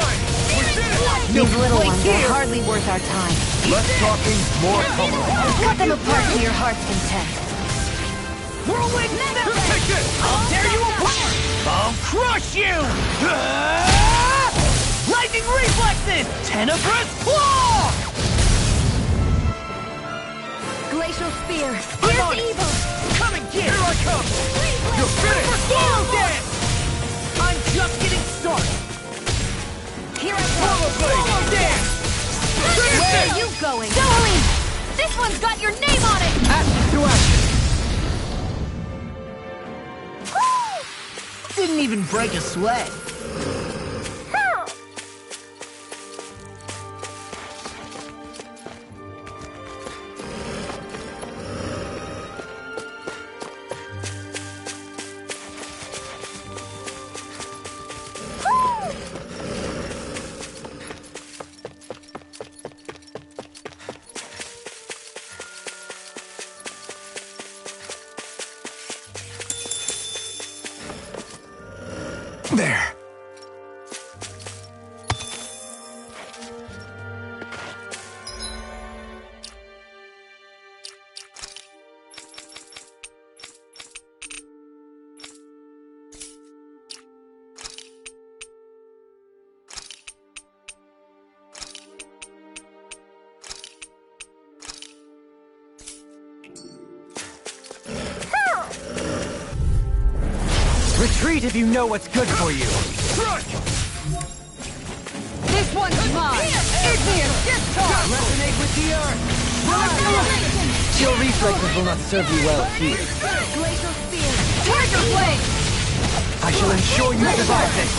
These little ones are hardly worth our time. Less talking, more coming. Cut them apart to your heart's content. Whirlwind Take this! I'll tear you apart! I'll crush you! Lightning reflexes! Tenebrous claw! Glacial spear. I'm on it. Come and get it! Here I come! You're finished! Full dance! I'm just getting started! Here I go! Full dance! Where are you going? Zoe! This one's got your name on it! Action to action! Didn't even break a sweat. There. Retreat if you know what's good for you. This one's mine! Igneous discharge! Resonate with the earth! Chill reflexes will not serve you well here. Glacial spear! Tiger blade! I shall ensure you survive this.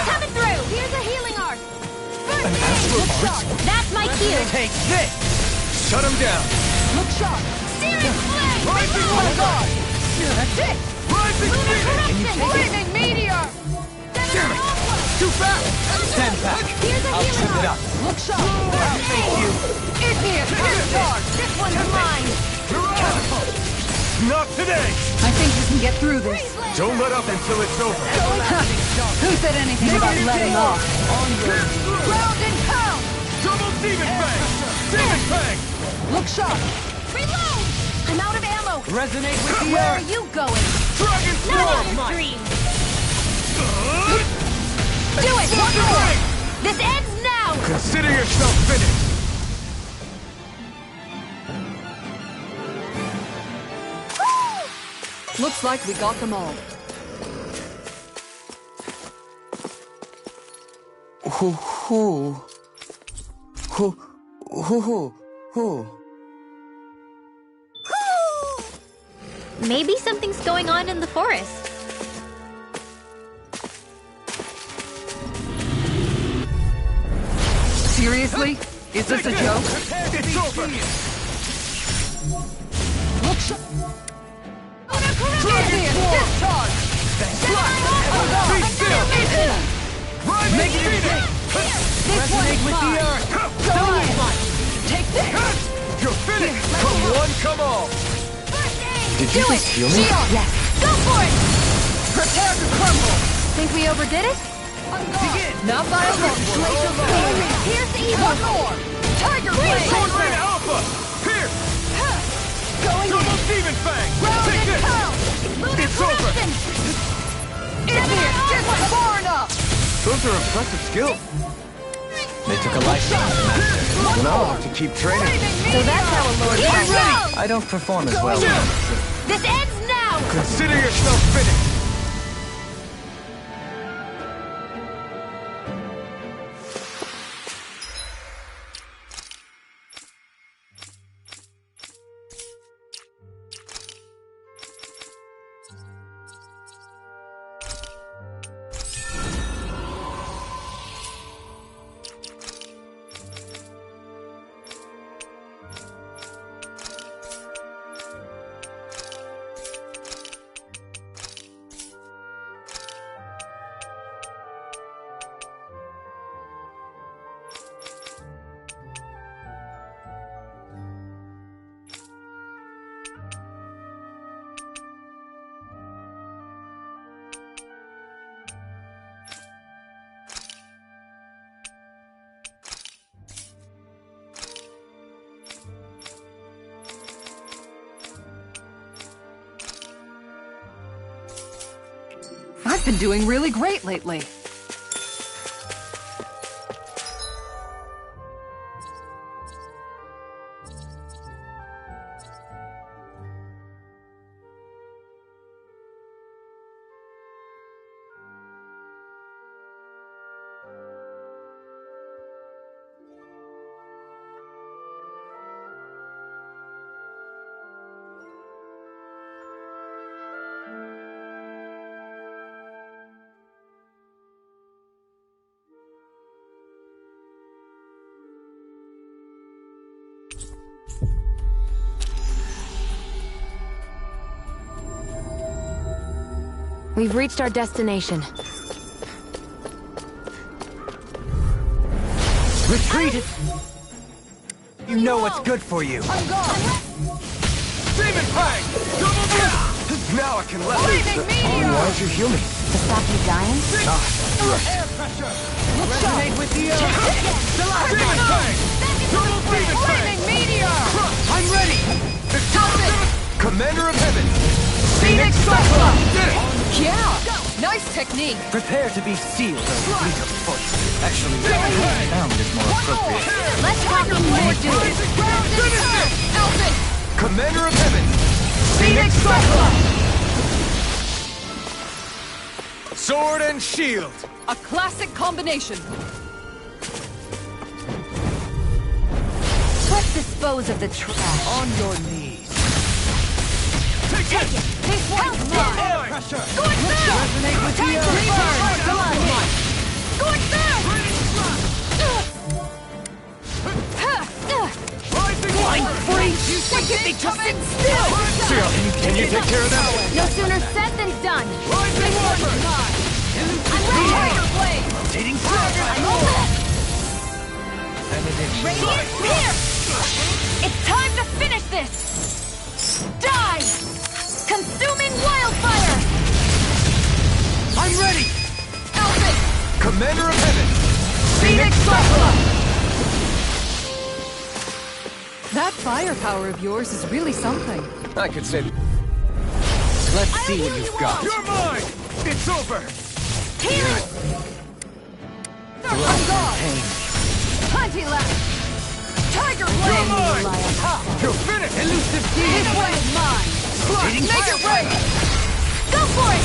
Coming through! Here's a healing art! An astral blitz? That's my cue! Take this! Shut him down! Look sharp! Searing flame! Rising one guard! That's it! Rising Lightning meteor! Damn it! Too fast! Stand back. Here's a I'll healing trip it art! up. Look sharp! I'll face you. Igneous discharge! This one's mine! Not today! I think we can get through this. Don't let up until it's over. Who said anything about letting off? Onward! Ground and pound! Double Demon Fang! Demon Fang! Look sharp! Reload! I'm out of ammo! Resonate with the Where are earth! you going? Dragon Not Storm! on your dream! Do it! One more! This ends now! Consider yourself finished! Looks like we got them all. Maybe something's going on in the forest. Seriously? Is this a joke? It's over! Look sharp! Dragon Storm! Be still! Rising Phoenix! Resonate with the earth! Go on! Take this! You're finished! Come one, come all! Did you just heal me? Yes! Go for it! Prepare to crumble! Think we overdid it? Not by a long shot! Here's the evil! One more! Tiger blade! Sword Ray Alpha! Here! Going Double in! Demon Fang! Round Take and this! pound! It's over! Igneous! Just far enough! Those are impressive skills. They took a liking to the master. Now I'll have to keep training. So that's how a lord Here fights. goes! I don't perform as well. This ends now! Consider yourself finished. I've been doing really great lately. We've reached our destination. Retreat! You know what's good for you. Demon Fang! Double Now can let me. Why'd you heal me? To stop you dying? Air pressure. Resonate with the earth. Demon Fang. Total Demon Fang. Meteor! I'm ready. Commander of Heaven. Phoenix Cyclops. Did it. Yeah! Nice technique! Prepare to be sealed, O fleet of foot. Actually, Demon Fang. sound is more appropriate. Let's talk more dudes! Commander of Heaven. Phoenix Cyclops! Sword and shield. A classic combination! Let's dispose of the trash. On your knees. Take it! This one's mine! Air pressure. Going through! Resonate with the earth. Going through! Blind freeze! You think they just sit still! Seal, can you take care of that? No sooner said than done. Rising Warper. I'm ready! Tiger Blade! Rotating Dragon. Radiant Spear! It's time to finish this! Die! Consuming Wildfire! I'm ready. Elphic! Commander of Heaven. Phoenix Cyclops! That firepower of yours is really something. I could say. Let's see what you've got. You're mine. It's over. Healing! I'm gone! Plenty left! Tiger You're Blade! mine. You're finished. Elusive This one's mine! Make it rain! Go for it!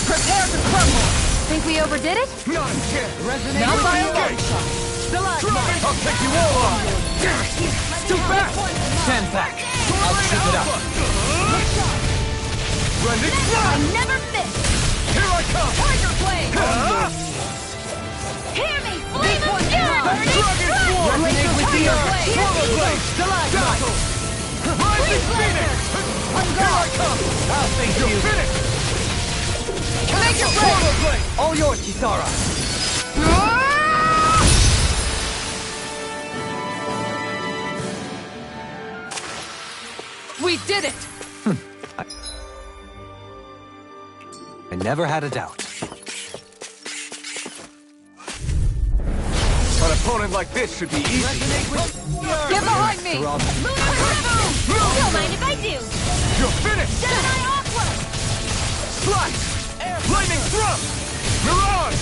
Prepare to crumble! Think we overdid it? Not a chance. Resonate Not with by the a long earth. shot! Dragon. I'll take you all on. Too fast. Stand back. I'll trip it up. Rending I flash. never miss! Here I come. Tiger Blade! Huh? Hear me! Flame of Fury! Dragon Swarm. Resonate with the earth! Swallow Blade. Battle. Rising Phoenix. Here I come. I'll face You're you. finished. Make it rain! Swallow Blade. All yours, Kisara. We did it! I never had a doubt. An opponent like this should be easy. Get behind me! Don't mind if I do. You're finished. Jedi Aqua! Slice. Lightning Thrust. Mirage.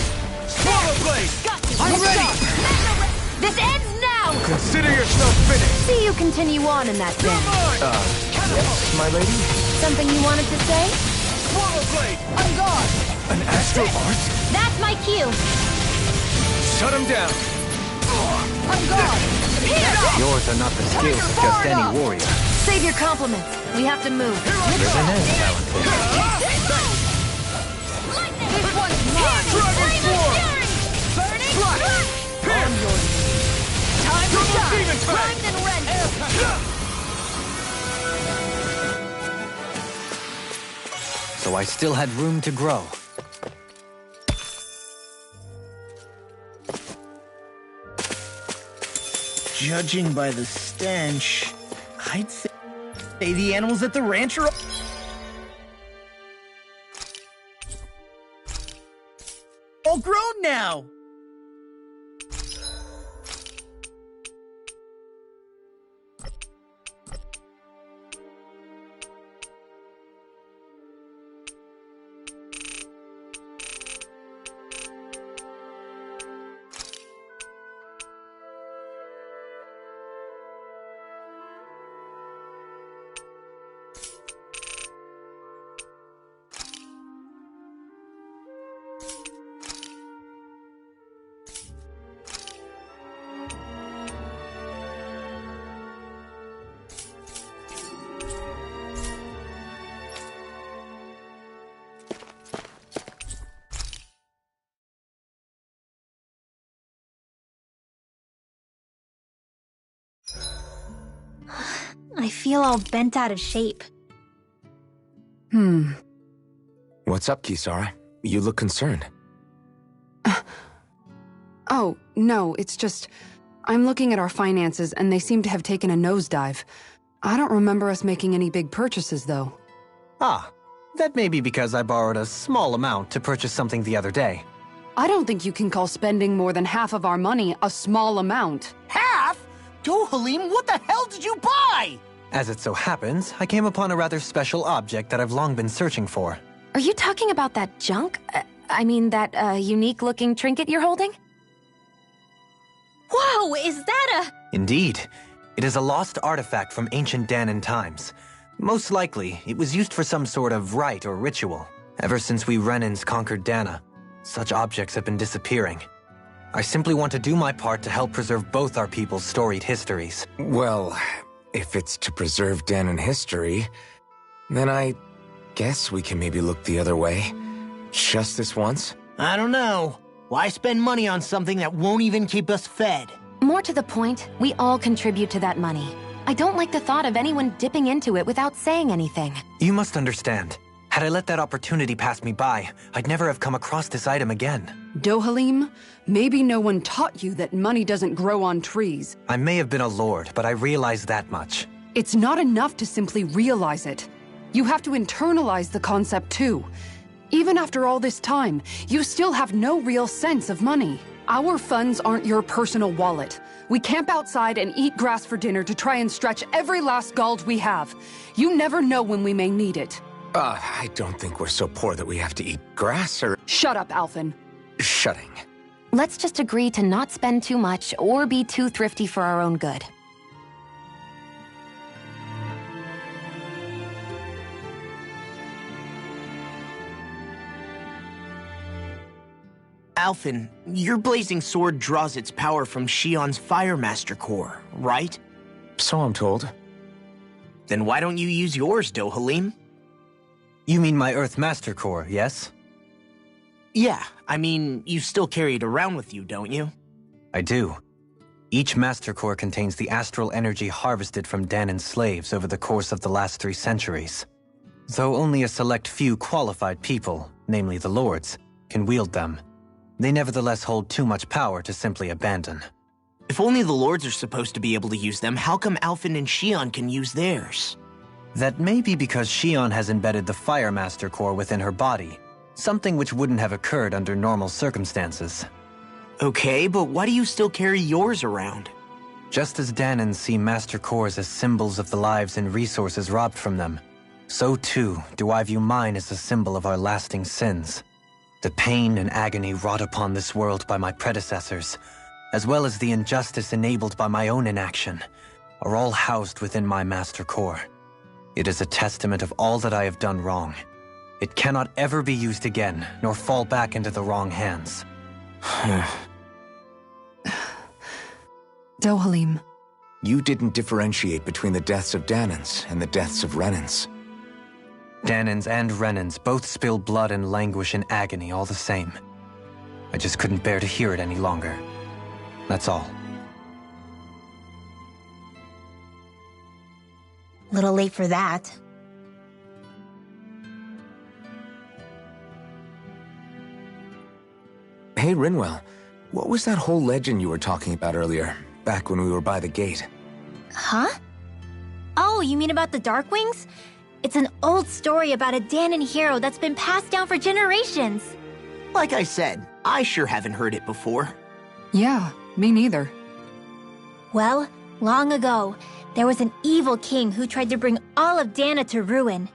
Swallow Blade. I'm ready. This ends now! Consider yourself finished. See you continue on in that You're vein. mine. Yes, my lady? Something you wanted to say? Swallow Blade. I'm gone! An Astral Art? That's my cue. Shut him down. I'm gone! Here! Yours are not the skills of just any warrior. Save your compliments. We have to move. There's an end, Valentin. This one's mine! Dragon Swarm. Burning Flash. Thrust! Here. Time to Double shine! Demon Fang. Grind and rend! So I still had room to grow. Judging by the stench, I'd say the animals at the ranch are all grown now. I feel all bent out of shape. What's up, Kisara? You look concerned. Oh, no, it's just... I'm looking at our finances and they seem to have taken a nosedive. I don't remember us making any big purchases, though. Ah, That may be because I borrowed a small amount to purchase something the other day. I don't think you can call spending more than half of our money a small amount. Half? Dohalim, what the hell did you buy? As it so happens, I came upon a rather special object that I've long been searching for. Are you talking about that junk? I mean, that unique-looking trinket you're holding? Whoa, is that a... Indeed. It is a lost artifact from ancient Danan times. Most likely, it was used for some sort of rite or ritual. Ever since we Renans conquered Dana, such objects have been disappearing. I simply want to do my part to help preserve both our people's storied histories. Well, if it's to preserve Danan history, then I guess we can maybe look the other way. Just this once? I don't know. Why spend money on something that won't even keep us fed? More to the point, we all contribute to that money. I don't like the thought of anyone dipping into it without saying anything. You must understand. Had I let that opportunity pass me by, I'd never have come across this item again. Dohalim, maybe no one taught you that money doesn't grow on trees. I may have been a lord, but I realize that much. It's not enough to simply realize it. You have to internalize the concept too. Even after all this time, you still have no real sense of money. Our funds aren't your personal wallet. We camp outside and eat grass for dinner to try and stretch every last gold we have. You never know when we may need it. I don't think we're so poor that we have to eat grass or... Shut up, Alphen. Shutting. Let's just agree to not spend too much or be too thrifty for our own good. Alphen, your blazing sword draws its power from Shion's Fire Master Core, right? So I'm told. Then why don't you use yours, Dohalim? You mean my Earth Master Core, yes? Yeah, I mean, you still carry it around with you, don't you? I do. Each Master Core contains the astral energy harvested from Danan's slaves over the course of the last 3 centuries. Though only a select few qualified people, namely the Lords, can wield them, they nevertheless hold too much power to simply abandon. If only the Lords are supposed to be able to use them, how come Alphen and Shion can use theirs? That may be because Shion has embedded the Fire Master Core within her body, something which wouldn't have occurred under normal circumstances. Okay, but why do you still carry yours around? Just as Danans see Master Cores as symbols of the lives and resources robbed from them, so too do I view mine as a symbol of our lasting sins. The pain and agony wrought upon this world by my predecessors, as well as the injustice enabled by my own inaction, are all housed within my Master Core. It is a testament of all that I have done wrong. It cannot ever be used again, nor fall back into the wrong hands. Dohalim. You didn't differentiate between the deaths of Danans and the deaths of Renans. Danans and Renans both spill blood and languish in agony all the same. I just couldn't bear to hear it any longer. That's all. Little late for that. Hey, Rinwell, what was that whole legend you were talking about earlier, back when we were by the gate? Huh? Oh, you mean about the Darkwings? It's an old story about a Danan hero that's been passed down for generations. Like I said, I sure haven't heard it before. Yeah, me neither. Well, long ago, there was an evil king who tried to bring all of Dana to ruin.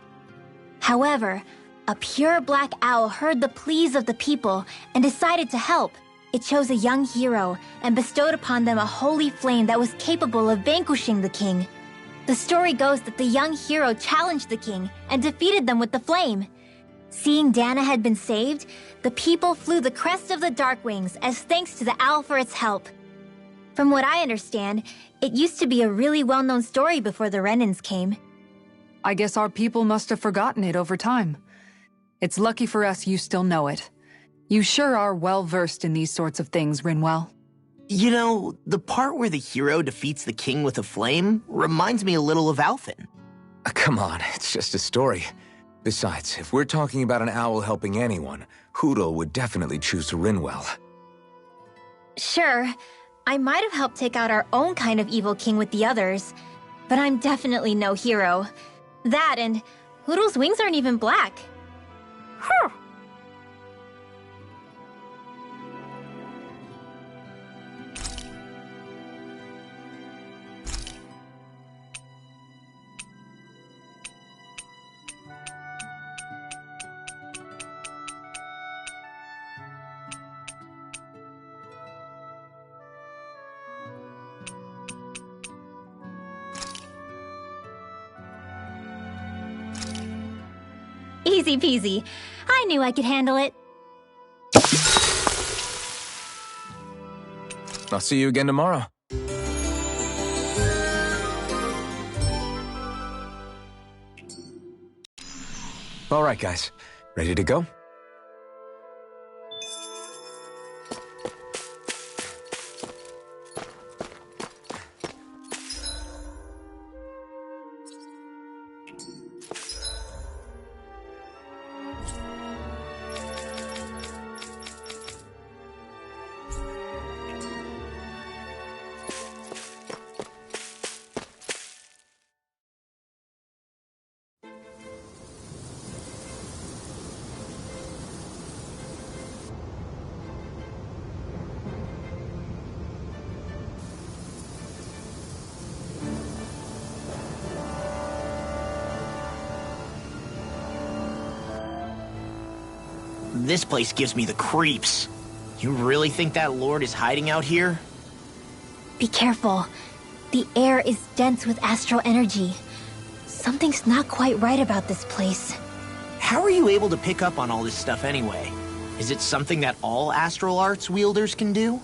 However, a pure black owl heard the pleas of the people and decided to help. It chose a young hero and bestowed upon them a holy flame that was capable of vanquishing the king. The story goes that the young hero challenged the king and defeated them with the flame. Seeing Dana had been saved, the people flew the crest of the Darkwings as thanks to the owl for its help. From what I understand, it used to be a really well-known story before the Renans came. I guess our people must have forgotten it over time. It's lucky for us you still know it. You sure are well-versed in these sorts of things, Rinwell. You know, the part where the hero defeats the king with a flame reminds me a little of Alphen. Come on, it's just a story. Besides, if we're talking about an owl helping anyone, Hoodle would definitely choose Rinwell. Sure, I might have helped take out our own kind of evil king with the others, but I'm definitely no hero. That and Hoodle's wings aren't even black. Easy peasy. I knew I could handle it. I'll see you again tomorrow. All right, guys. Ready to go? This place gives me the creeps. You really think that Lord is hiding out here? Be careful. The air is dense with astral energy. Something's not quite right about this place. How are you able to pick up on all this stuff anyway? Is it something that all astral arts wielders can do?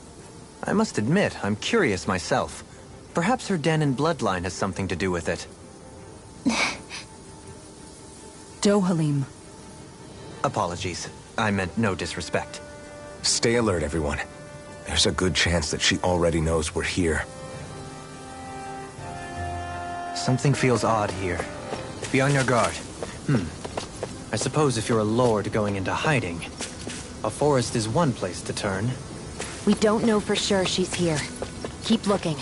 I must admit, I'm curious myself. Perhaps her Danon bloodline has something to do with it. Dohalim. Apologies. I meant no disrespect. Stay alert, everyone. There's a good chance that she already knows we're here. Something feels odd here. Be on your guard. I suppose if you're a lord going into hiding, a forest is one place to turn. We don't know for sure she's here. Keep looking.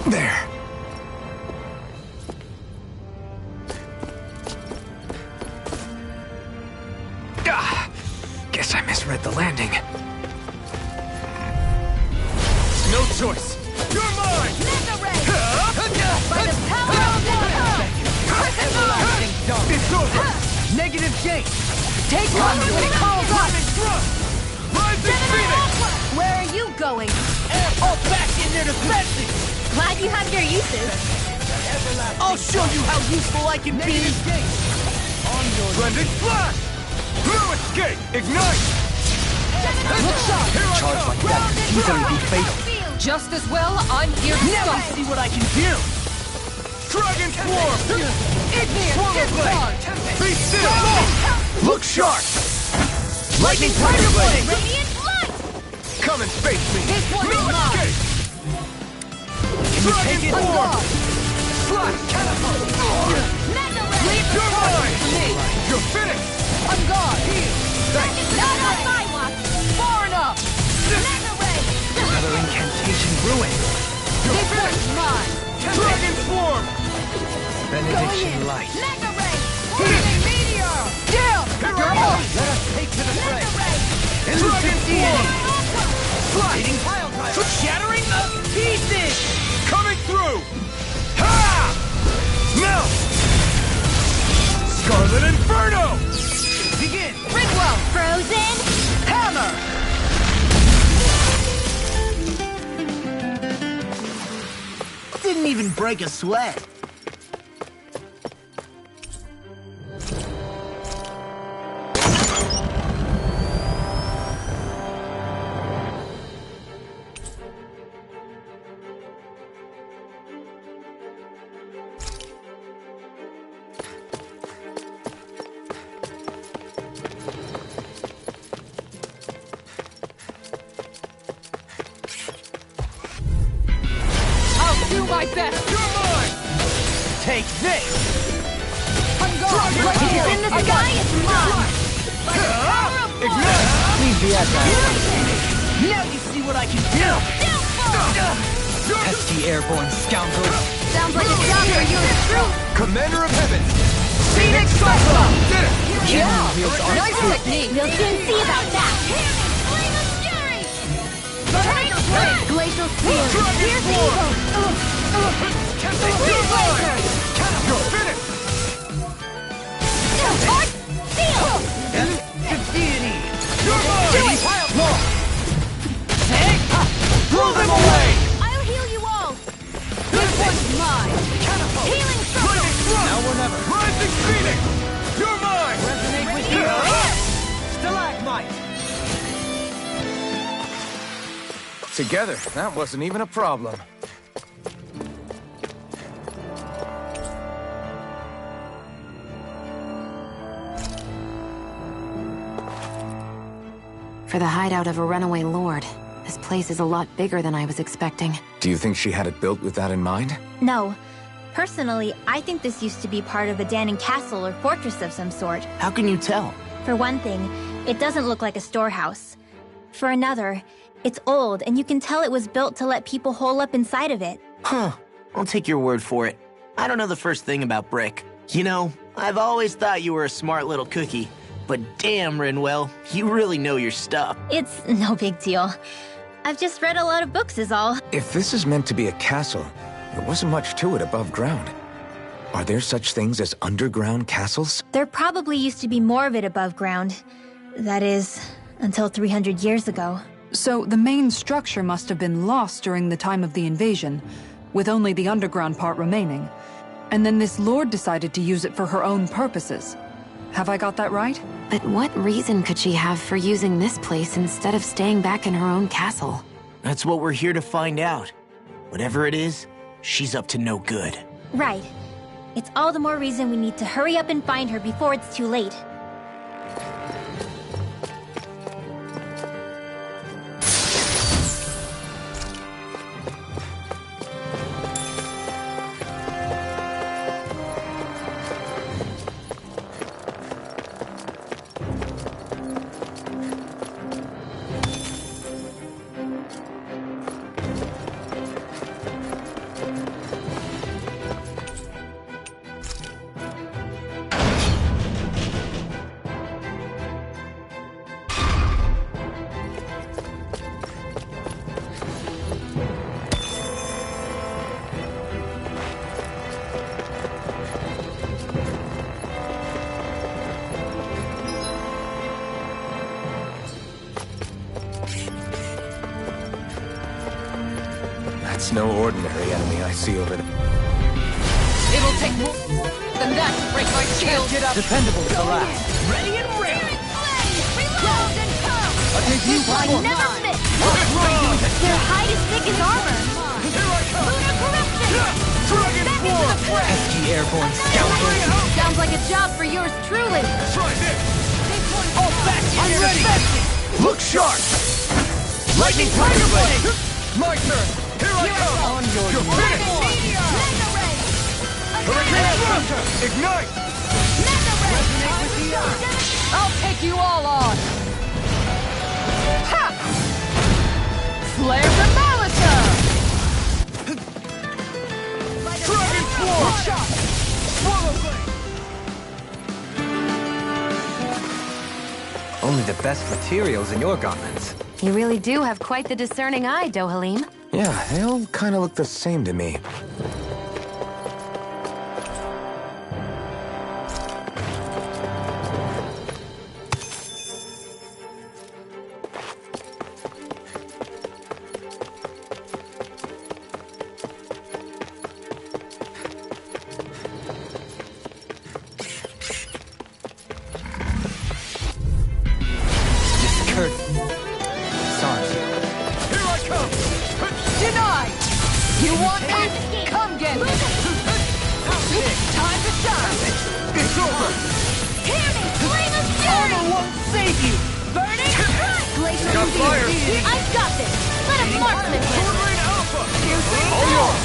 There. Guess I misread the landing. No choice. You're mine! By the power of Nova! Everlasting dawn. It's over! Negative gate! Take cover when it calls us! Rising Phoenix! Where are you going? All back in their defenses! Glad you have your uses. I'll show you how useful I can be! Blended flash! Blue escape! Ignite! Look sharp! Charge like that could easily be fatal. Just as well, I'm here to Now stop. see what I can do! Dragon Swarm! Igneous Swirl blade! Be still! Look sharp! Lightning Tiger Blade! Radiant light! Come and face me! This one is Blue mine. escape! Dragon On Swarm! guard! Slash catapult! Leave the You're forest mine! to me! You're finished! On guard! Not on my watch! Far enough! Another incantation ruined. This one's mine! Dragon Swarm! Benediction light. Healing meteor! Down! Here You're I go! on! Let us take to the fray! Dragon Swarm! Sliding pile driver! Shattering the pieces! even break a sweat. Do my best! You're mine! Take this! I'm going! It's in the sky, it's mine! Ignite! Leave the agile. Now you see what I can do! Pesky airborne scoundrels! Sounds like a job for you, true! Commander of Heavens! Phoenix Cyclone! Did it! Yeah! Nice technique! We'll soon see about that! Flame of Fury! Glacial Spear! Here's evil! You're mine! You're finished! Arc! Seal! Deity! You're mine! Law! Blow them away! I'll heal you all! This one's mine! Catapult! Healing circle! Now or never! Rising Phoenix! You're mine! Resonate with you! Stalagmite! Together, that wasn't even a problem. For the hideout of a runaway lord, this place is a lot bigger than I was expecting. Do you think she had it built with that in mind? No. Personally, I think this used to be part of a Danon castle or fortress of some sort. How can you tell? For one thing, it doesn't look like a storehouse. For another, it's old, and you can tell it was built to let people hole up inside of it. Huh. I'll take your word for it. I don't know the first thing about brick. You know, I've always thought you were a smart little cookie. But damn, Rinwell, you really know your stuff. It's no big deal. I've just read a lot of books is all. If this is meant to be a castle, there wasn't much to it above ground. Are there such things as underground castles? There probably used to be more of it above ground. That is, until 300 years ago. So the main structure must have been lost during the time of the invasion, with only the underground part remaining. And then this lord decided to use it for her own purposes. Have I got that right? But what reason could she have for using this place instead of staying back in her own castle? That's what we're here to find out. Whatever it is, she's up to no good. Right. It's all the more reason we need to hurry up and find her before it's too late. That's no ordinary enemy I see over there. It'll take more than that to break my shield! Get up! Dependable to the last. Ready and ready! Reload and come! I'll take you I for never mine. miss! Their hide is thick as armor! Here I come! Lunar corruption! Dragon Back into the fray! Pesky airborne scoundrels! Sounds like a job for yours truly! Try this! All back! I'm ready! Look sharp! Lightning Tiger Blade! My turn! Here I come! You're finished! Mega Ray! Hurricane Thrust! Ignite! Mega Ray! I'll take you all on! Ha! Flare the Molitor! Dragon Swarm! Swallow Blade! Only the best materials in your gauntlets. You really do have quite the discerning eye, Dohalim. Yeah, they all kind of look the same to me. You want me? Come get me! Time to shine! It's over! Hear me! Flame of fury! Armor won't save you! Burning strike! Glacier Got fire! I've got this! Let a marksman Sword win! Rain Alpha! All yours!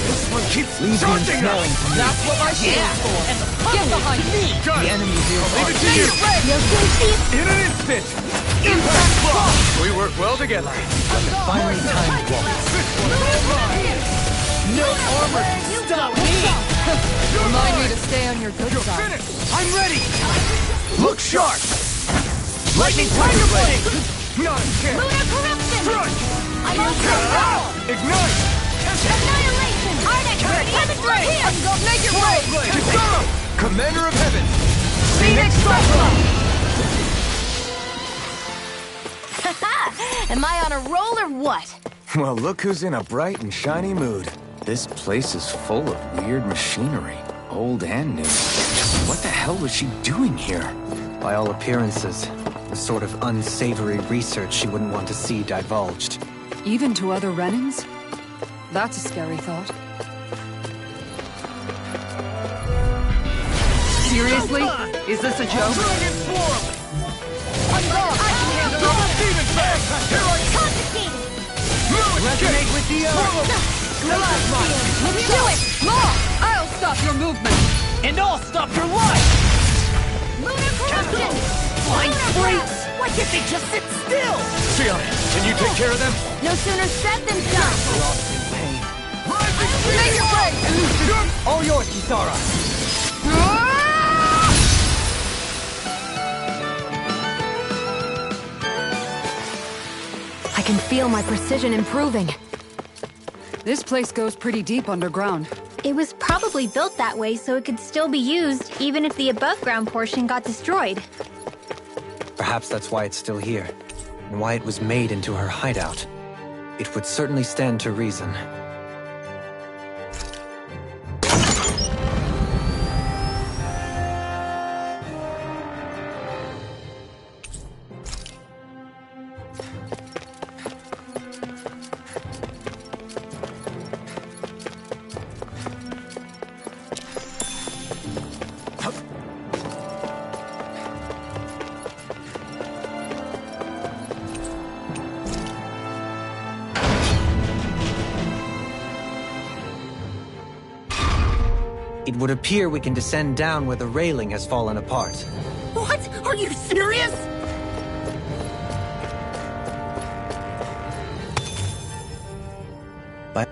This one keeps charging us! That's what my shield's for! Get behind me! Got it! Leave it to you! You'll soon see it! In an instant! Impact block! We work well together. Finally time No armor can stop me! Remind me to stay on your good side. Finished! I'm ready! Look sharp! Lightning Tiger Blade! Not a chance! Lunar corruption! Front! I'm also wrong! Ignite! Annihilation! Arctic Heaven's right here! Go make it right! Kisara! Commander of Heaven! Phoenix Cyclone! Am I on a roll or what? Well, look who's in a bright and shiny mood. This place is full of weird machinery, old and new. What the hell was she doing here? By all appearances, the sort of unsavory research she wouldn't want to see divulged. Even to other Renans? That's a scary thought. Seriously? Is this a joke? Dragon Swarm! Confiscated! Resonate with the earth! Let's do it! Law! I'll stop your movement! And I'll stop your life! Lunar corruption! Flying Lunar freaks! breath! Why can't they just sit still? Fiona, can you take care of them? No sooner said than done! Make it break! All yours, Kisara! I can feel my precision improving. This place goes pretty deep underground. It was probably built that way so it could still be used, even if the above-ground portion got destroyed. Perhaps that's why it's still here, and why it was made into her hideout. It would certainly stand to reason. It would appear we can descend down where the railing has fallen apart. What? Are you serious? But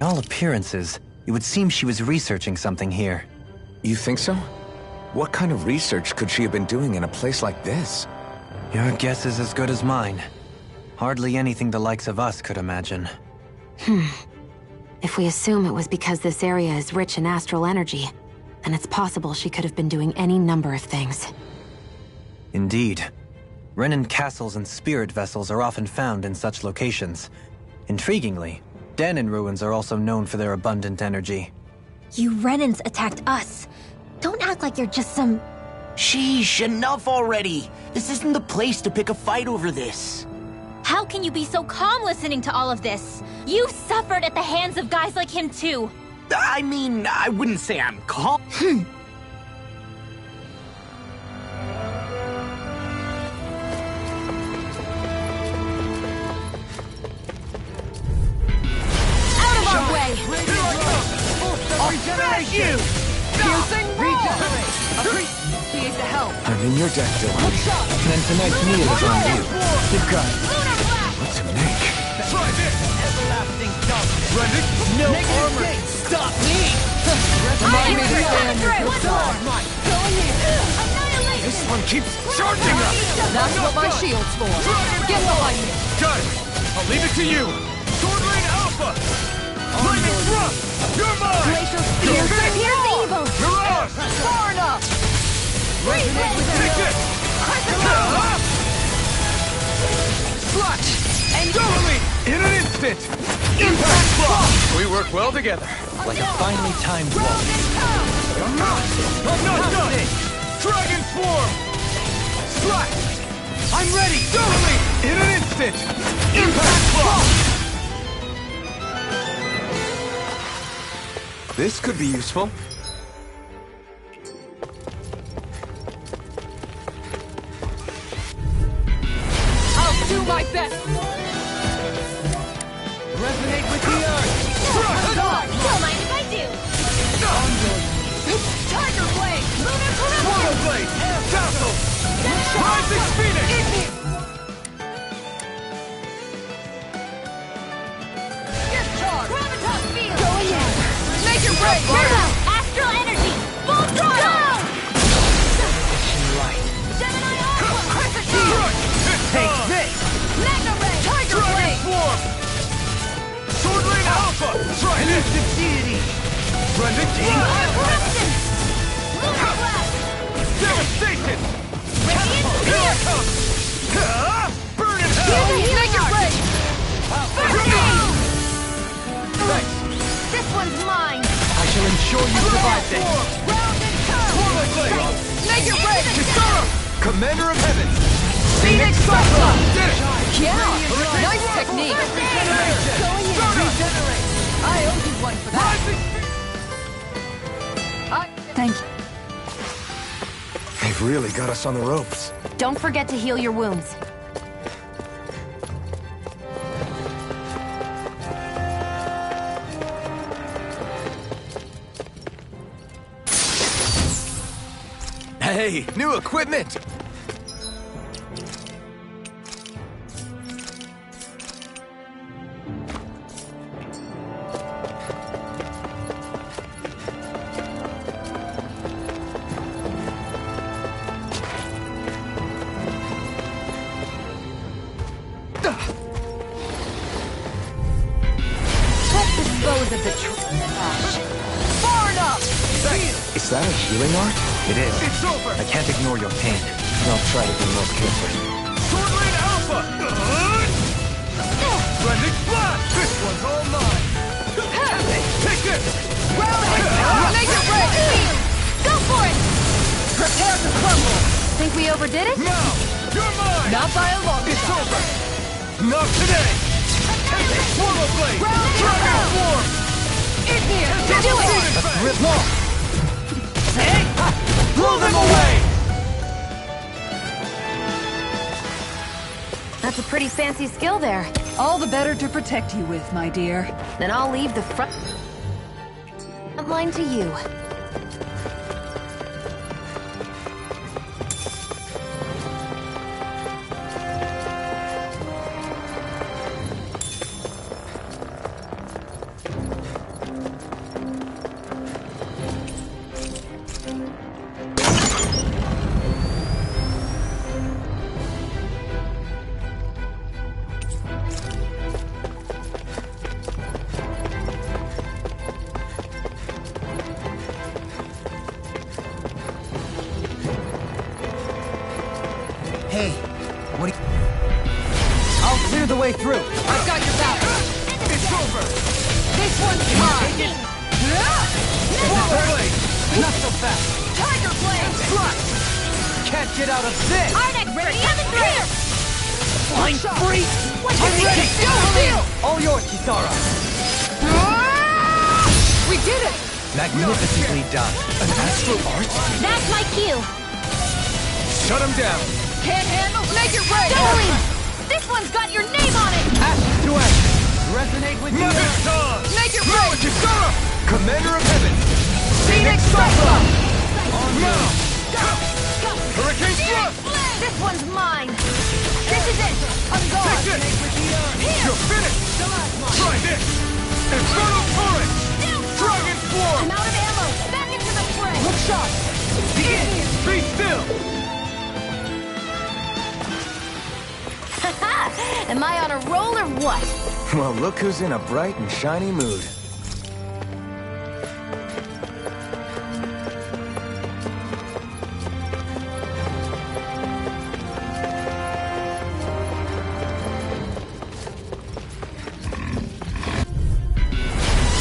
all appearances, it would seem she was researching something here. You think so? What kind of research could she have been doing in a place like this? Your guess is as good as mine. Hardly anything the likes of us could imagine. If we assume it was because this area is rich in astral energy, then it's possible she could have been doing any number of things. Indeed. Renin castles and spirit vessels are often found in such locations. Intriguingly, Danon ruins are also known for their abundant energy. You Renins attacked us. Don't act like you're just some... Sheesh, enough already. This isn't the place to pick a fight over this. How can you be so calm listening to all of this? You suffered at the hands of guys like him too. I mean, I wouldn't say I'm calm. Out of our way! I'll smash you! Piercing Regenerate! Appreciate the help. I'm in your deck, Dylan. Then tonight's meal is on you. You've got Lunar blast! what to make. Try this! Everlasting darkness! Rendic, no armor can stop me! Remind me to stay on your good side. Go Annihilation! This one keeps charging up! That's what my shield's for. Get behind me. Guys, I'll leave it to you! Sword Lane Alpha! Lightning Thrust! You're mine! Glacial Spear! Here's the evil! Mirage! Far enough! Resonate with Take this! Slash! Totally! In an instant! Impact Block! We work well together. Like a finely timed walk. I'm not done! Dragon Swarm! Slash! I'm ready! Totally! In an instant! Impact Block! This could be useful. I'll do my best. Resonate with the earth! Don't mind if I do! Tiger Blade! Lunar Swallow Blade! Tassel! Rising Phoenix! Discharge! Gravitas Field! Going in. Make your break. Astral energy! Full throttle! Gemini Alpha! Crescent Take this! Magna Ray! Tiger Dragon Blade! Swarm! Sword Lane Alpha! Try this! Deity! Rendic Eruption! Lunar Blast! Devastation! Radiant Spear! Burn in hell! Make your break! Thanks! This one's mine! I shall ensure you survive this! Round and turn! Swallow Blade! Make your break! Kisara! Commander of Heaven! Phoenix Cyclone! Did it! Yeah, nice technique. Going in! Regenerate! I owe you one for that. Thank you. They've really got us on the ropes. Don't forget to heal your wounds. Hey, new equipment! Let's dispose of the trash. Far enough! Is that a healing art? It is. It's over! I can't ignore your pain. I'll try to be more careful. Sword Lane Alpha! Rendic Blast! This one's all mine! Take this! Make it break! Go for it! Prepare to crumble! Think we overdid it? Now! You're mine! Not by a long It's shot. over! Not today! Swallow Blade! Dragon Swarm! In here! Do it! Rip off! Blow them away! That's a pretty fancy skill there. All the better to protect you with, my dear. Then I'll leave the front line to you. way through. I've got your back. It's over. This one's mine. Swallow blade. Not so fast. Tiger blade. Thrust. Can't get out of this. Our next ready, coming through! Flying free. What's I'm your ready. ticket? All yours, Kisara. We did it! Magnificently done. An astral art? That's my cue. Shut him down. Can't handle. Make it rain! Doubling! This one's got your name on it! Action to action. Resonate with the earth. Make it rain! Kisara. Commander of Heaven. Phoenix Cyclone! On now. Hurricane thrust. This one's mine! This is it! I'm gone! Take this. You're finished. Try this. Inferno Torrent. Dragon Swarm. I'm out of ammo! Back into the fray! Look sharp. Begin. Be still. Am I on a roll or what? Well, look who's in a bright and shiny mood.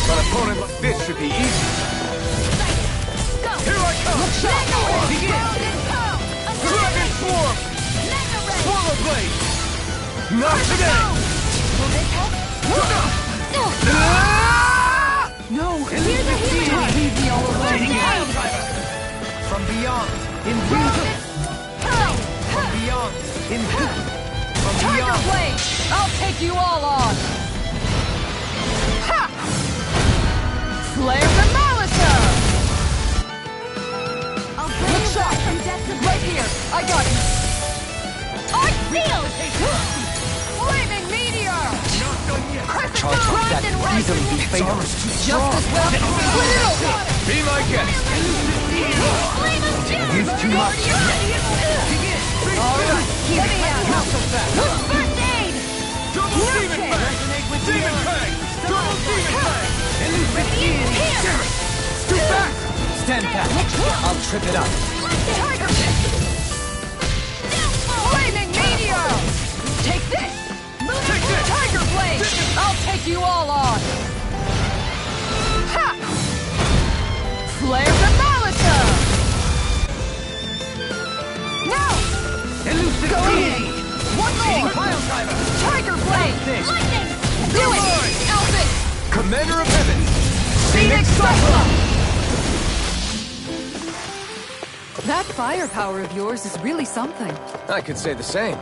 An opponent like this should be easy. Go! Here I come. Look sharp! Begin. Dragon Swarm. Swallow blade. Not today. No! Here's a hero! Leave me all alone! From beyond, in view. From beyond, in view. From Tiger beyond. blade! I'll take you all on! Ha! Flare the Molitor! Look sharp! Right here! I got it! Art sealed! Flaming meteor! Charge like that can easily be fatal. Just as well! Split it open! Be my guest. Flame of Doom! Use too much. All right, let me out! Not so fast. First aid! Double demon fang. Demon fang. Double demon fang. Radiant here! Too fast. Stand back. I'll trip it up. Tiger kick! Flaming meteor! Take this! Take this. Tiger blade! I'll take you all on! Ha! Flare the Molitor! Now! Elucidate. One more! Pile driver. Tiger blade! Lightning! Do it! Elvis! Commander of Heaven. Phoenix Cyclone! That firepower of yours is really something. I could say the same.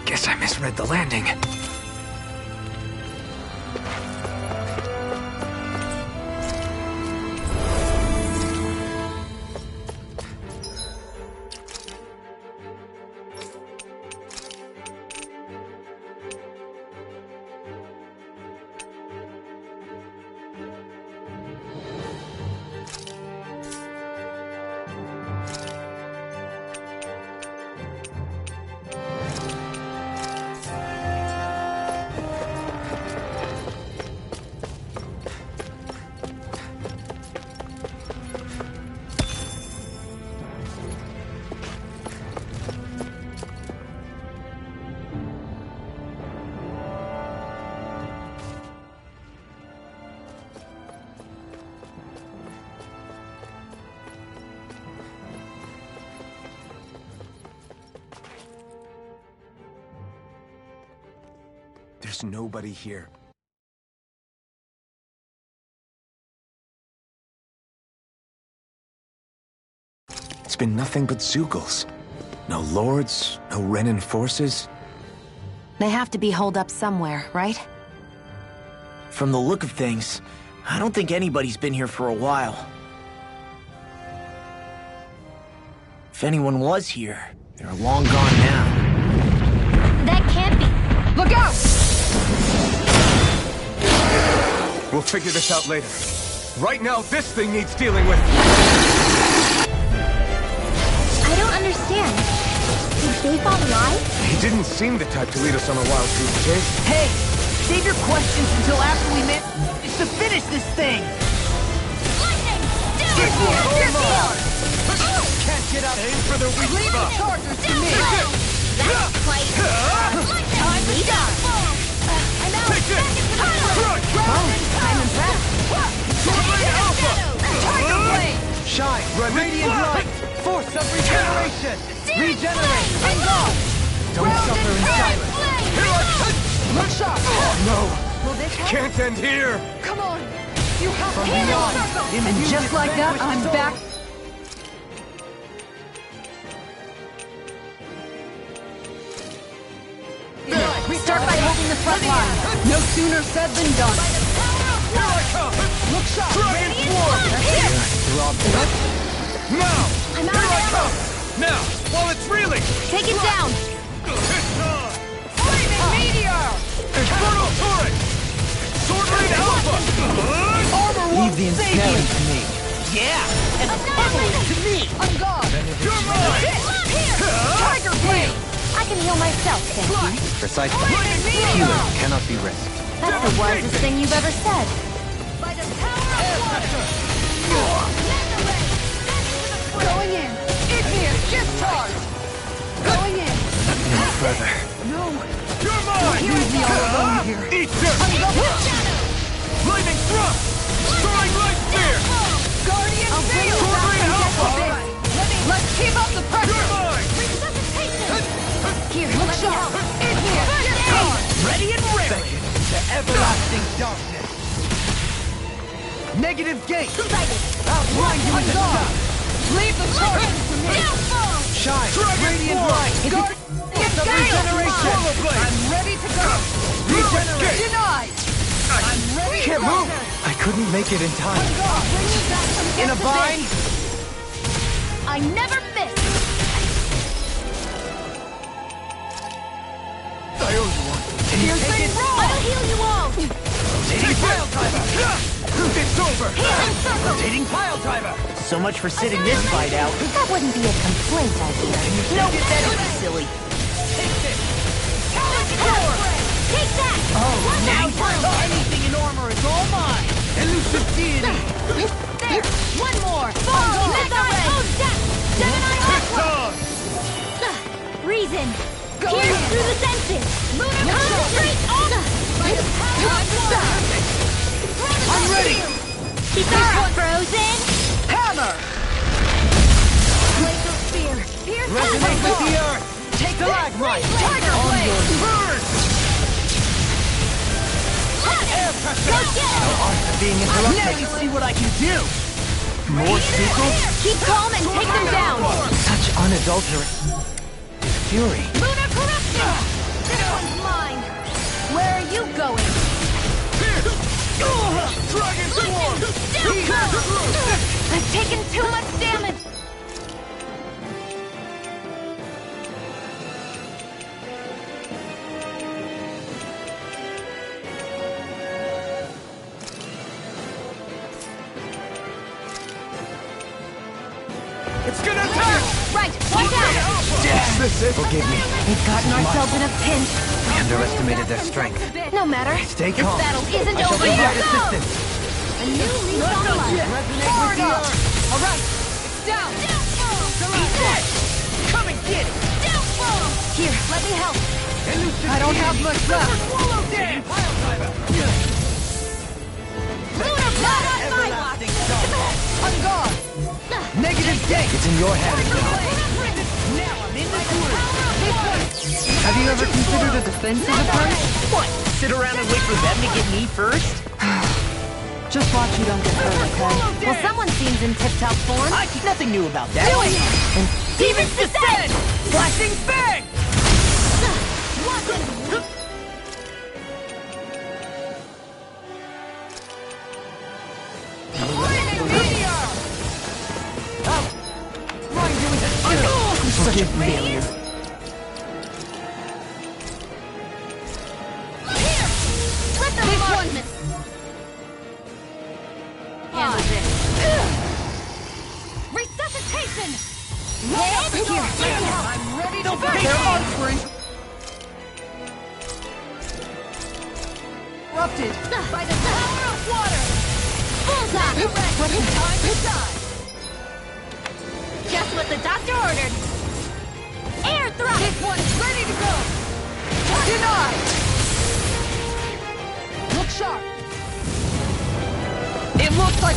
Guess I misread the landing. There's nobody here. It's been nothing but Zeugles. No lords, no Renin forces. They have to be holed up somewhere, right? From the look of things, I don't think anybody's been here for a while. If anyone was here, they're long gone now. That can't be. Look out! We'll figure this out later. Right now, this thing needs dealing with. I don't understand. Did Bayfall lie? He didn't seem the type to lead us on a wild goose chase. Hey, save your questions until after we manage to finish this thing. Lightning! This will Your hold on. field! Can't get out aim for their weak spot. Chargers to me! That's quite... Time to stop! I'm out! Take this! Crush! I'm impressed! Swordblade Alpha! Tiger Blade! Shine! Radiant light! Force of regeneration! Regenerate! And go! Don't suffer in silence! Here I come! Look sharp! Oh no! Will this help? Can't end here! Come on! You have From healing beyond, circle! in And you just is like that, vanquished I'm soul. back. Start by holding the front line. No sooner said than done. Here I come! Look sharp! Dragon Form! Now! I'm out Here of I ammo. come! Now! While it's reeling! Take it down. Flaming meteor! Infernal Turret! Swordblade Alpha! Armor Leave the won't save ensnaring you! to me. Yeah, and the pummeling to me. On guard! You're mine! Tiger Blade! I can heal myself, thank you. Precisely. Flaming meteor! Healing cannot be risked. That's the wisest thing you've ever said. By the power of water! Going in! Igneous discharge! Going in! No further. No! You're mine! Leave me all alone here. Eat dirt! Lightning Thrust! Soaring Light Spear! Guardian Field! Swordblade Alpha! Let's keep up the pressure! You're mine! Here, look sharp! Igneous discharge! Ready and raring to everlasting darkness. Negative gate. Outline you in the sun. Leave the charges to me! Shine. Dragon Radiant Form! light. Guard! Force of regeneration. I'm ready to go! Regenerate! Denied! I'm ready to Can't go! move! I couldn't make it in time. In a bind. I never miss. I owe you one. Here's the roll! I'll heal you all. Rotating Pile Driver! It's over! Rotating pile driver. So much for sitting this fight out. That wouldn't be a complaint, I hear. No, that'd be silly. Take that! Oh, now anything in armor is all mine. Elusive deity. There! One more! Fall! Mega Ray! Oh, death! Gemini Onward! Reason! Pierce through the senses! Lunar concentrate on! I'm ready. Keep that frozen! Hammer! Glacial spear! Pierce Resonate with the through earth. Take the lag right. Tiger Blade! Burn! Air pressure. Go get him! Being Now interrupted. you see what I can do. More sequels. Keep calm and take them down! Such unadulterated fury. Lunar corruption! This one's mine! Where are you going? Dragon Form! I've taken too much damage! It's gonna attack! Right, watch out! Forgive me. We've gotten ourselves in a pinch. I underestimated their strength. No matter. Stay This calm. battle isn't I shall over provide yet. assistance. A new lease on life. Forward up! Alright! It's down! Come and get it. Here, let me help. I don't have much left! Pile driver. Lunar blood on my watch! Everlasting darkness. On guard! Negative gate. It's in your hands now. Now I'm in the groove. Have you ever considered a defensive approach? What? Sit around and wait for them to get me first? Just watch you don't get hurt, okay? Well, someone seems in tip-top form. Nothing new about that. Demons descend! Flashing bang! Flaming meteor! Mind you with a such a failure. Here! Let them mark me! Handle this. Resuscitation! I'm ready to fight! They're answering! Erupted By the power of water! Bullseye! What's the time to die? Just what the doctor ordered! Air thrust! This one's ready to go! Denied! Look sharp! It looks like...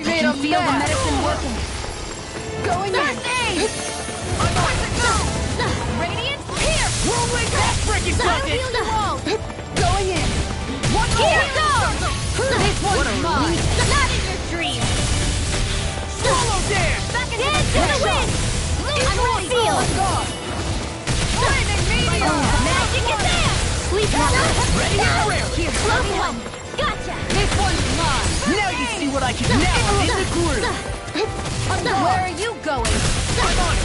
I can feel the medicine working. Going in! I'm on to go! Radiant, here! Whirlwind backbreaking I'll bucket! heal you all! Going in! One more! Here goes! This one's mine! Not in your dreams! Swallow dance! Back into the wind! I'm ready! Feel! Flaming meteor! Magic is there! Sleep now! Ready for real! Here, close one! Gotcha! This one's mine! Now you see what I can do! Now I'm in the groove! Where are you going? I'm on it!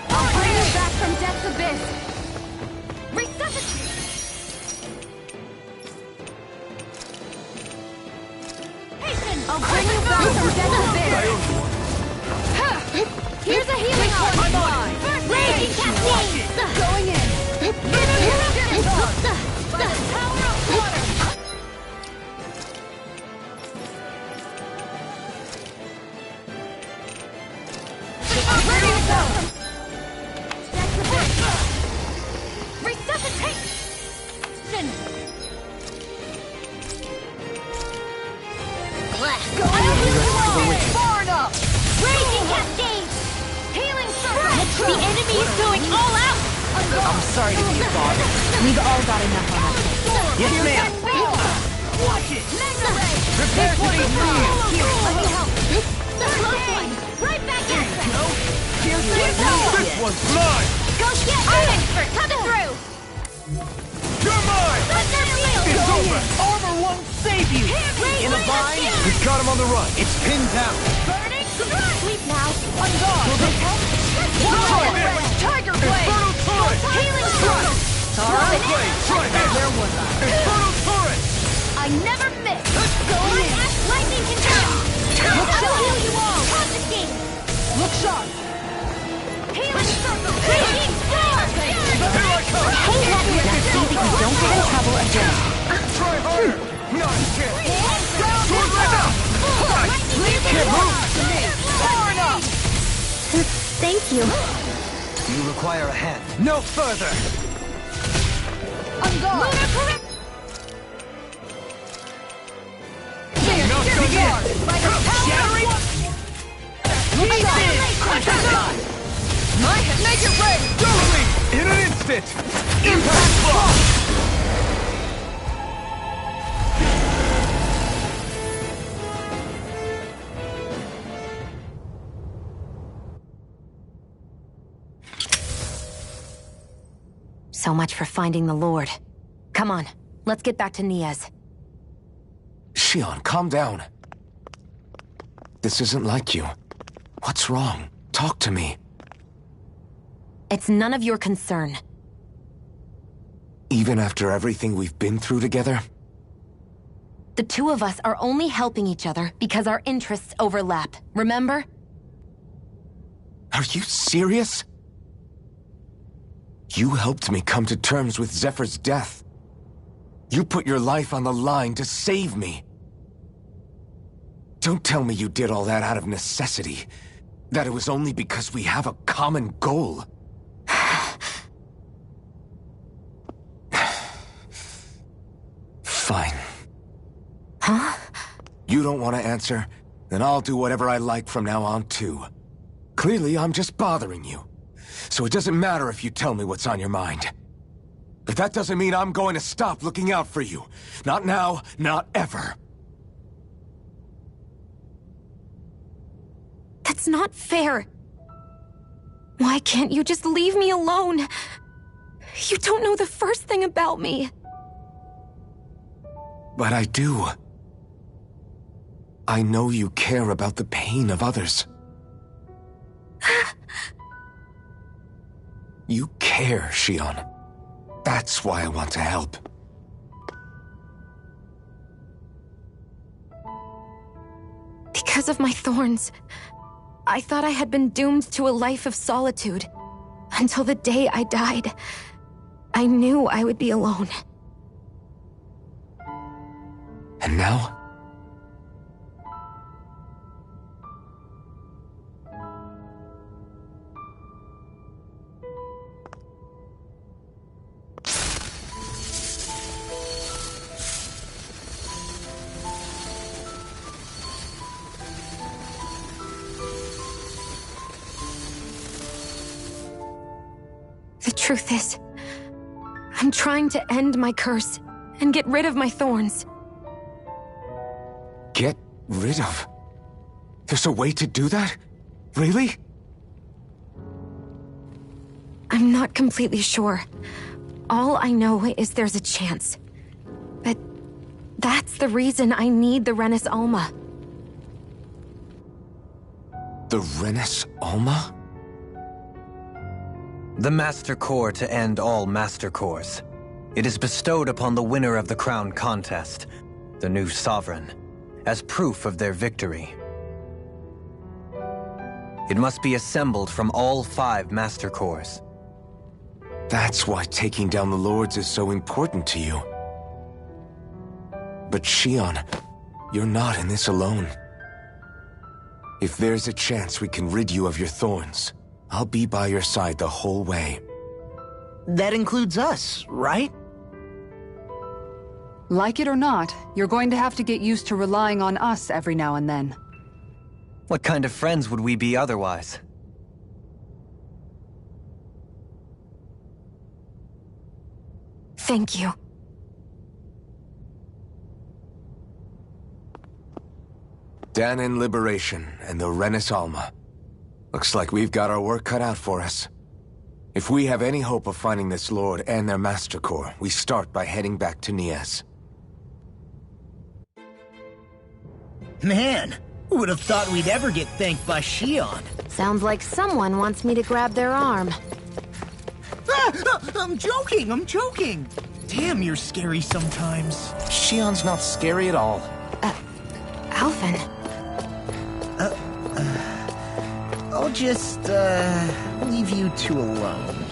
I'll bring you back from death's abyss! Resuscitate! I'll bring you back from death's abyss! Here's a healing arm! I'm on it! Raging cascade! Going in! By the power of water! Ready to go! That's the bit! Resuscitation! I'll heal you all! Far enough! Raging cascade! Healing circle! The enemy is going all out! I'm sorry to be a bother. We've all got enough on our plate. Yes, ma'am! Watch it! Mega ray! Prepare to be free! Here, let me help! The close one! Right back at you! Here's the This one's mine! Go get it! Expert coming through! You're mine! Thunder field! It's over! armor won't save you! In a bind! We've got him on the run. It's pinned down. Burning strike! Sleep now! On guard! Will this help? Try this! Tiger blade! Infernal turret! Healing strike! Infernal blade! Try this! There was I. Infernal turret! I never miss! Go in! Lightning can do! I will heal you all! Confiscate! Look sharp! Healing circle! Raging storm! Here I come! Hey, happy now see that you don't get in trouble again. Try harder! Not a chance! Sword right now! Can't move! Far enough! Thank you. You require a hand. No further! On guard! Lunar correct! Here, No, here go we in. are! By the power of Look sharp! Make it rain! Dueling! In an instant! Impact block! So much for finding the Lord. Come on, let's get back to Niaz. Shion, calm down. This isn't like you. What's wrong? Talk to me. It's none of your concern. Even after everything we've been through together? The two of us are only helping each other because our interests overlap, remember? Are you serious? You helped me come to terms with Zephyr's death. You put your life on the line to save me. Don't tell me you did all that out of necessity. That it was only because we have a common goal. Fine. Huh? You don't want to answer? Then I'll do whatever I like from now on, too. Clearly, I'm just bothering you. So it doesn't matter if you tell me what's on your mind. But that doesn't mean I'm going to stop looking out for you. Not now, not ever. That's not fair. Why can't you just leave me alone? You don't know the first thing about me. But I do. I know you care about the pain of others. You care, Shion. That's why I want to help. Because of my thorns, I thought I had been doomed to a life of solitude. Until the day I died, I knew I would be alone. And now? The truth is, I'm trying to end my curse and get rid of my thorns. Get rid of? There's a way to do that? Really? I'm not completely sure. All I know is there's a chance. But that's the reason I need the Renis Alma. The Renis Alma? The Master Core to end all Master Cores. It is bestowed upon the winner of the Crown Contest, the new Sovereign, as proof of their victory. It must be assembled from all 5 Master Cores. That's why taking down the Lords is so important to you. But Shion, you're not in this alone. If there's a chance we can rid you of your thorns, I'll be by your side the whole way. That includes us, right? Like it or not, you're going to have to get used to relying on us every now and then. What kind of friends would we be otherwise? Thank you. Danon Liberation and the Renis Alma. Looks like we've got our work cut out for us. If we have any hope of finding this Lord and their Master Core, we start by heading back to Nias. Man, who would have thought we'd ever get thanked by Shion? Sounds like someone wants me to grab their arm. I'm joking! Damn, you're scary sometimes. Shion's not scary at all. Alvin. I'll just, leave you two alone.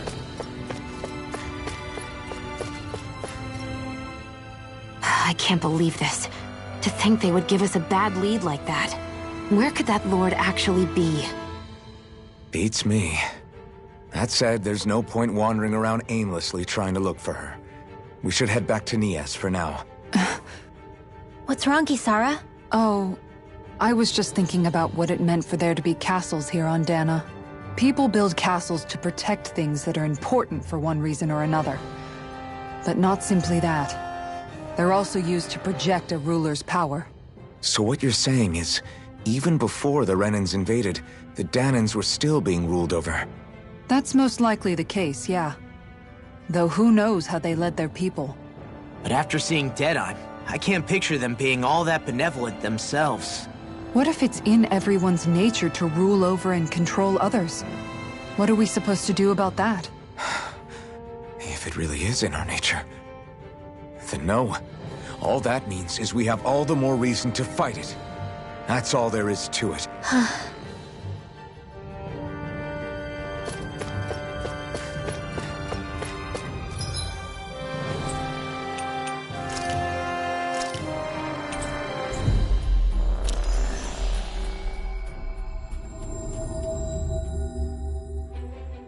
I can't believe this. To think they would give us a bad lead like that. Where could that Lord actually be? Beats me. That said, there's no point wandering around aimlessly trying to look for her. We should head back to Nias for now. What's wrong, Kisara? Oh, I was just thinking about what it meant for there to be castles here on Dana. People build castles to protect things that are important for one reason or another. But not simply that. They're also used to project a ruler's power. So what you're saying is, even before the Renans invaded, the Danans were still being ruled over. That's most likely the case, yeah. Though who knows how they led their people. But after seeing Deadeye, I can't picture them being all that benevolent themselves. What if it's in everyone's nature to rule over and control others? What are we supposed to do about that? If it really is in our nature, then no. All that means is we have all the more reason to fight it. That's all there is to it.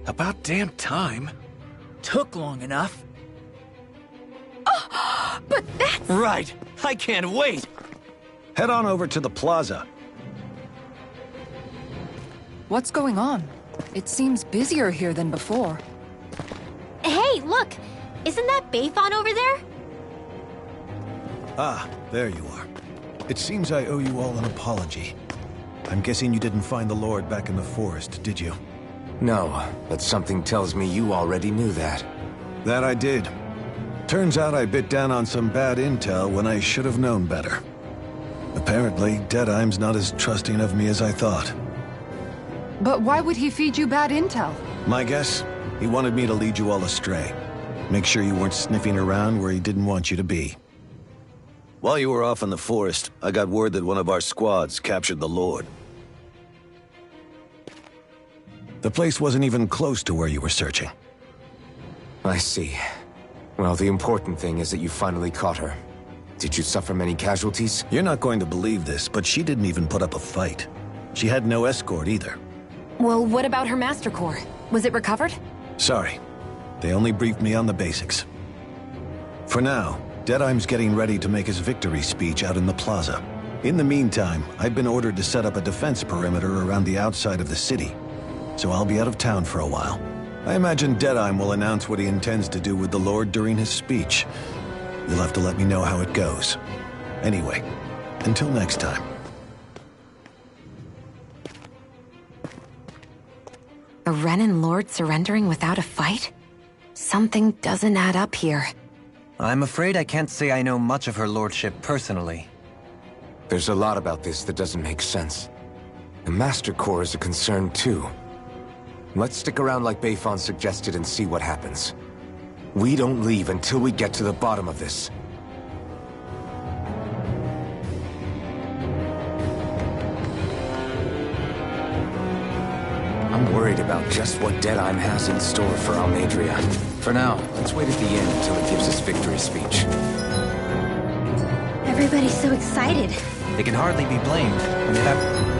About damn time. Took long enough. But that's... Right. I can't wait. Head on over to the plaza. What's going on? It seems busier here than before. Hey, look! Isn't that Bayfon over there? Ah, there you are. It seems I owe you all an apology. I'm guessing you didn't find the Lord back in the forest, did you? No, but something tells me you already knew that. That I did. Turns out I bit down on some bad intel when I should have known better. Apparently, Deadeye's not as trusting of me as I thought. But why would he feed you bad intel? My guess? He wanted me to lead you all astray. Make sure you weren't sniffing around where he didn't want you to be. While you were off in the forest, I got word that one of our squads captured the Lord. The place wasn't even close to where you were searching. I see. Well, the important thing is that you finally caught her. Did you suffer many casualties? You're not going to believe this, but she didn't even put up a fight. She had no escort either. Well, what about her Master Core? Was it recovered? Sorry. They only briefed me on the basics. For now, Deadeye's getting ready to make his victory speech out in the plaza. In the meantime, I've been ordered to set up a defense perimeter around the outside of the city, so I'll be out of town for a while. I imagine Deadeye will announce what he intends to do with the Lord during his speech. You'll have to let me know how it goes. Anyway, until next time. A Renin Lord surrendering without a fight? Something doesn't add up here. I'm afraid I can't say I know much of her lordship personally. There's a lot about this that doesn't make sense. The Master Core is a concern too. Let's stick around like Bayfon suggested and see what happens. We don't leave until we get to the bottom of this. I'm worried about just what Deadeye has in store for Almadria. For now, let's wait at the inn until he gives his victory speech. Everybody's so excited. They can hardly be blamed when they have...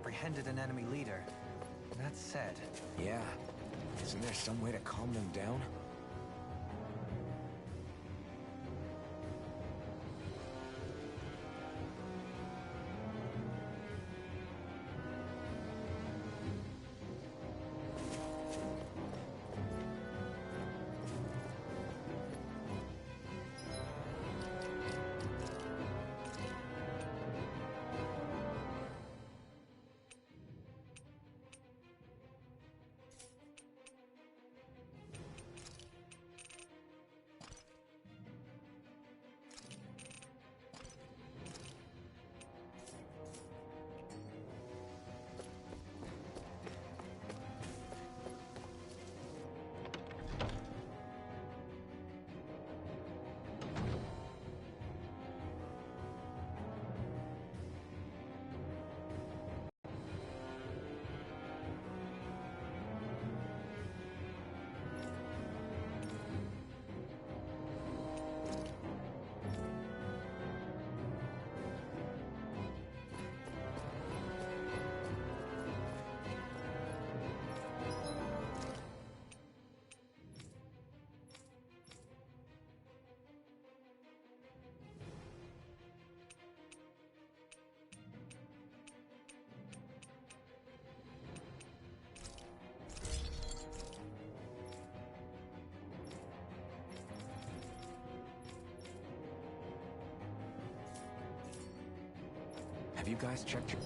Apprehended an enemy leader. That said... Yeah. Isn't there some way to calm them down? Have you guys checked your...